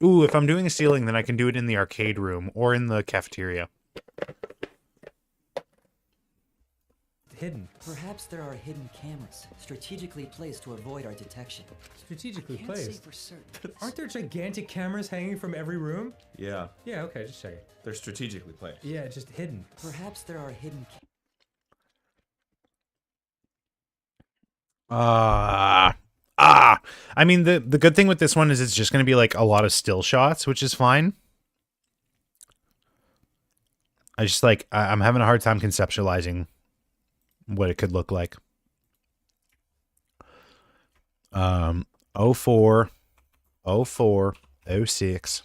Ooh, if I'm doing a ceiling, then I can do it in the arcade room or in the cafeteria. hidden. Perhaps there are hidden cameras strategically placed to avoid our detection. Strategically Can't say placed. for certain. Aren't there gigantic cameras hanging from every room? Yeah, Yeah, okay, just say. they're strategically placed. Yeah, just hidden. Perhaps there are hidden I mean, the good thing with this one is it's just going to be like a lot of still shots, which is fine. I just like, I'm having a hard time conceptualizing what it could look like. 04, 04, 06.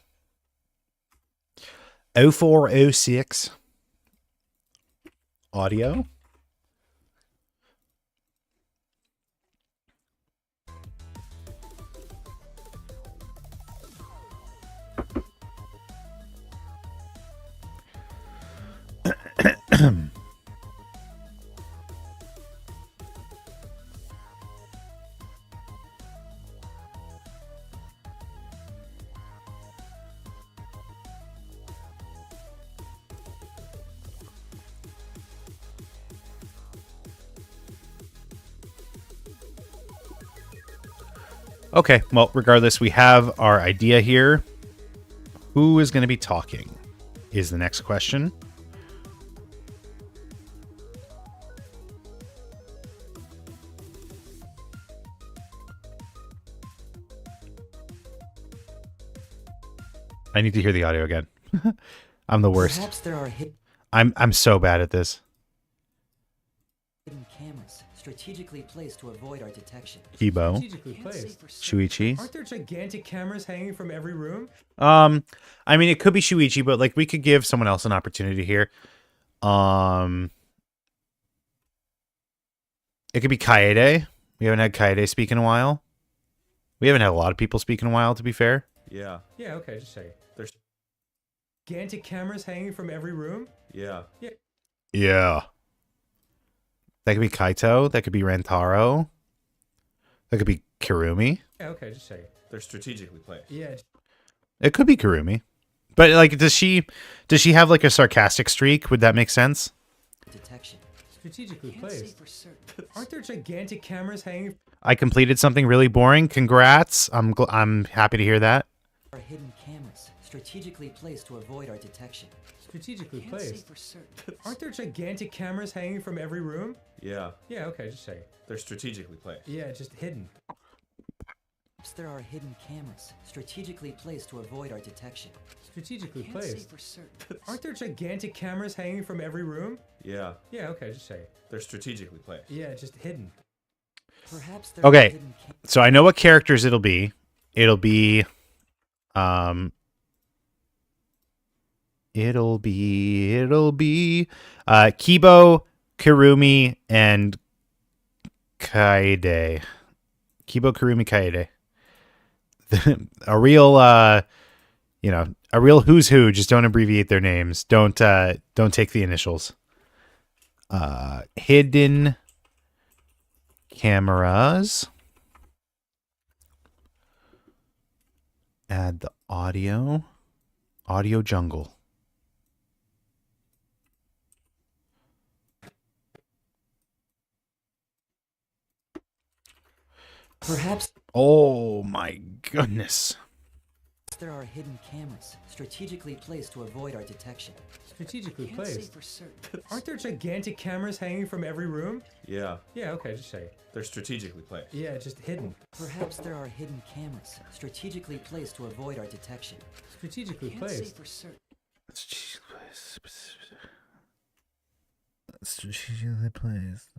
04, 06. Audio. Okay, well, regardless, we have our idea here. Who is going to be talking? is the next question. I need to hear the audio again. I'm the worst. Perhaps there are hidden I'm so bad at this. cameras strategically placed to avoid our detection. Kibo. Strategically placed. Shuichi. Aren't there gigantic cameras hanging from every room? I mean, it could be Shuichi, but like we could give someone else an opportunity here. It could be Kaede. We haven't had Kaede speak in a while. We haven't had a lot of people speak in a while, to be fair. Yeah. Yeah, okay, just say. There's. Gigantic cameras hanging from every room? Yeah. Yeah. That could be Kaito. That could be Rantaro. That could be Kirumi. Yeah, okay, just say. They're strategically placed. Yeah. It could be Kirumi. But like, does she have like a sarcastic streak? Would that make sense? Detection. Strategically placed. Aren't there gigantic cameras hanging? I completed something really boring. Congrats. I'm happy to hear that. Are hidden cameras strategically placed to avoid our detection. Strategically placed. Aren't there gigantic cameras hanging from every room? Yeah. Yeah, okay, just say. They're strategically placed. Yeah, just hidden. Perhaps there are hidden cameras strategically placed to avoid our detection. Strategically placed. Aren't there gigantic cameras hanging from every room? Yeah. Yeah, okay, just say. They're strategically placed. Yeah, just hidden. Perhaps there are Okay, hidden so I know what characters it'll be. It'll be Kibo, Kirumi, and Kaede. Kibo, Kirumi, Kaede. A real a real who's who. Just don't abbreviate their names. Don't take the initials. Hidden cameras. Add the audio. Audio jungle. Perhaps Oh my goodness. there are hidden cameras strategically placed to avoid our detection. Strategically placed. Aren't there gigantic cameras hanging from every room? Yeah. Yeah, okay, just say. They're strategically placed. Yeah, just hidden. Perhaps there are hidden cameras strategically placed to avoid our detection. Strategically placed. Strategically placed.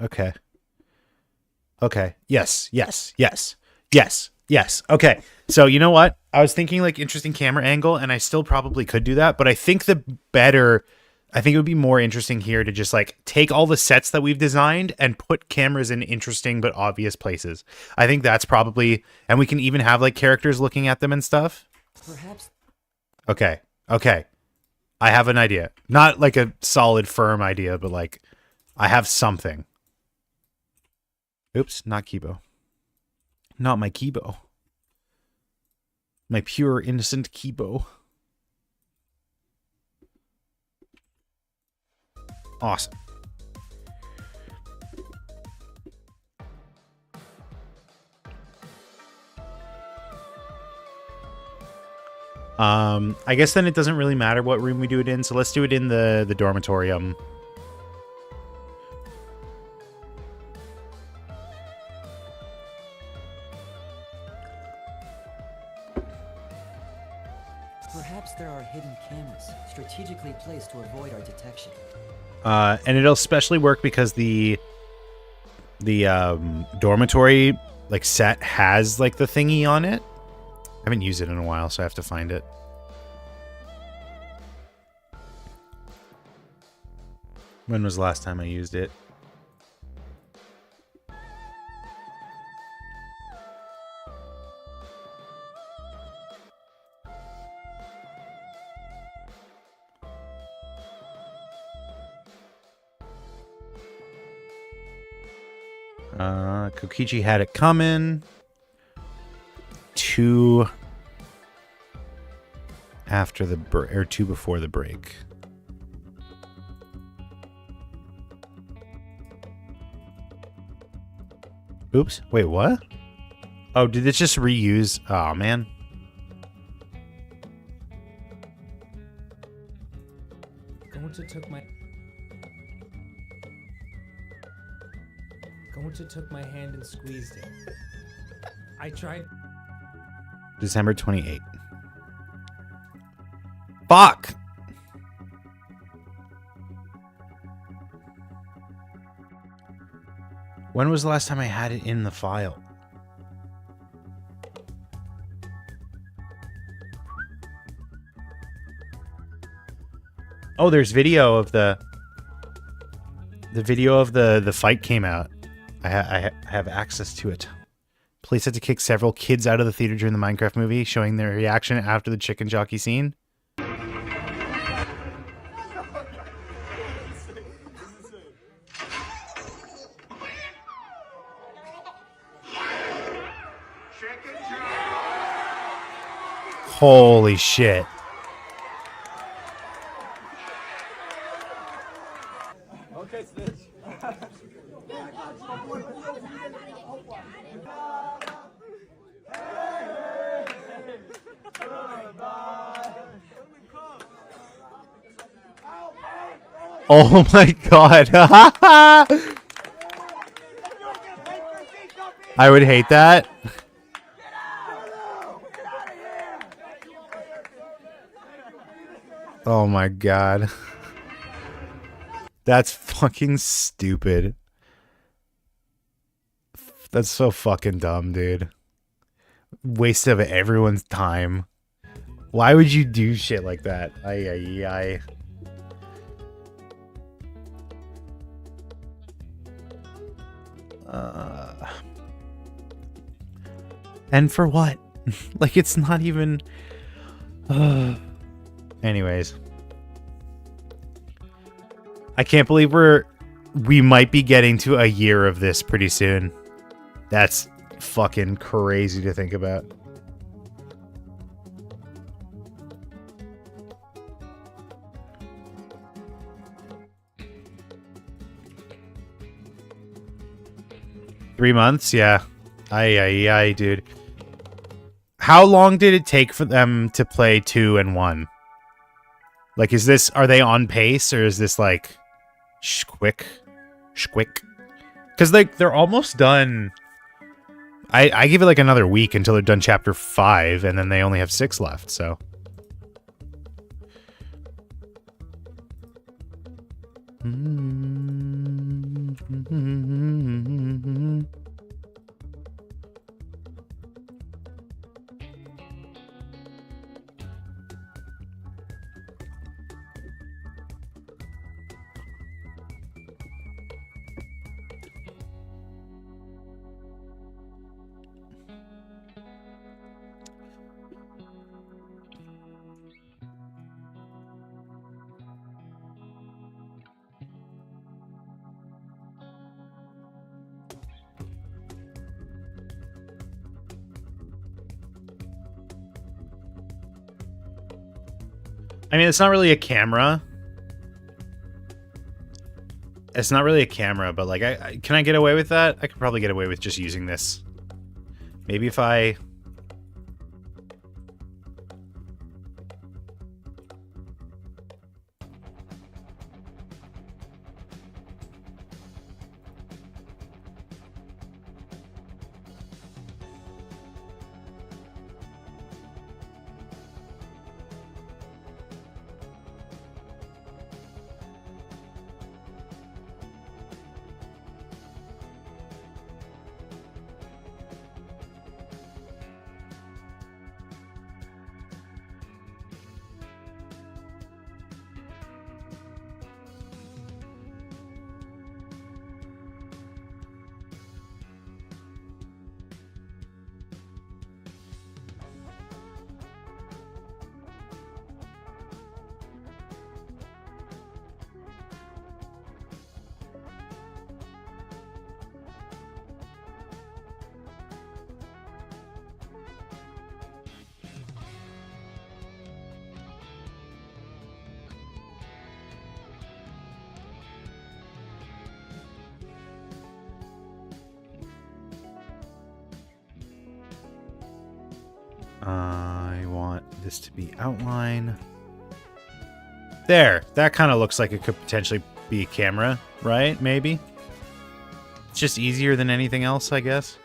Okay. Okay. Yes. Okay. So you know what? I was thinking like interesting camera angle, and I still probably could do that, but I think it would be more interesting here to just like take all the sets that we've designed and put cameras in interesting but obvious places. I think that's probably, and we can even have like characters looking at them and stuff. Perhaps Okay. I have an idea. Not like a solid, firm idea, but like I have something. Oops, not Kibo. Not my Kibo. My pure, innocent Kibo. Awesome. I guess then it doesn't really matter what room we do it in, so let's do it in the dormitorium. Perhaps there are hidden cameras strategically placed to avoid our detection. And it'll especially work because the dormitory like set has like the thingy on it. I haven't used it in a while, so I have to find it. When was the last time I used it? Kokichi had it coming. 2 after the break, or 2 before the break. Oops. Wait, what? Oh, did it just reuse? Oh, man. Gaunter took my hand and squeezed it. I tried. December 28th. Fuck! When was the last time I had it in the file? Oh, there's video of the video of the fight came out. I have access to it. Police had to kick several kids out of the theater during the Minecraft movie, showing their reaction after the chicken jockey scene. Holy shit. Oh my god. I would hate that. Oh my god. That's fucking stupid. That's so fucking dumb, dude. Waste of everyone's time. Why would you do shit like that? Ay, ay, ay. And for what? Like, it's not even... Anyways. I can't believe we might be getting to a year of this pretty soon. That's fucking crazy to think about. Three months? Yeah. Aye, dude. How long did it take for them to play 2 and 1? Like, are they on pace, or is this like Shquick? Because they're almost done. I give it like another week until they're done chapter 5, and then they only have 6 left, so. I mean, it's not really a camera. It's not really a camera, but like, can I get away with that? I could probably get away with just using this. Maybe if I... I want this to be outline. There. That kind of looks like it could potentially be a camera, right? Maybe. It's just easier than anything else, I guess.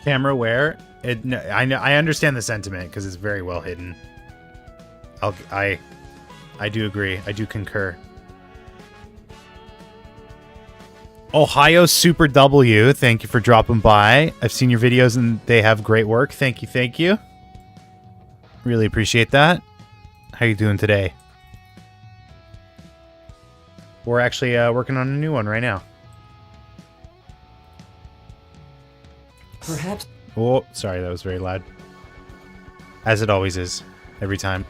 Camera where? No, I understand the sentiment because it's very well hidden. I do agree. I do concur. Ohio Super W, thank you for dropping by. I've seen your videos and they have great work. Thank you, thank you. Really appreciate that. How you doing today? We're actually working on a new one right now. Perhaps. Oh, sorry, that was very loud. As it always is, every time.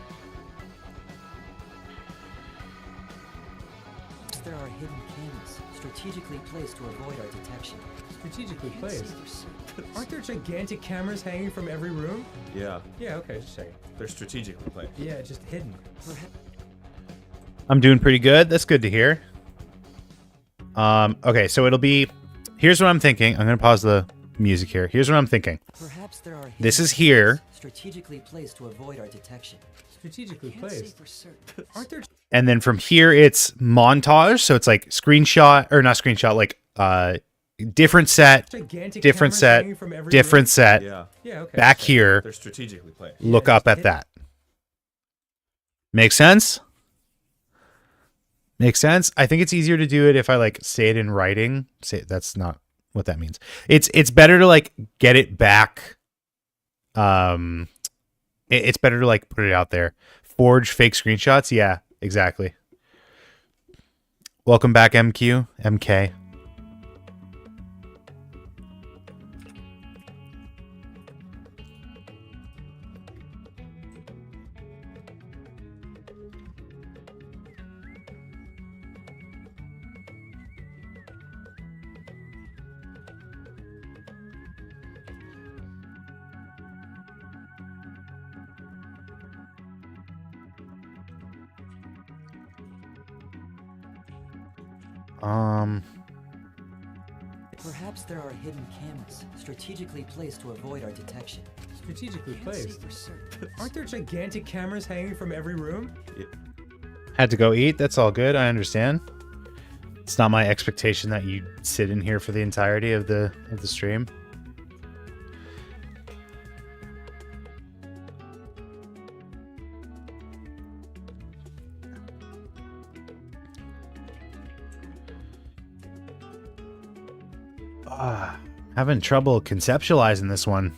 There are hidden cameras strategically placed to avoid our detection. Strategically placed. Aren't there gigantic cameras hanging from every room? Yeah. Yeah, okay, just checking. They're strategically placed. Yeah, just hidden. I'm doing pretty good. That's good to hear. Okay, so it'll be... Here's what I'm thinking. I'm going to pause the music here. Here's what I'm thinking. Perhaps there are this is here. Strategically placed to avoid our detection. Strategically placed. Aren't there... And then from here, it's montage. So it's like screenshot, or not screenshot, like different set, different set, different set. Yeah. Yeah, okay. Back here. They're strategically placed. Look up at that. Make sense? Makes sense. I think it's easier to do it if I like say it in writing. That's not what that means. It's better to like get it back. It's better to like put it out there. Forge fake screenshots. Yeah, exactly. Welcome back, MK. Perhaps there are hidden cameras strategically placed to avoid our detection. Strategically placed. Aren't there gigantic cameras hanging from every room? Yeah. Had to go eat. That's all good. I understand. It's not my expectation that you sit in here for the entirety of the stream. Having trouble conceptualizing this one.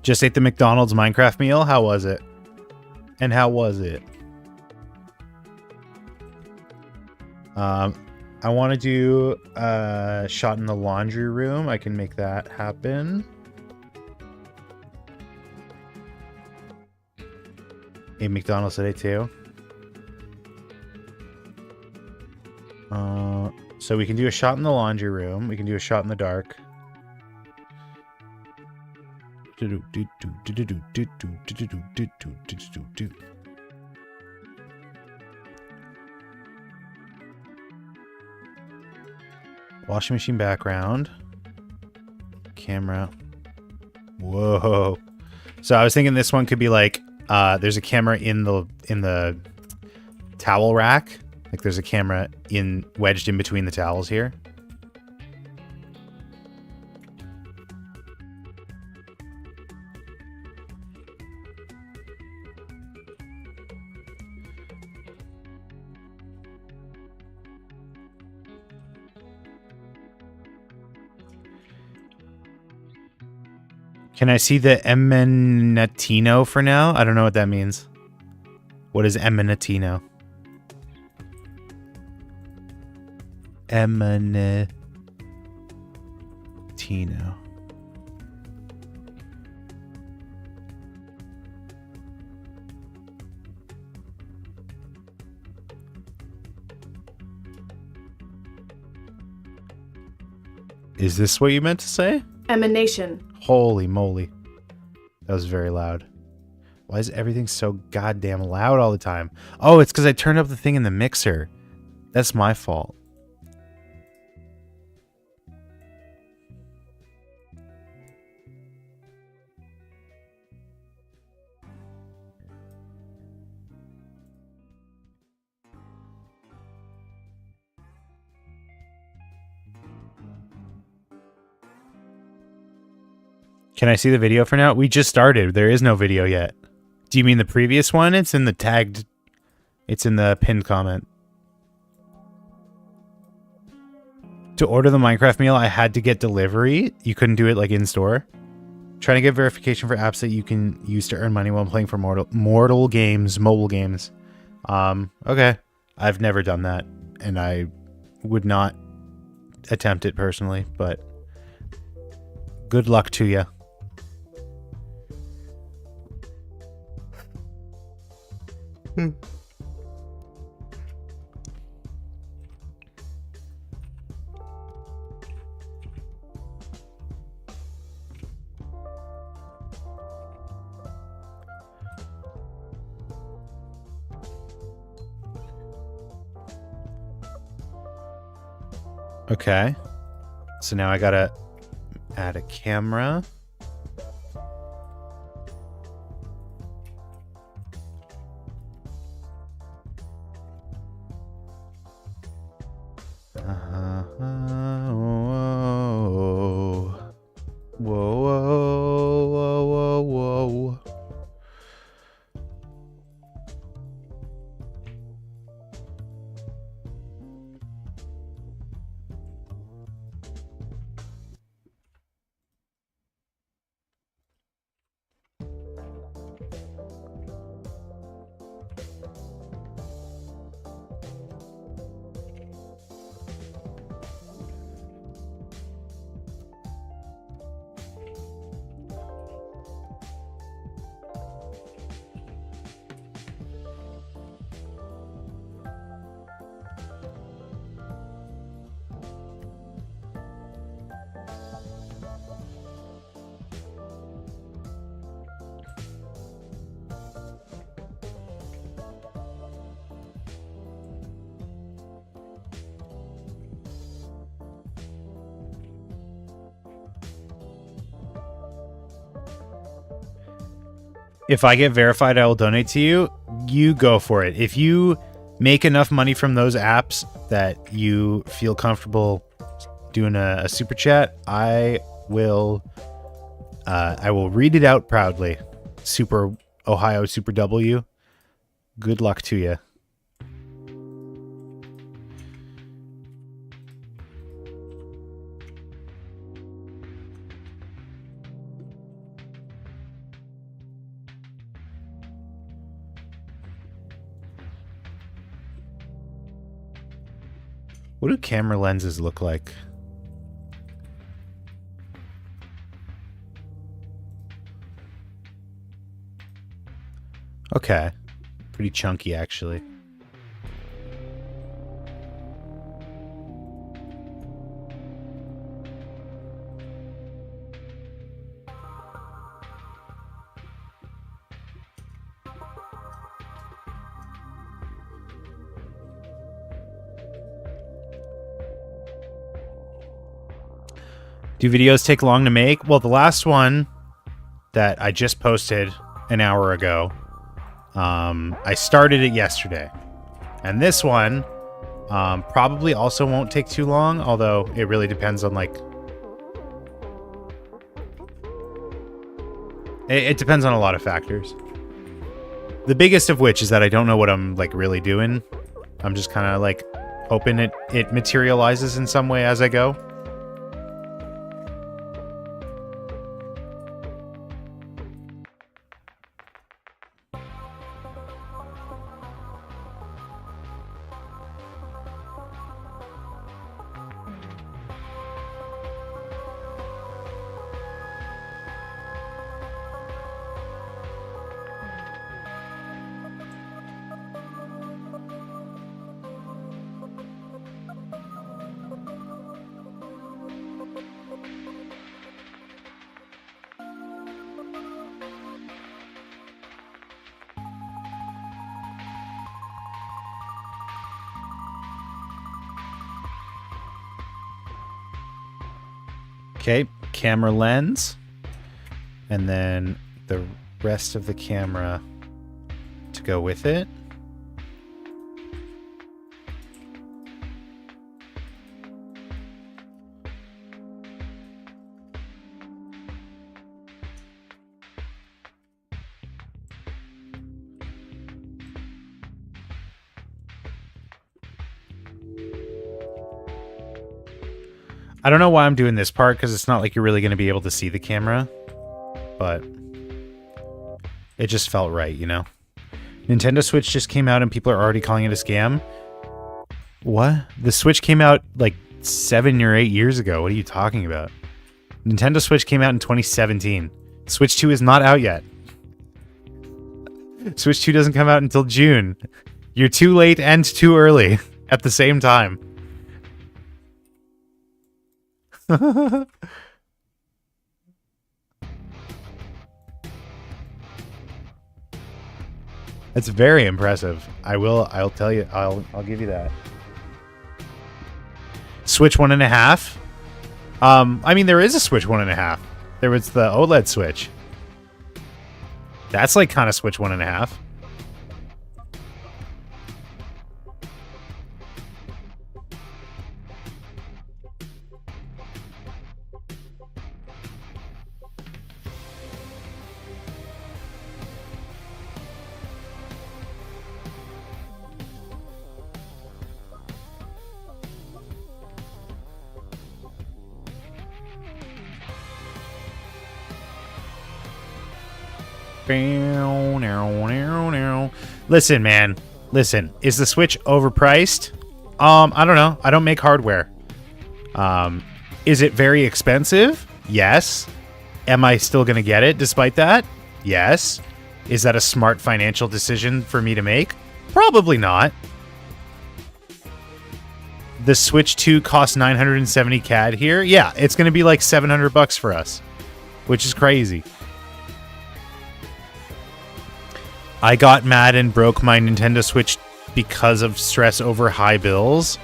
Just ate the McDonald's Minecraft meal. How was it? And how was it? I want to do a shot in the laundry room. I can make that happen. Ate McDonald's today too. So we can do a shot in the laundry room. We can do a shot in the dark. Washing machine background. Camera. Whoa. So I was thinking this one could be like, there's a camera in the towel rack. Like there's a camera wedged in between the towels here. Can I see the Eminatino for now? I don't know what that means. What is Eminatino? Eminatino. T now. Is this what you meant to say? Emanation. Holy moly. That was very loud. Why is everything so goddamn loud all the time? Oh, it's because I turned up the thing in the mixer. That's my fault. Can I see the video for now? We just started. There is no video yet. Do you mean the previous one? It's in the tagged... It's in the pinned comment. To order the Minecraft meal, I had to get delivery. You couldn't do it like in store. Trying to get verification for apps that you can use to earn money while playing for mobile games. Okay. I've never done that, and I would not attempt it personally, but good luck to you. Okay. So now I gotta add a camera. Whoa. If I get verified, I will donate to you. You go for it. If you make enough money from those apps that you feel comfortable doing a super chat, I will read it out proudly. Super Ohio Super W. Good luck to you. What do camera lenses look like? Okay. Pretty chunky, actually. Do videos take long to make? Well, the last one that I just posted an hour ago, I started it yesterday. And this one probably also won't take too long, although it really depends on, like... It depends on a lot of factors. The biggest of which is that I don't know what I'm, like, really doing. I'm just kind of, like, hoping it materializes in some way as I go. Okay, camera lens. And then the rest of the camera to go with it. I don't know why I'm doing this part, because it's not like you're really going to be able to see the camera, but it just felt right, you know? Nintendo Switch just came out and people are already calling it a scam? What? The Switch came out like 7 or 8 years ago. What are you talking about? Nintendo Switch came out in 2017. Switch 2 is not out yet. Switch 2 doesn't come out until June. You're too late and too early at the same time. That's very impressive. I'll tell you, I'll give you that. Switch 1.5. I mean, there is a Switch 1.5. There was the OLED Switch. That's like kind of Switch 1.5. Listen, man. Listen, is the Switch overpriced? I don't know. I don't make hardware. Is it very expensive? Yes. Am I still going to get it despite that? Yes. Is that a smart financial decision for me to make? Probably not. The Switch 2 costs 970 CAD here. Yeah, it's going to be like $700 for us, which is crazy. I got mad and broke my Nintendo Switch because of stress over high bills.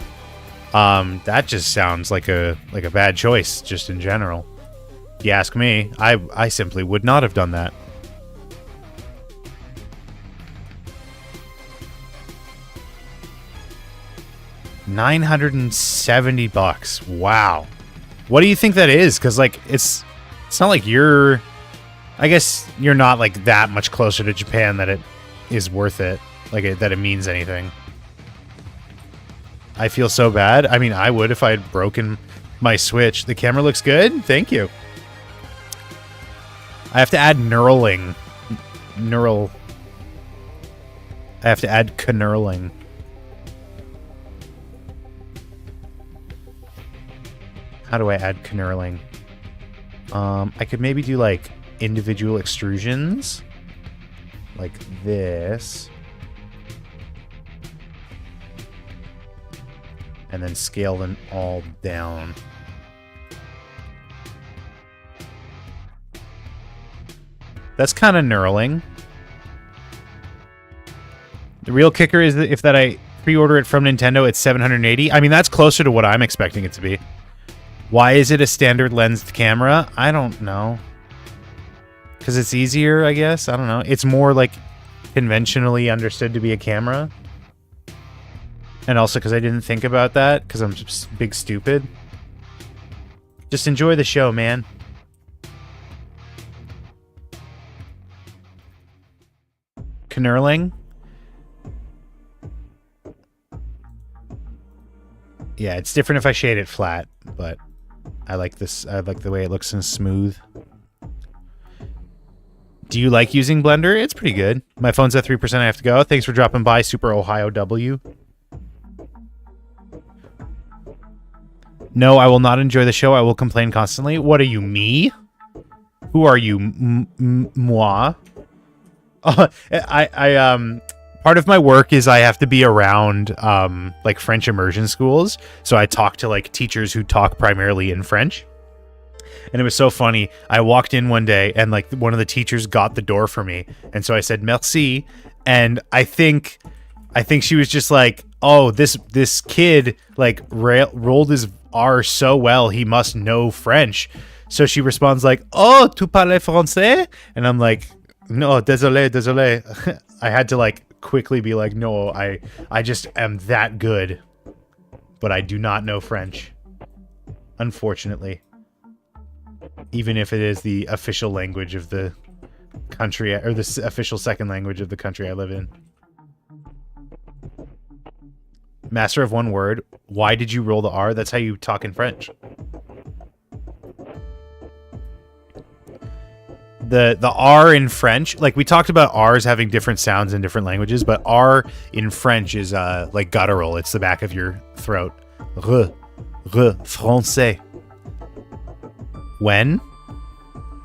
That just sounds like a bad choice, just in general. If you ask me, I simply would not have done that. $970. Wow. What do you think that is? Because like it's not like you're. I guess you're not like that much closer to Japan that it is worth it. Like that it means anything. I feel so bad. I mean, I would if I had broken my Switch. The camera looks good. Thank you. I have to add knurling. I have to add knurling. How do I add knurling? I could maybe do like individual extrusions like this, and then scale them all down. That's kind of knurling. The real kicker is that if I pre-order it from Nintendo, it's $780. I mean, that's closer to what I'm expecting it to be. Why is it a standard lensed camera? I don't know. Because it's easier, I guess. I don't know. It's more like conventionally understood to be a camera. And also because I didn't think about that because I'm just big stupid. Just enjoy the show, man. Knurling. Yeah, it's different if I shade it flat, but I like this. I like the way it looks and smooth. Do you like using Blender? It's pretty good. My phone's at 3%. I have to go. Thanks for dropping by, Super Ohio W. No, I will not enjoy the show. I will complain constantly. What are you, me? Who are you, moi? Part of my work is I have to be around like French immersion schools. So I talk to like teachers who talk primarily in French. And it was so funny. I walked in one day and like one of the teachers got the door for me. And so I said, merci. And I think she was just like, oh, this kid like rolled his R so well, he must know French. So she responds like, oh, tu parles français? And I'm like, no, désolé. I had to like quickly be like, no, I just am that good, but I do not know French, unfortunately. Even if it is the official language of the country, or the official second language of the country I live in. Master of one word. Why did you roll the R? That's how you talk in French. The R in French, like we talked about R's having different sounds in different languages, but R in French is like guttural. It's the back of your throat. Français. When?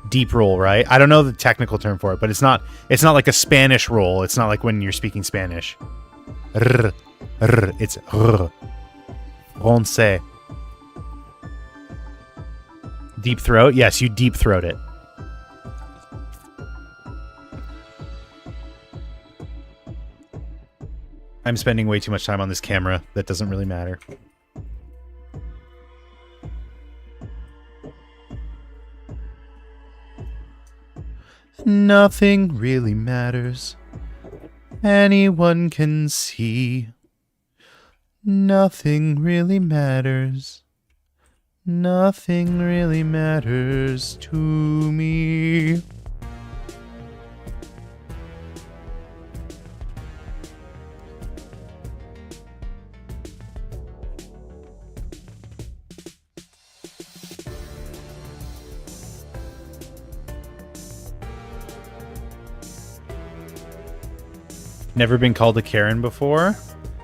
Deep roll, right? I don't know the technical term for it, but it's not like a Spanish roll. It's not like when you're speaking Spanish. It's Français. Deep throat? Yes, you deep throat it. I'm spending way too much time on this camera. That doesn't really matter. Nothing really matters. Anyone can see. Nothing really matters. Nothing really matters to me. Never been called a Karen before?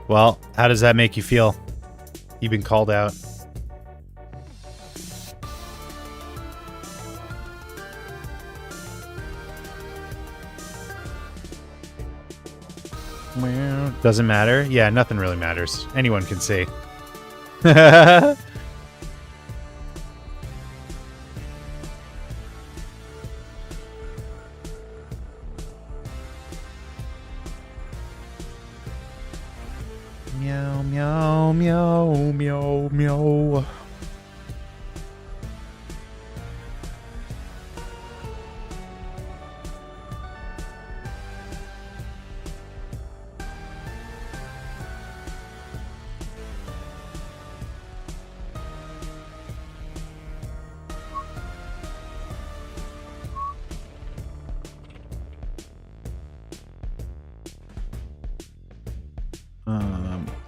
Well, how does that make you feel? You've been called out. Well, doesn't matter? Yeah, nothing really matters. Anyone can see. Meow, meow, meow, meow, meow.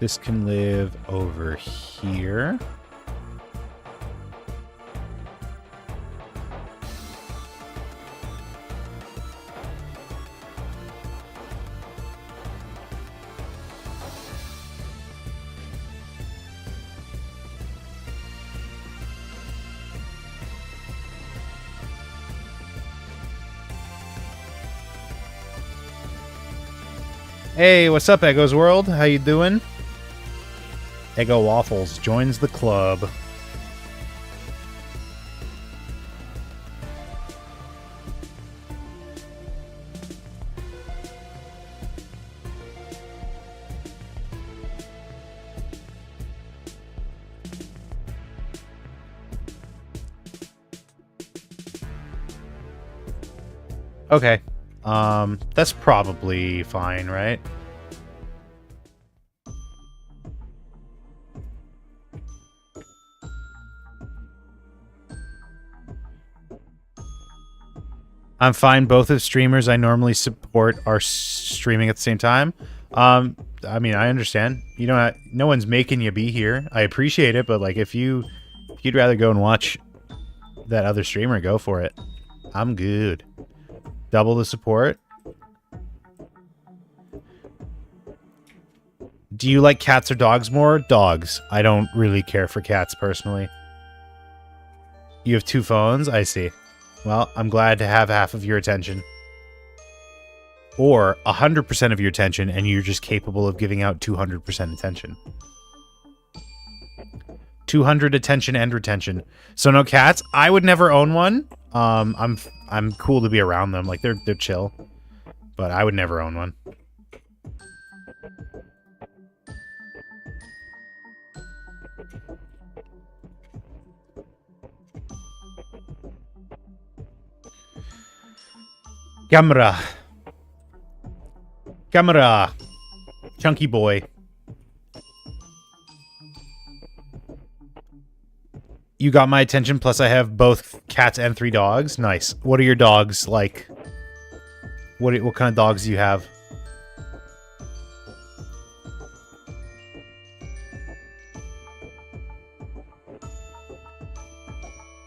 This can live over here. Hey, what's up, Eggo's World? How you doing? Eggo Waffles joins the club. Okay. That's probably fine, right? I'm fine. Both of streamers I normally support are streaming at the same time. I mean, I understand. You know, no one's making you be here. I appreciate it, but like, if you'd rather go and watch that other streamer, go for it. I'm good. Double the support. Do you like cats or dogs more? Dogs. I don't really care for cats personally. You have 2 phones? I see. Well, I'm glad to have half of your attention. Or 100% of your attention, and you're just capable of giving out 200% attention. 200 attention and retention. So no cats? I would never own one. I'm cool to be around them. Like, they're chill. But I would never own one. Camera. Camera. Chunky boy. You got my attention, plus I have both cats and 3 dogs. Nice. What are your dogs like? What kind of dogs do you have?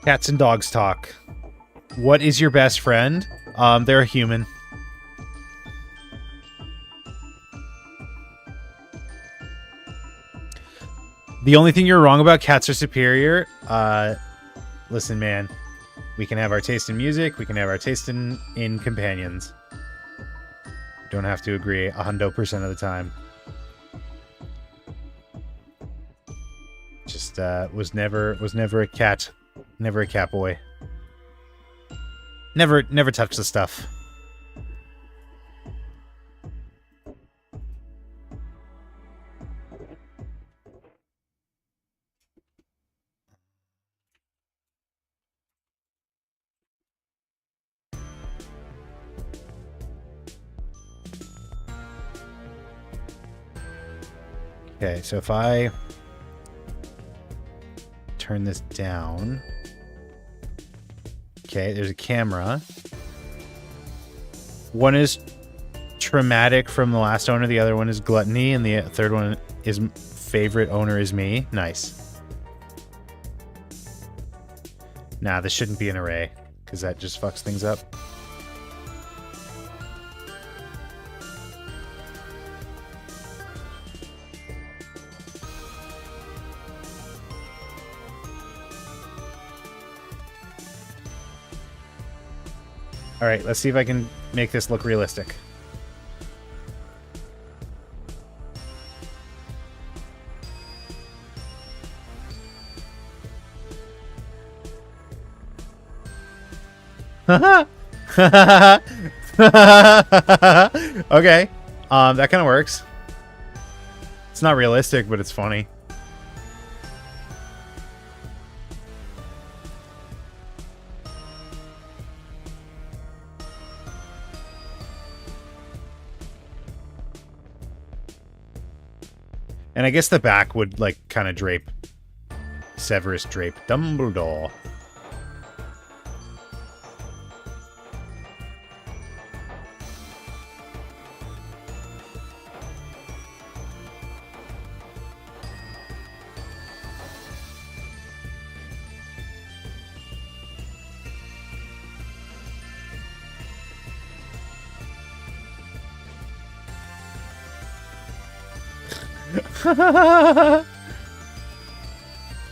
Cats and dogs talk. What is your best friend? They're a human. The only thing you're wrong about, cats are superior. Listen, man. We can have our taste in music. We can have our taste in companions. Don't have to agree 100% of the time. Just was never a cat boy. Never touched the stuff. Okay, so if I turn this down. Okay, there's a camera. One is traumatic from the last owner, the other one is gluttony, and the third one is favorite owner is me. Nice. Nah, this shouldn't be an array, because that just fucks things up. All right, let's see if I can make this look realistic. Okay. That kind of works. It's not realistic, but it's funny. And I guess the back would, like, kind of drape. Severus drape. Dumbledore.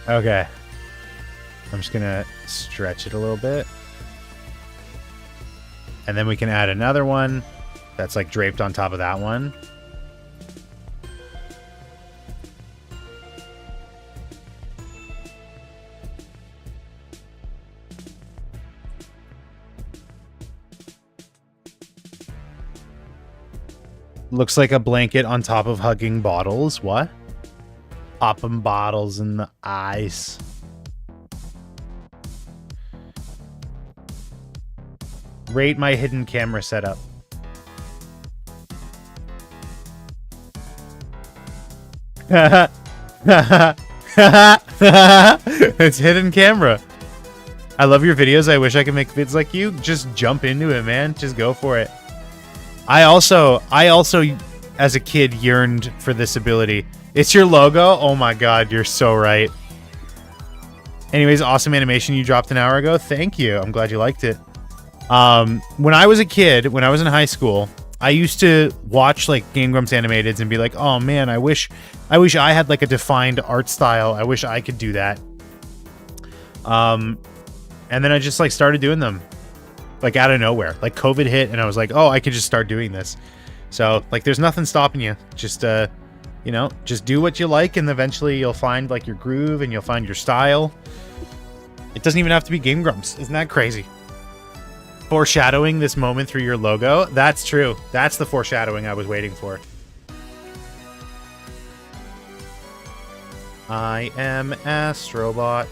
Okay. I'm just gonna stretch it a little bit. And then we can add another one that's like draped on top of that one. Looks like a blanket on top of hugging bottles. What? Popping bottles in the ice. Rate my hidden camera setup. It's hidden camera. I love your videos. I wish I could make vids like you. Just jump into it, man. Just go for it. I also, as a kid, yearned for this ability. It's your logo? Oh my god, you're so right. Anyways, awesome animation you dropped an hour ago. Thank you. I'm glad you liked it. When I was a kid, when I was in high school, I used to watch like Game Grumps animateds and be like, oh man, I wish I had like a defined art style. I wish I could do that. And then I just like started doing them. Like out of nowhere. Like COVID hit and I was like, oh, I could just start doing this. So like there's nothing stopping you. Just you know, just do what you like and eventually you'll find like your groove and you'll find your style. It doesn't even have to be Game Grumps. Isn't that crazy? Foreshadowing this moment through your logo. That's true. That's the foreshadowing I was waiting for. I am Astrobot.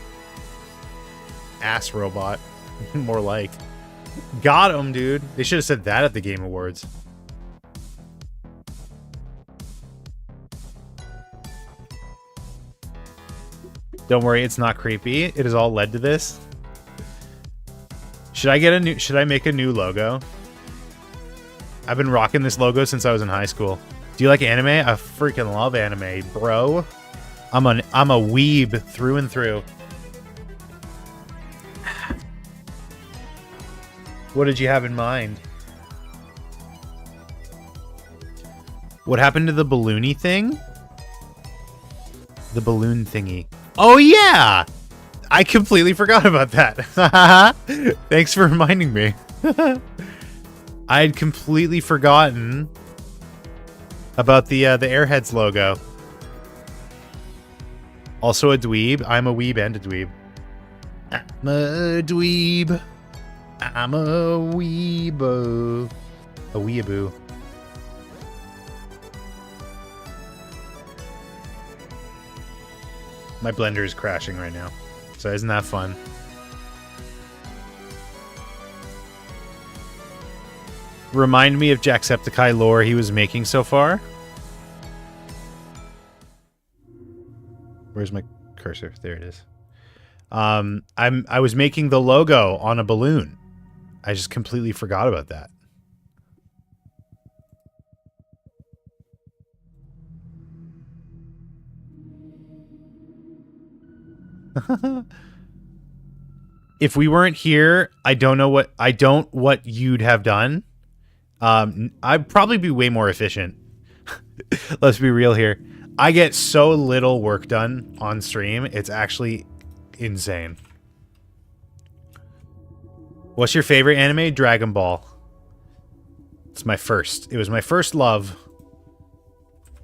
Ass robot. More like. Got him, dude. They should have said that at the Game Awards. Don't worry, it's not creepy. It has all led to this. Should I make a new logo? I've been rocking this logo since I was in high school. Do you like anime? I freaking love anime, bro. I'm a weeb through and through. What did you have in mind? What happened to the balloony thing? The balloon thingy. Oh, yeah! I completely forgot about that. Thanks for reminding me. I had completely forgotten about the Airheads logo. Also a dweeb. I'm a weeb and a dweeb. I'm a dweeb. I'm a weebo. A weeaboo. My blender is crashing right now. So isn't that fun? Remind me of Jacksepticeye lore he was making so far. Where's my cursor? There it is. I was making the logo on a balloon. I just completely forgot about that. If we weren't here, I don't what you'd have done. I'd probably be way more efficient. Let's be real here. I get so little work done on stream. It's actually insane. What's your favorite anime? Dragon Ball. It's my first. It was my first love.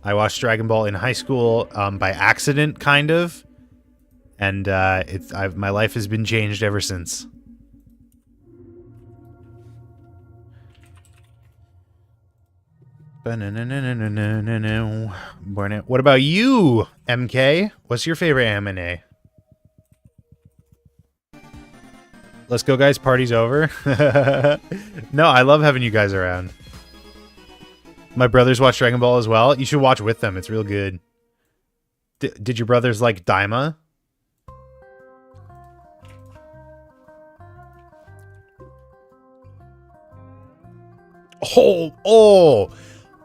I watched Dragon Ball in high school by accident, kind of. And my life has been changed ever since. What about you, MK? What's your favorite anime? Let's go, guys. Party's over. No, I love having you guys around. My brothers watch Dragon Ball as well. You should watch with them. It's real good. Did your brothers like Daima?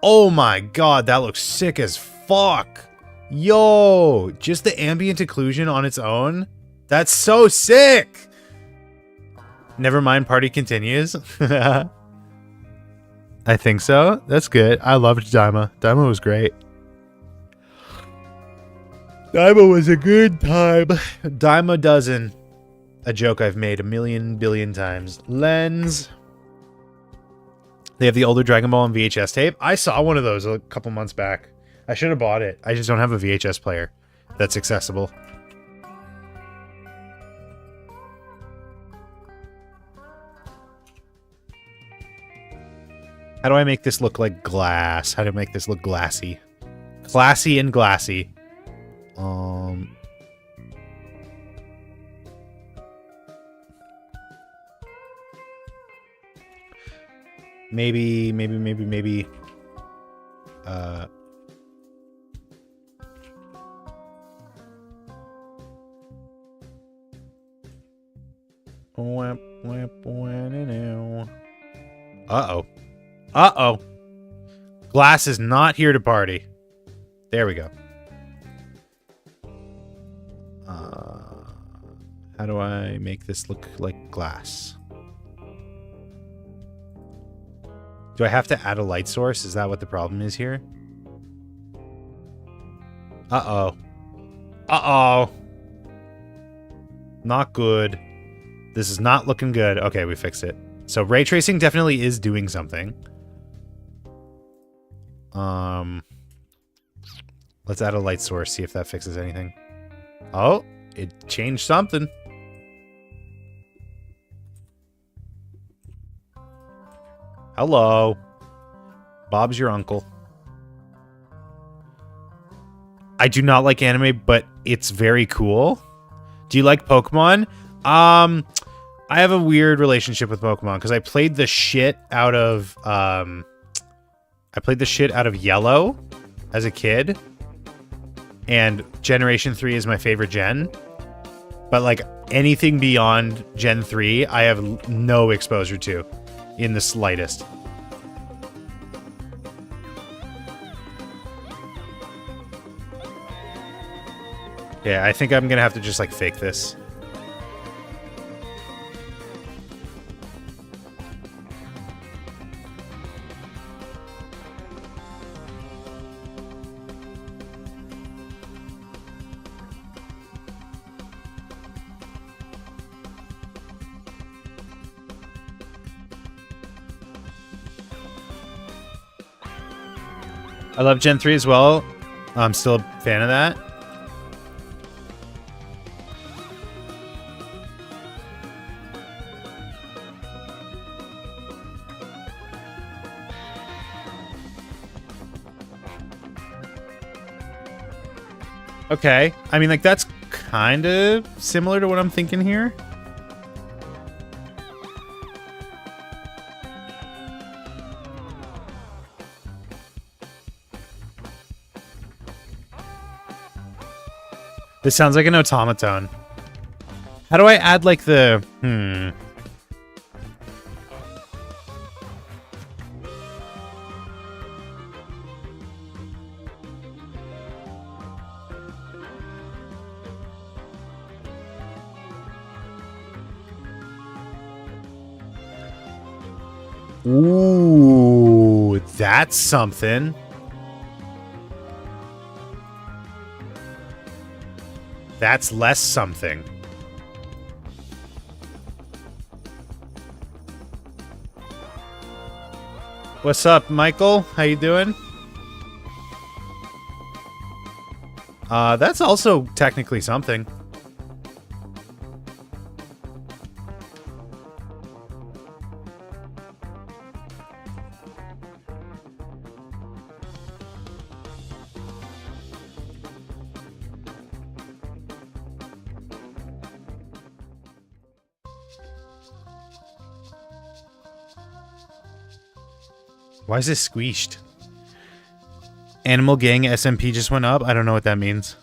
Oh my god, that looks sick as fuck. Yo, just the ambient occlusion on its own. That's so sick. Never mind, party continues. I think so. That's good. I loved Daima. Daima was great. Daima was a good time. Daima dozen. A joke I've made a million billion times. Lens. They have the older Dragon Ball on VHS tape. I saw one of those a couple months back. I should have bought it. I just don't have a VHS player that's accessible. How do I make this look like glass? How do I make this look glassy? Classy and glassy. Maybe. Uh-oh. Uh-oh. Glass is not here to party. There we go. How do I make this look like glass? Do I have to add a light source? Is that what the problem is here? Uh-oh. Uh-oh. Not good. This is not looking good. Okay, we fixed it. So ray tracing definitely is doing something. Let's add a light source, see if that fixes anything. Oh, it changed something. Hello. Bob's your uncle. I do not like anime, but it's very cool. Do you like Pokemon? I have a weird relationship with Pokemon because I played the shit out of Yellow as a kid, and Generation 3 is my favorite gen. But like anything beyond Gen 3, I have no exposure to in the slightest. Yeah, I think I'm gonna have to just like fake this. I love Gen 3 as well. I'm still a fan of that. Okay. I mean, like, that's kind of similar to what I'm thinking here. This sounds like an automaton. How do I add, like, the... Ooh, that's something. That's less something. What's up, Michael? How you doing? That's also technically something. Why is this squeezed? Animal Gang SMP just went up. I don't know what that means.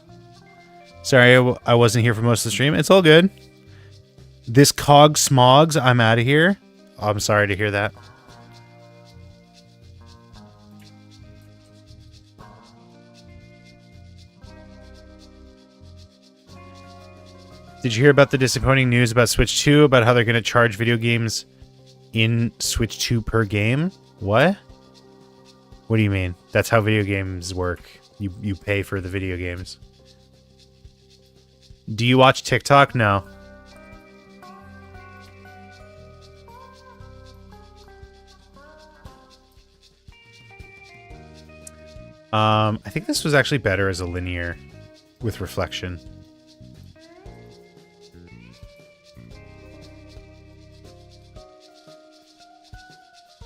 Sorry, I wasn't here for most of the stream. It's all good. This cog smogs. I'm out of here. Oh, I'm sorry to hear that. Did you hear about the disappointing news about Switch 2? About how they're going to charge video games in Switch 2 per game? What? What do you mean? That's how video games work. You pay for the video games. Do you watch TikTok? No. I think this was actually better as a linear with reflection.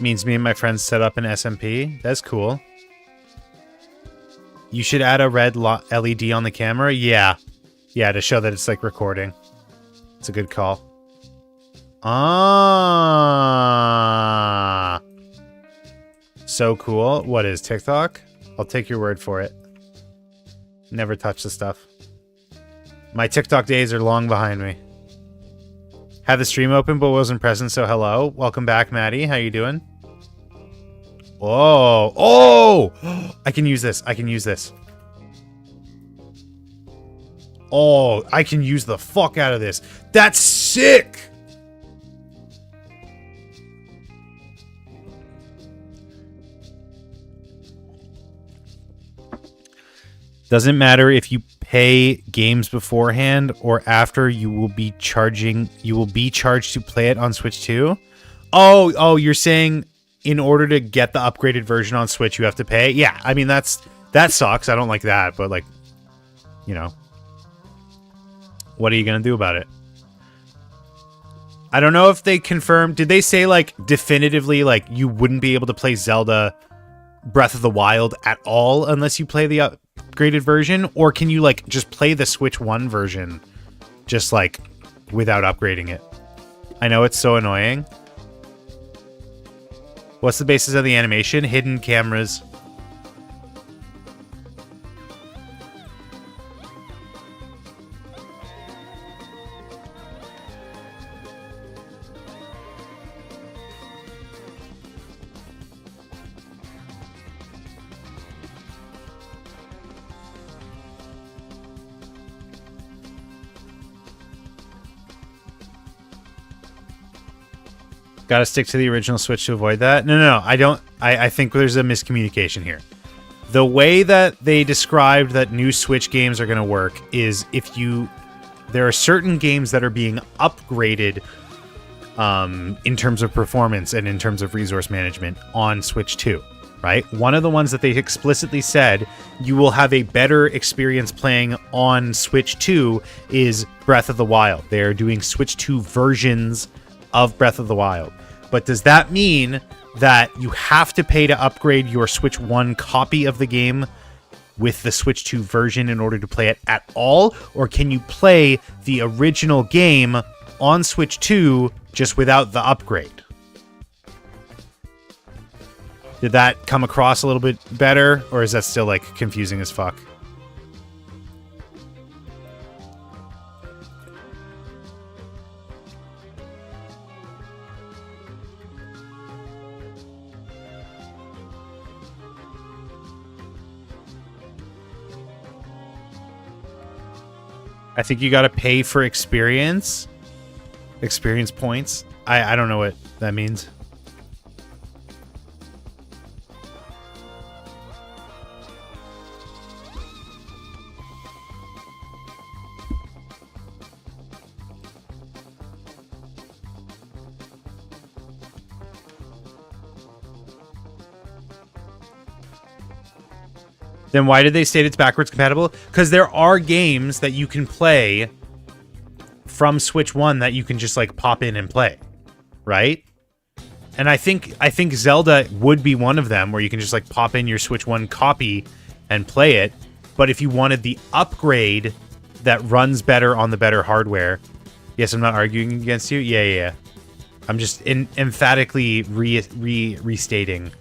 Means me and my friends set up an SMP. That's cool. You should add a red LED on the camera. Yeah. Yeah, to show that it's like recording. It's a good call. Ah. So cool. What is TikTok? I'll take your word for it. Never touch the stuff. My TikTok days are long behind me. Had the stream open but wasn't present, so hello. Welcome back, Maddie. How you doing? Oh. Oh! I can use this. I can use this. Oh, I can use the fuck out of this. That's sick! Doesn't matter if you pay games beforehand or after, you will be charged to play it on Switch 2. Oh, you're saying in order to get the upgraded version on Switch you have to pay? Yeah, I mean that sucks. I don't like that, but like, you know, what are you going to do about it? I don't know if they confirmed. Did they say like definitively like you wouldn't be able to play Zelda Breath of the Wild at all unless you play the upgraded version, or can you like just play the Switch 1 version just like without upgrading it? I know it's so annoying. What's the basis of the animation? Hidden cameras. Got to stick to the original Switch to avoid that. No. I don't. I think there's a miscommunication here. The way that they described that new Switch games are going to work is there are certain games that are being upgraded in terms of performance and in terms of resource management on Switch 2, right? One of the ones that they explicitly said you will have a better experience playing on Switch 2 is Breath of the Wild. They're doing Switch 2 versions of Breath of the Wild. But does that mean that you have to pay to upgrade your Switch 1 copy of the game with the Switch 2 version in order to play it at all? Or can you play the original game on Switch 2 just without the upgrade? Did that come across a little bit better? Or is that still like confusing as fuck? I think you got to pay for experience points. I don't know what that means. Then why did they state it's backwards compatible? Because there are games that you can play from Switch 1 that you can just like pop in and play, right? And I think Zelda would be one of them where you can just like pop in your Switch 1 copy and play it. But if you wanted the upgrade that runs better on the better hardware, yes, I'm not arguing against you. Yeah. I'm just emphatically restating.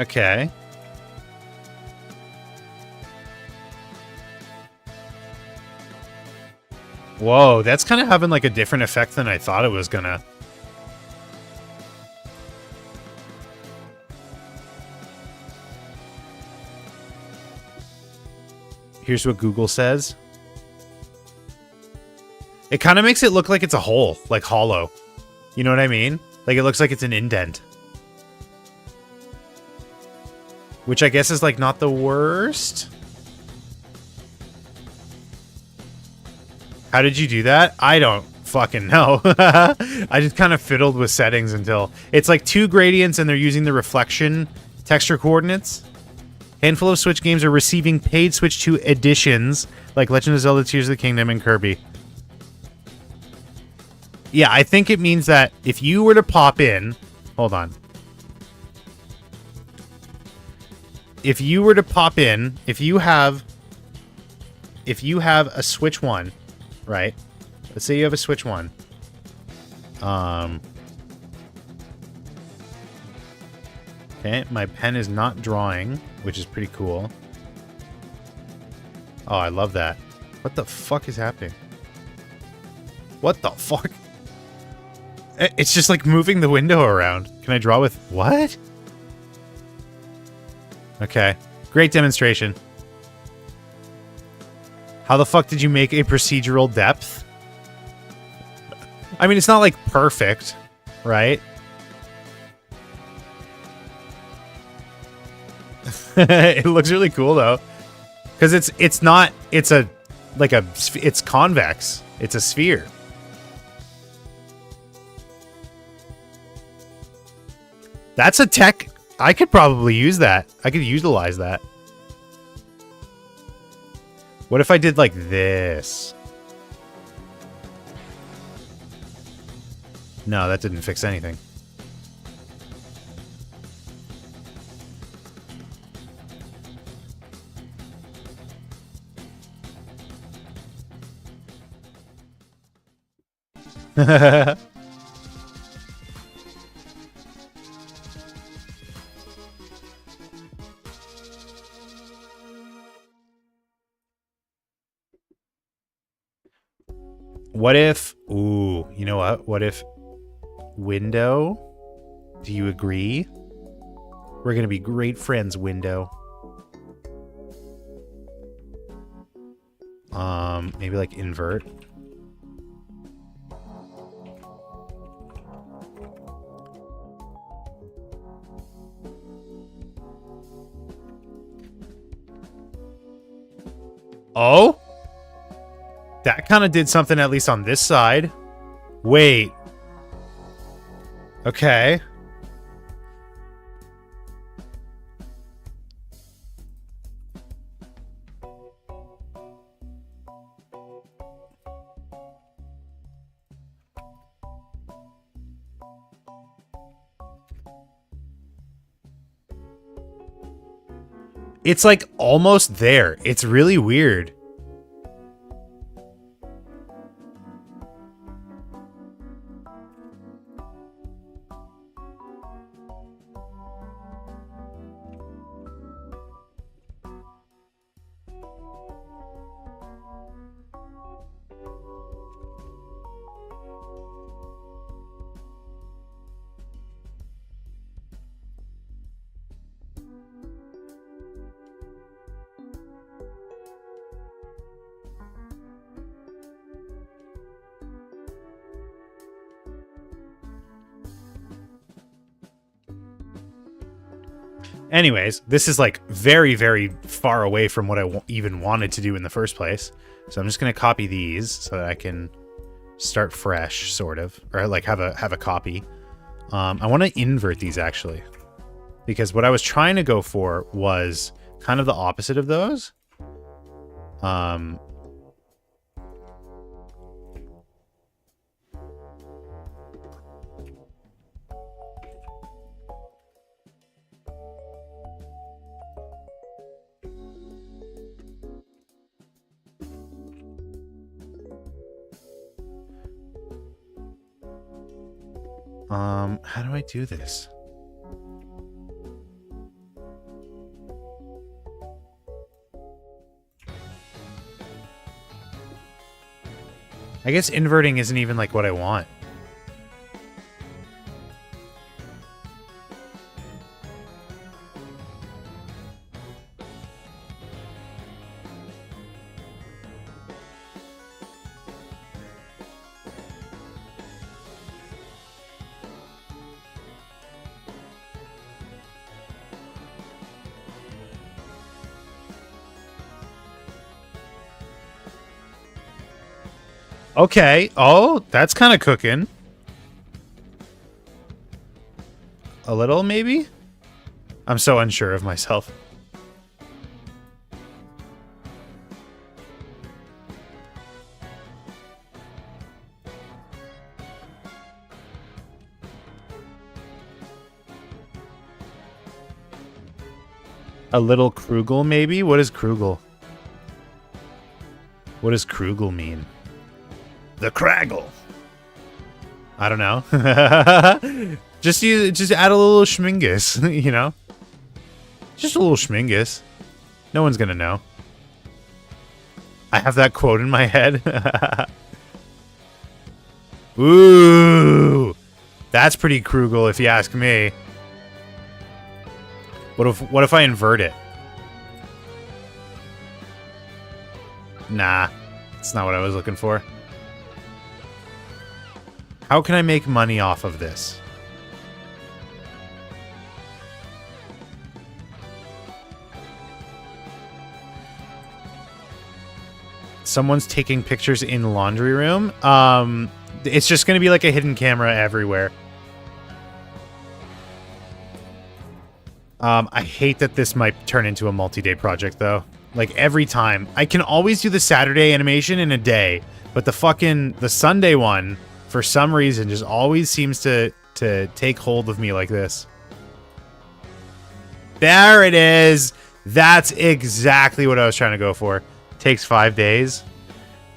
Okay. Whoa, that's kind of having like a different effect than I thought it was gonna. Here's what Google says. It kind of makes it look like it's a hole, like hollow. You know what I mean? Like it looks like it's an indent. Which I guess is like not the worst. How did you do that? I don't fucking know. I just kind of fiddled with settings until it's like 2 gradients and they're using the reflection texture coordinates. Handful of Switch games are receiving paid Switch 2 editions like Legend of Zelda Tears of the Kingdom and Kirby. Yeah, I think it means that if you were to pop in, hold on. If you were to pop in, if you have a Switch 1, right? Let's say you have a Switch 1. Okay, my pen is not drawing, which is pretty cool. Oh, I love that. What the fuck is happening? What the fuck? It's just like moving the window around. Can I draw with what? Okay. Great demonstration. How the fuck did you make a procedural depth? I mean, it's not like perfect, right? It looks really cool though. Cuz it's convex. It's a sphere. That's a tech. I could probably use that. I could utilize that. What if I did like this? No, that didn't fix anything. What if... Ooh, you know what? What if... Window? Do you agree? We're gonna be great friends, Window. Maybe like invert. Oh? That kind of did something, at least on this side. Wait. Okay. It's like almost there. It's really weird. Anyways, this is like very, very far away from what I even wanted to do in the first place. So I'm just going to copy these so that I can start fresh, sort of, or like have a copy. I want to invert these actually, because what I was trying to go for was kind of the opposite of those. How do I do this? I guess inverting isn't even like what I want. Okay. Oh, that's kind of cooking. A little, maybe? I'm so unsure of myself. A little Krugel, maybe? What is Krugel? What does Krugel mean? The Craggle. I don't know. just add a little schmingus, you know? Just a little schmingus. No one's gonna know. I have that quote in my head. Ooh. That's pretty Krugel if you ask me. What if I invert it? Nah. That's not what I was looking for. How can I make money off of this? Someone's taking pictures in the laundry room. It's just going to be like a hidden camera everywhere. I hate that this might turn into a multi-day project, though. Like, every time. I can always do the Saturday animation in a day, but the Sunday one, for some reason, just always seems to take hold of me like this. There it is! That's exactly what I was trying to go for. Takes 5 days.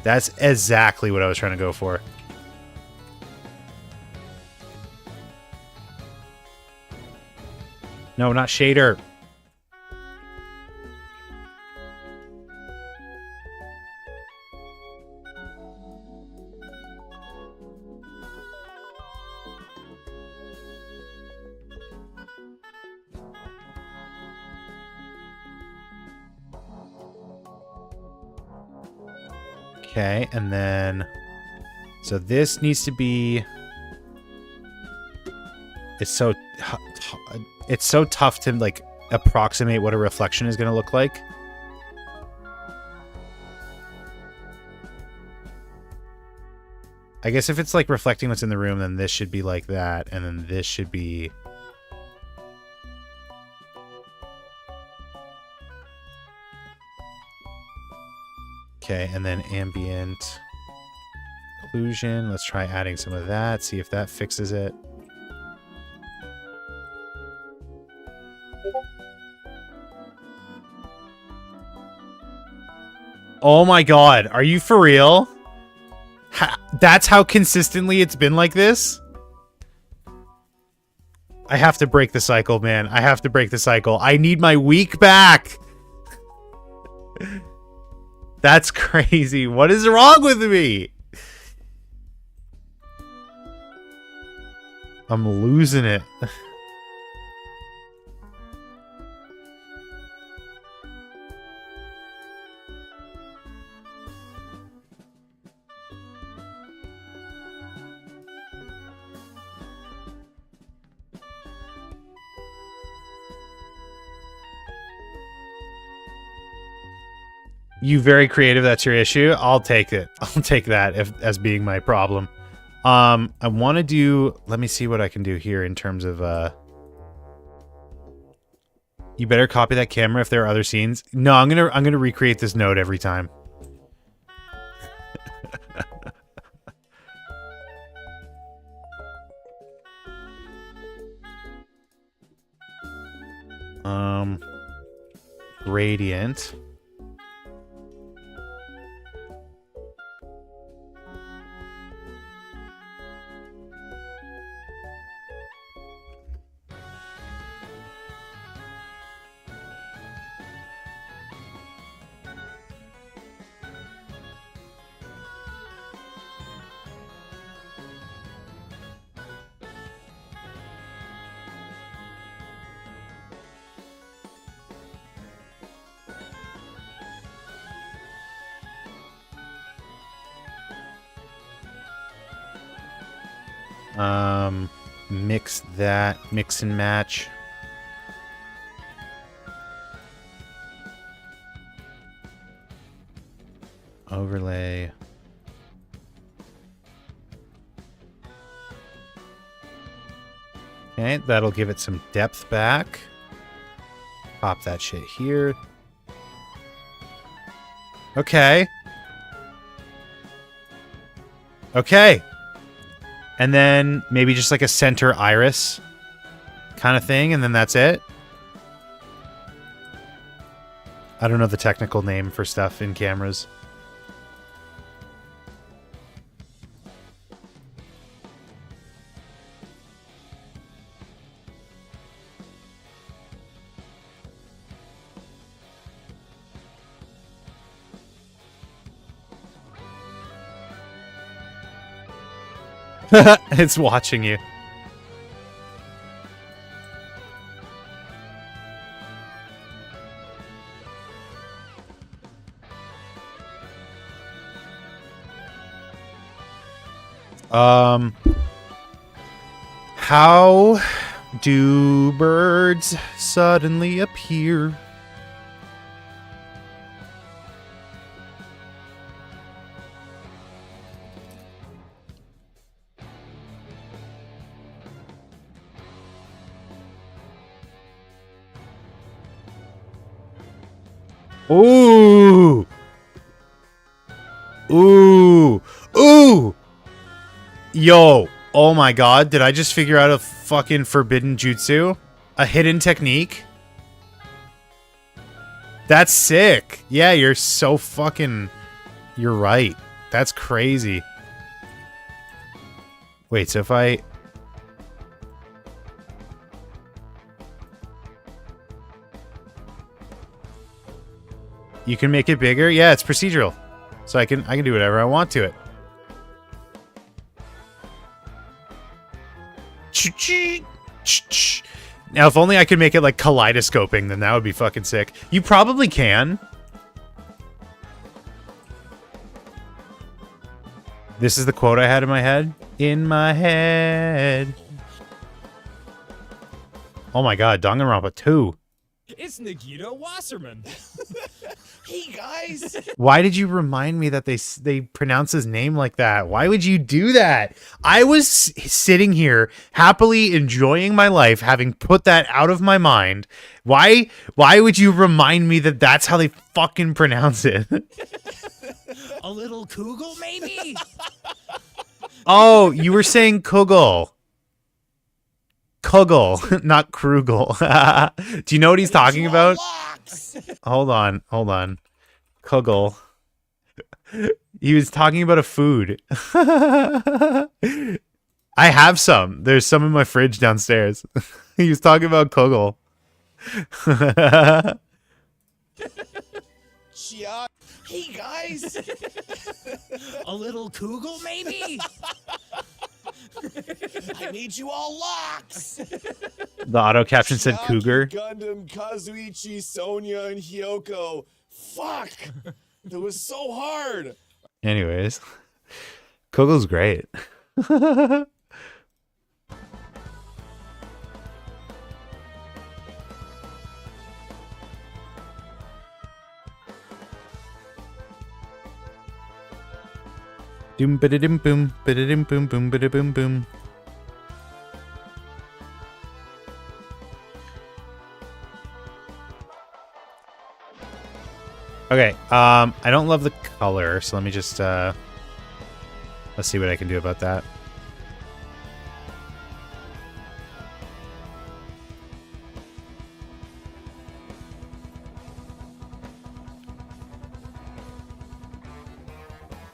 That's exactly what I was trying to go for. No, not shader. Okay, and then... So this needs to be... It's so tough to, like, approximate what a reflection is going to look like. I guess if it's, like, reflecting what's in the room, then this should be like that, and then this should be... Okay, and then ambient occlusion. Let's try adding some of that, see if that fixes it. Oh my god, are you for real? That's how consistently it's been like this? I have to break the cycle, man. I have to break the cycle. I need my week back! That's crazy. What is wrong with me? I'm losing it. You very creative, that's your issue. I'll take it. I'll take that as being my problem. I want to do... Let me see what I can do here in terms of... You better copy that camera if there are other scenes. No, I'm gonna recreate this node every time. Gradient. Mix that, mix and match. Overlay. Okay, that'll give it some depth back. Pop that shit here. Okay. Okay. And then maybe just like a center iris kind of thing, and then that's it. I don't know the technical name for stuff in cameras. It's watching you. How do birds suddenly appear? Ooh. Ooh. Ooh. Yo. Oh my god. Did I just figure out a fucking forbidden jutsu? A hidden technique? That's sick. Yeah, you're so fucking... You're right. That's crazy. Wait, so if I... You can make it bigger? Yeah, it's procedural. So I can do whatever I want to it. Now, if only I could make it like kaleidoscoping, then that would be fucking sick. You probably can. This is the quote I had in my head. In my head. Oh my god, Danganronpa 2. It's Nagito Wasserman. Hey guys. Why did you remind me that they pronounce his name like that? Why would you do that? I was sitting here happily enjoying my life, having put that out of my mind. Why would you remind me that that's how they fucking pronounce it? A little Kugel, maybe? Oh, you were saying Kugel. Kugel, not Krugel. Do you know what he's talking about? Hold on. Kugel. He was talking about a food. I have some. There's some in my fridge downstairs. He was talking about Kugel. Hey guys. A little Kugel, maybe? I made you all locks. The auto caption said cougar. Gundam, Kazuichi, Sonya, and Hyoko. Fuck. That was so hard. Anyways, Kugel's great. Doom ba-da-dim boom, ba-da-dim boom, boom ba-da-boom boom. Okay, I don't love the color, so let me just let's see what I can do about that.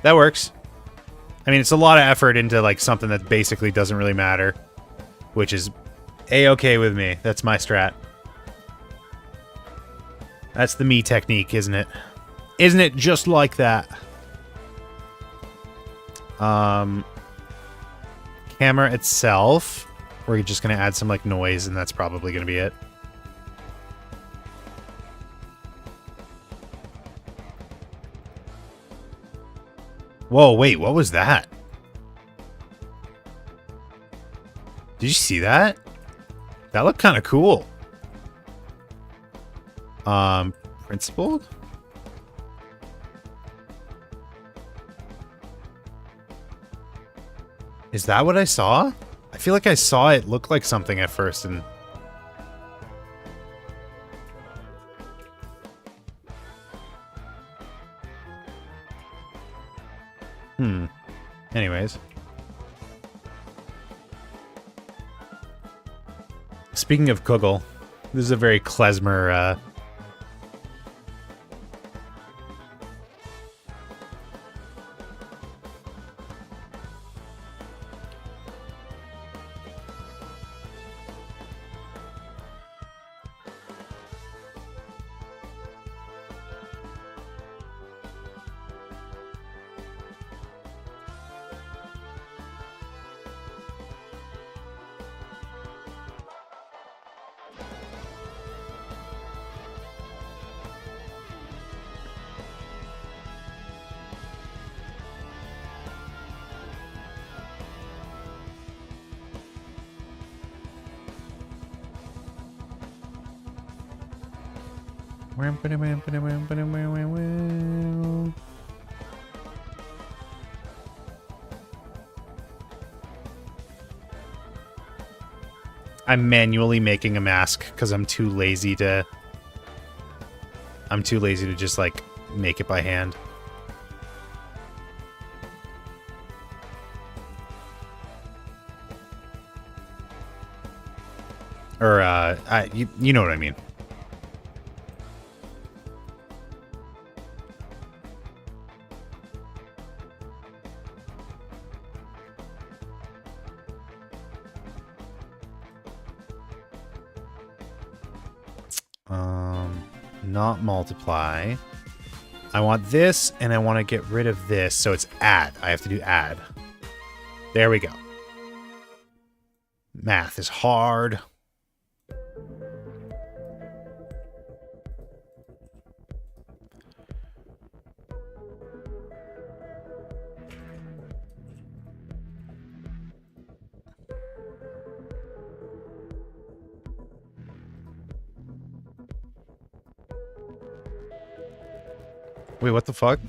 That works. I mean, it's a lot of effort into like something that basically doesn't really matter, which is a-okay with me. That's my strat. That's the me technique, isn't it? Isn't it just like that? Camera itself, we're just gonna add some like noise, and that's probably gonna be it. Whoa, wait, what was that? Did you see that? That looked kind of cool. Principled? Is that what I saw? I feel like I saw it look like something at first and... Anyways. Speaking of Kugel, this is a very klezmer, I'm manually making a mask because I'm too lazy to I'm too lazy to just like make it by hand. Or you know what I mean. Not multiply. I want this, and I want to get rid of this, so it's add. I have to do add. There we go. Math is hard. Wait, what the fuck?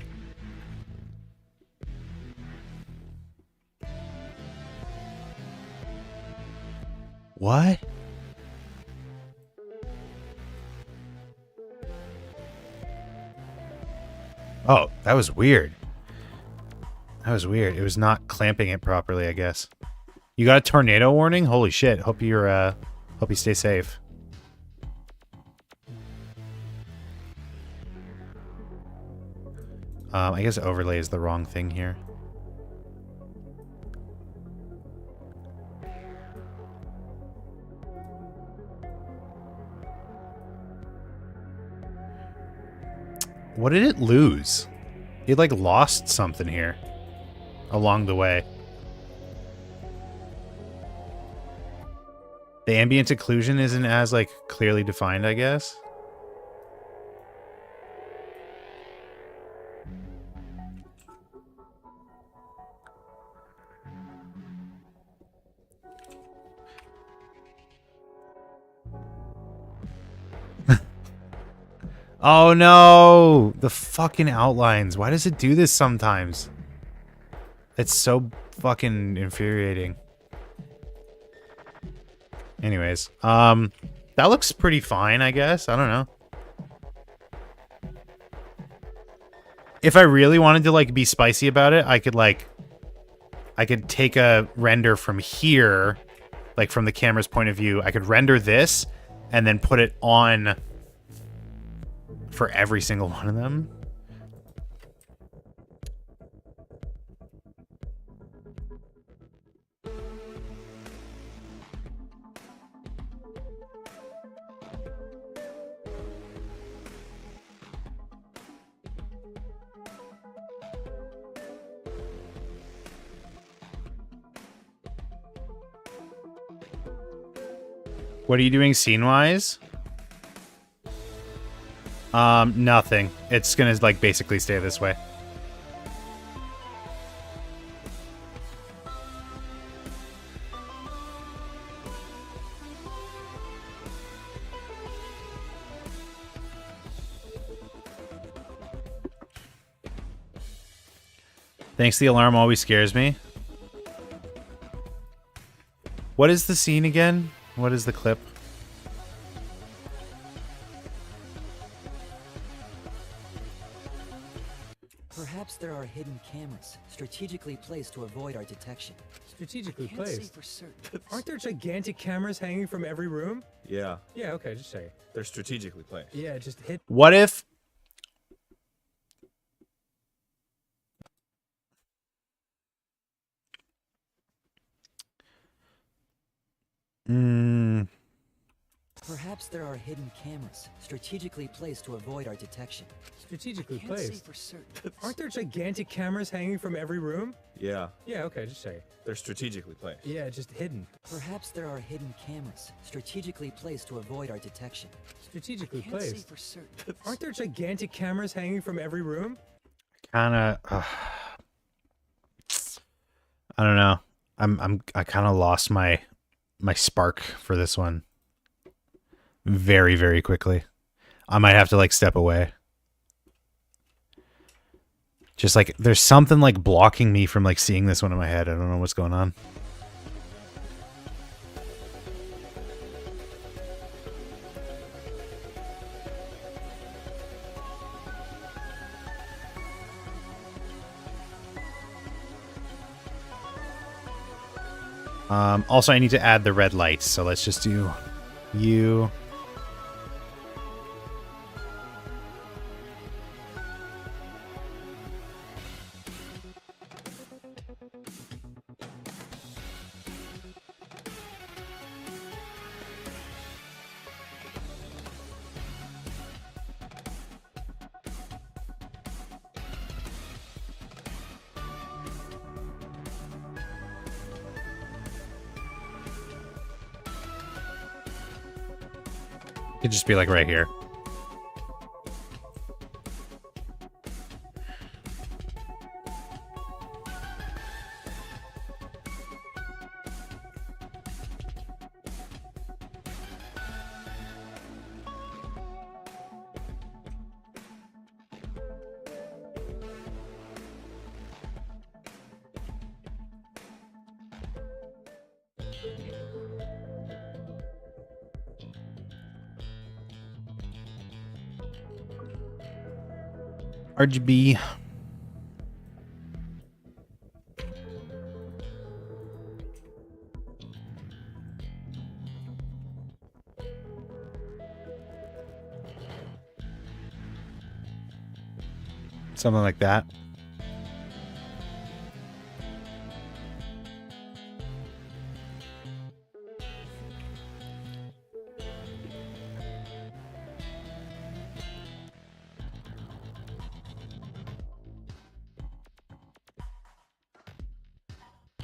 What? Oh, that was weird. That was weird. It was not clamping it properly, I guess. You got a tornado warning? Holy shit. Hope you stay safe. I guess overlay is the wrong thing here. What did it lose? It like lost something here along the way. The ambient occlusion isn't as like clearly defined, I guess. Oh no! The fucking outlines. Why does it do this sometimes? It's so fucking infuriating. Anyways, that looks pretty fine, I guess. I don't know. If I really wanted to like be spicy about it, I could take a render from here, like from the camera's point of view. I could render this and then put it on for every single one of them. What are you doing scene-wise? Nothing. It's gonna, like, basically stay this way. Thanks, the alarm always scares me. What is the scene again? What is the clip? Perhaps there are hidden cameras, strategically placed to avoid our detection. Strategically Can't say placed? for certain. Aren't there gigantic cameras hanging from every room? Yeah. Yeah, okay, just say. They're strategically placed. Yeah, just hit. What if... Perhaps there are hidden cameras, strategically placed to avoid our detection. Strategically Can't say placed? for certain. Aren't there gigantic cameras hanging from every room? Yeah. Yeah, okay, just say. They're strategically placed. Yeah, just hidden. Perhaps there are hidden cameras, strategically placed to avoid our detection. Strategically Can't say placed? for certain. Aren't there gigantic cameras hanging from every room? Kinda... I don't know. I kind of lost my spark for this one. Very, very quickly. I might have to like step away. Just like there's something like blocking me from like seeing this one in my head. I don't know what's going on. Also, I need to add the red light, so let's just do you. Could just be like right here. RGB. Something like that.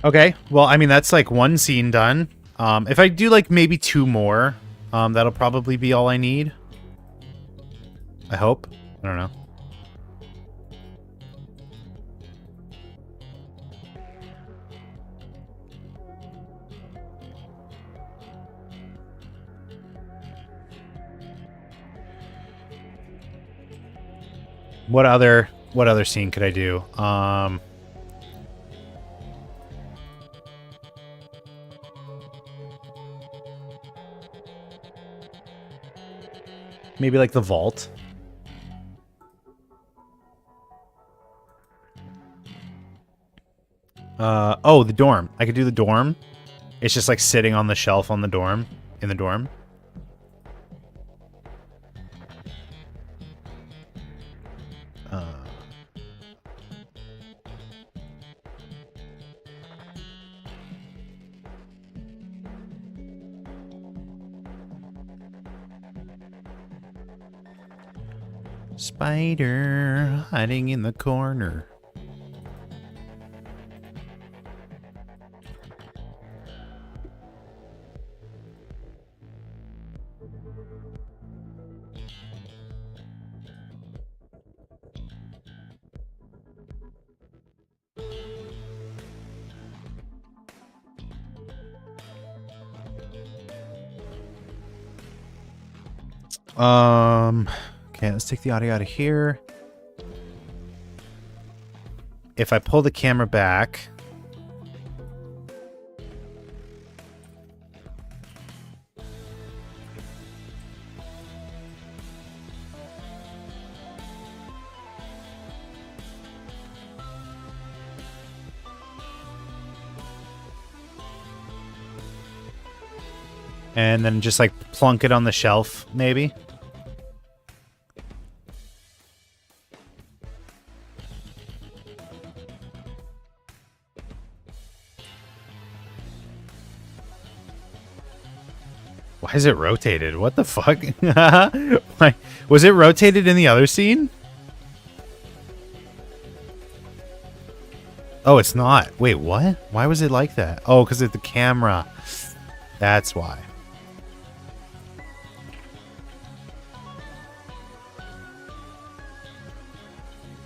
Okay, well, I mean, that's like one scene done. If I do like maybe two more, that'll probably be all I need. I hope. I don't know. What other scene could I do? Maybe like the vault. Oh, the dorm. I could do the dorm. It's just like sitting on the shelf on the dorm, in the dorm. Spider hiding in the corner. Okay, let's take the audio out of here. If I pull the camera back, and then just like plunk it on the shelf, maybe. Why is it rotated? What the fuck? Why? Was it rotated in the other scene? Oh, it's not. Wait, what? Why was it like that? Oh, because of the camera. That's why.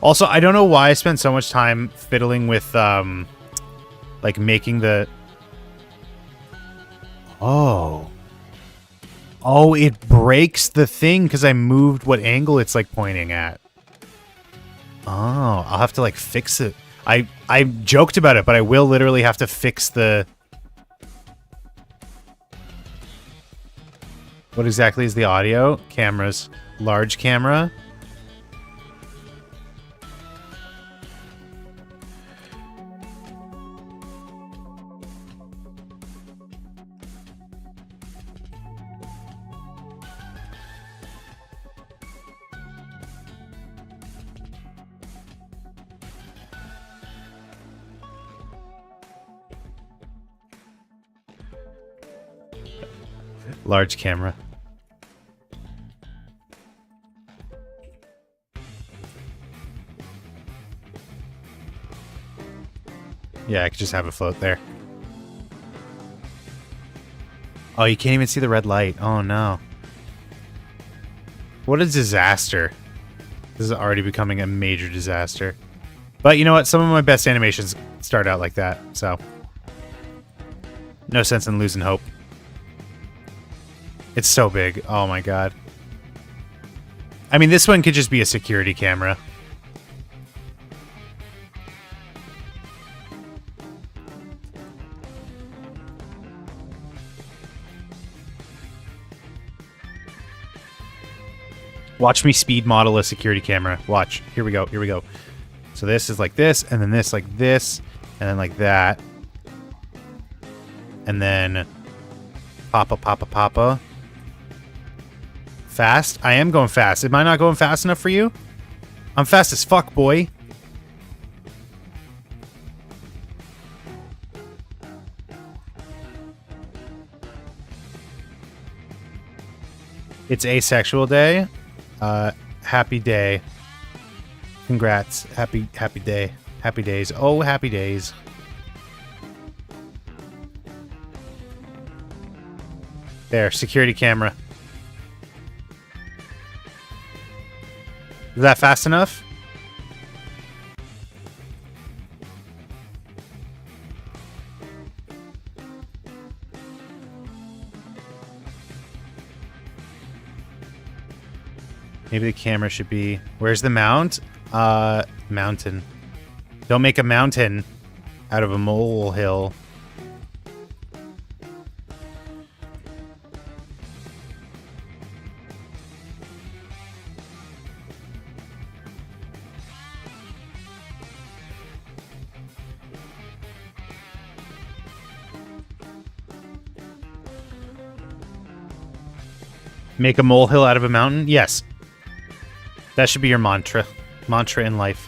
Also, I don't know why I spent so much time fiddling with, like making the... Oh. Oh, it breaks the thing because I moved what angle it's like pointing at. Oh, I'll have to like fix it. I joked about it, but I will literally have to fix the... What exactly is the audio? Cameras. Large camera. Large camera. Yeah, I could just have it float there. Oh, you can't even see the red light. Oh, no. What a disaster. This is already becoming a major disaster. But you know what? Some of my best animations start out like that, so... no sense in losing hope. It's so big. Oh my god. I mean, this one could just be a security camera. Watch me speed model a security camera. Watch. Here we go. Here we go. So this is like this, and then this like this, and then like that. And then papa, papa, papa. Fast? I am going fast. Am I not going fast enough for you? I'm fast as fuck, boy. It's asexual day. Happy day. Congrats. Happy day. Happy days. Oh, happy days. There, security camera. Is that fast enough? Maybe the camera should be... Where's the mount? Mountain. Don't make a mountain out of a molehill. Make a molehill out of a mountain? Yes. That should be your mantra. Mantra in life.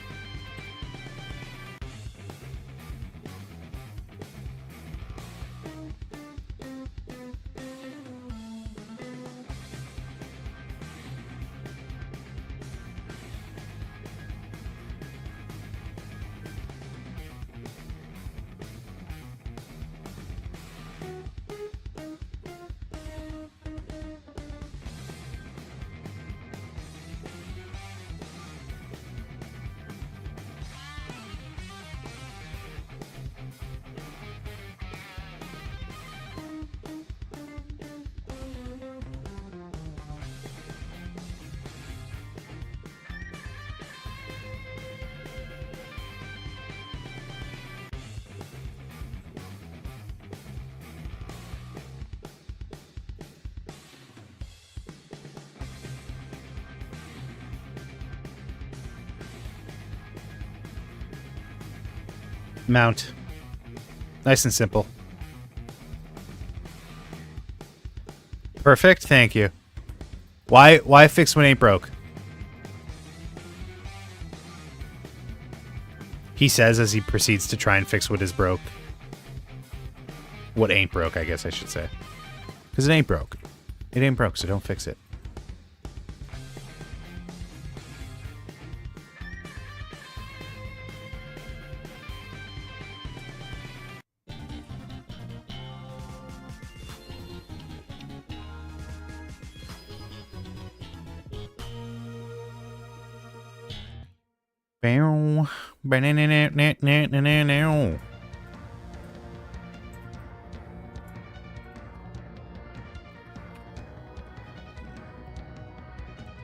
Mount. Nice and simple. Perfect, thank you. Why fix what ain't broke? He says as he proceeds to try and fix what is broke. What ain't broke, I guess I should say. Because it ain't broke. It ain't broke, so don't fix it.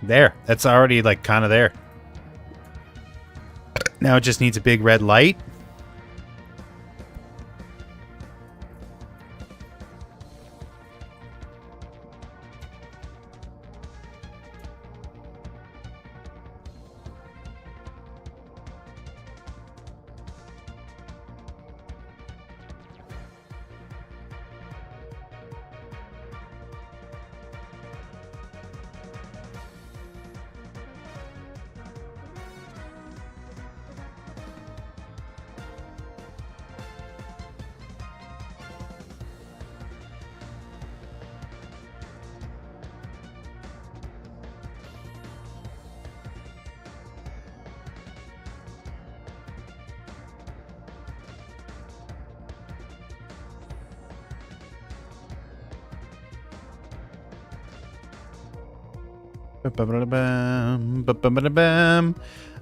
There. That's already, like, kind of there. Now it just needs a big red light. Ba-ba-da-bam, ba-ba-da-bam,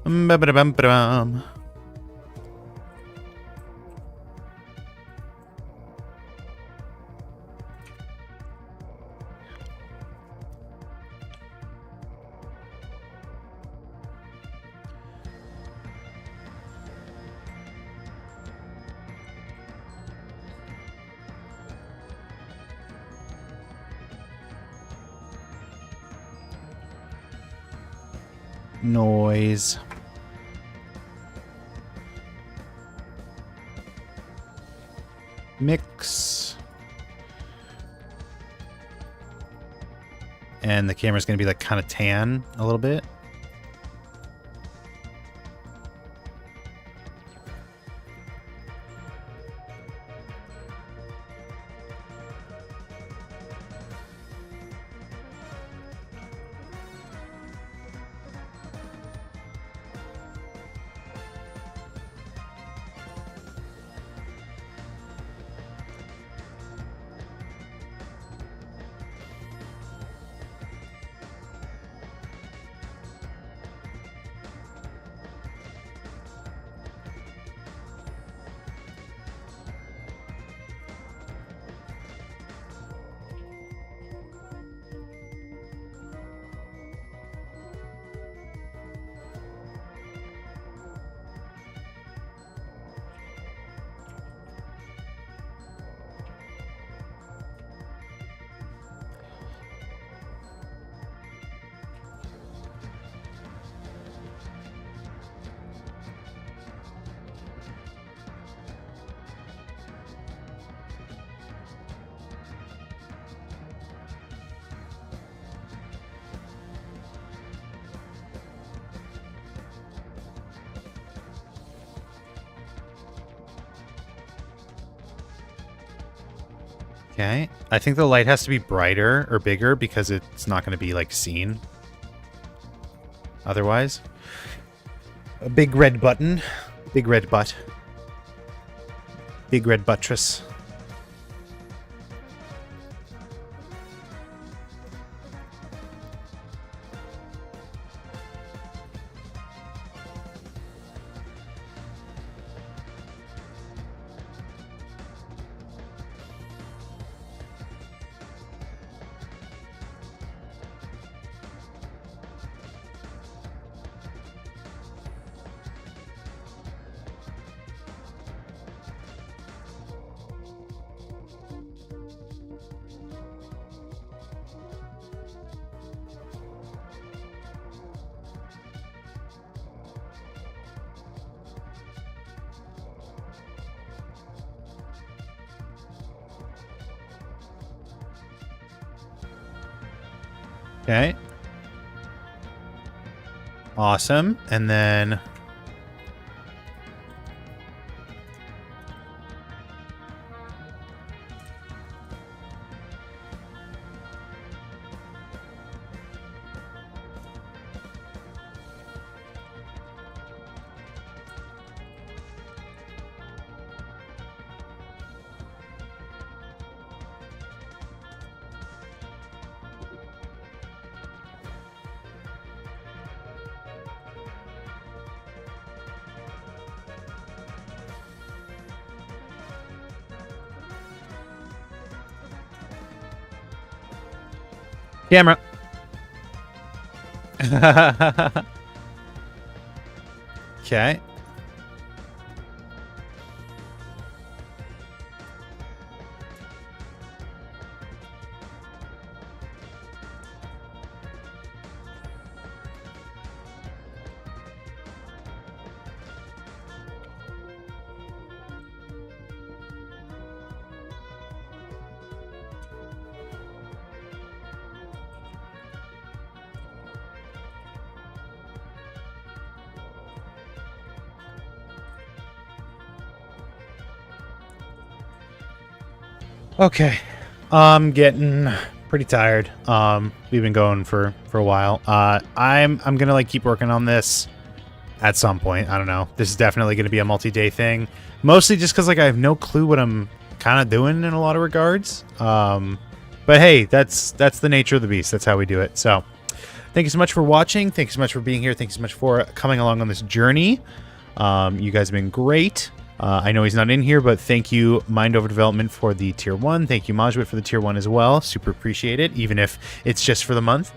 ba-ba-da-bam-ba-dam. Noise. Mix. And the camera's going to be like kind of tan a little bit. Okay. I think the light has to be brighter or bigger because it's not going to be like seen. Otherwise. A big red button. Big red butt. Big red buttress. Okay. Awesome. And then... Camera. Okay. Okay. I'm getting pretty tired. We've been going for a while. I'm gonna like keep working on this at some point. I don't know. This is definitely gonna be a multi-day thing. Mostly just because like I have no clue what I'm kind of doing in a lot of regards. But hey, that's the nature of the beast. That's how we do it. So Thank you so much for watching. Thank you so much for being here. Thank you so much for coming along on this journey. You guys have been great. I know he's not in here, but thank you, Mind Over Development, for the tier 1. Thank you, Majwit, for the tier 1 as well. Super appreciate it, even if it's just for the month.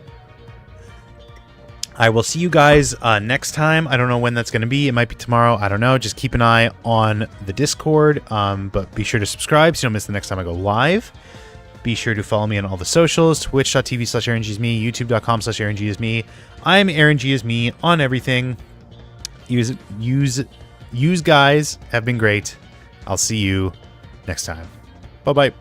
I will see you guys next time. I don't know when that's going to be. It might be tomorrow. I don't know. Just keep an eye on the Discord. But be sure to subscribe so you don't miss the next time I go live. Be sure to follow me on all the socials. Twitch.tv/AaronGisme, YouTube.com/AaronGisme. I'm AaronGisme on everything. Use guys have been great. I'll see you next time. Bye-bye.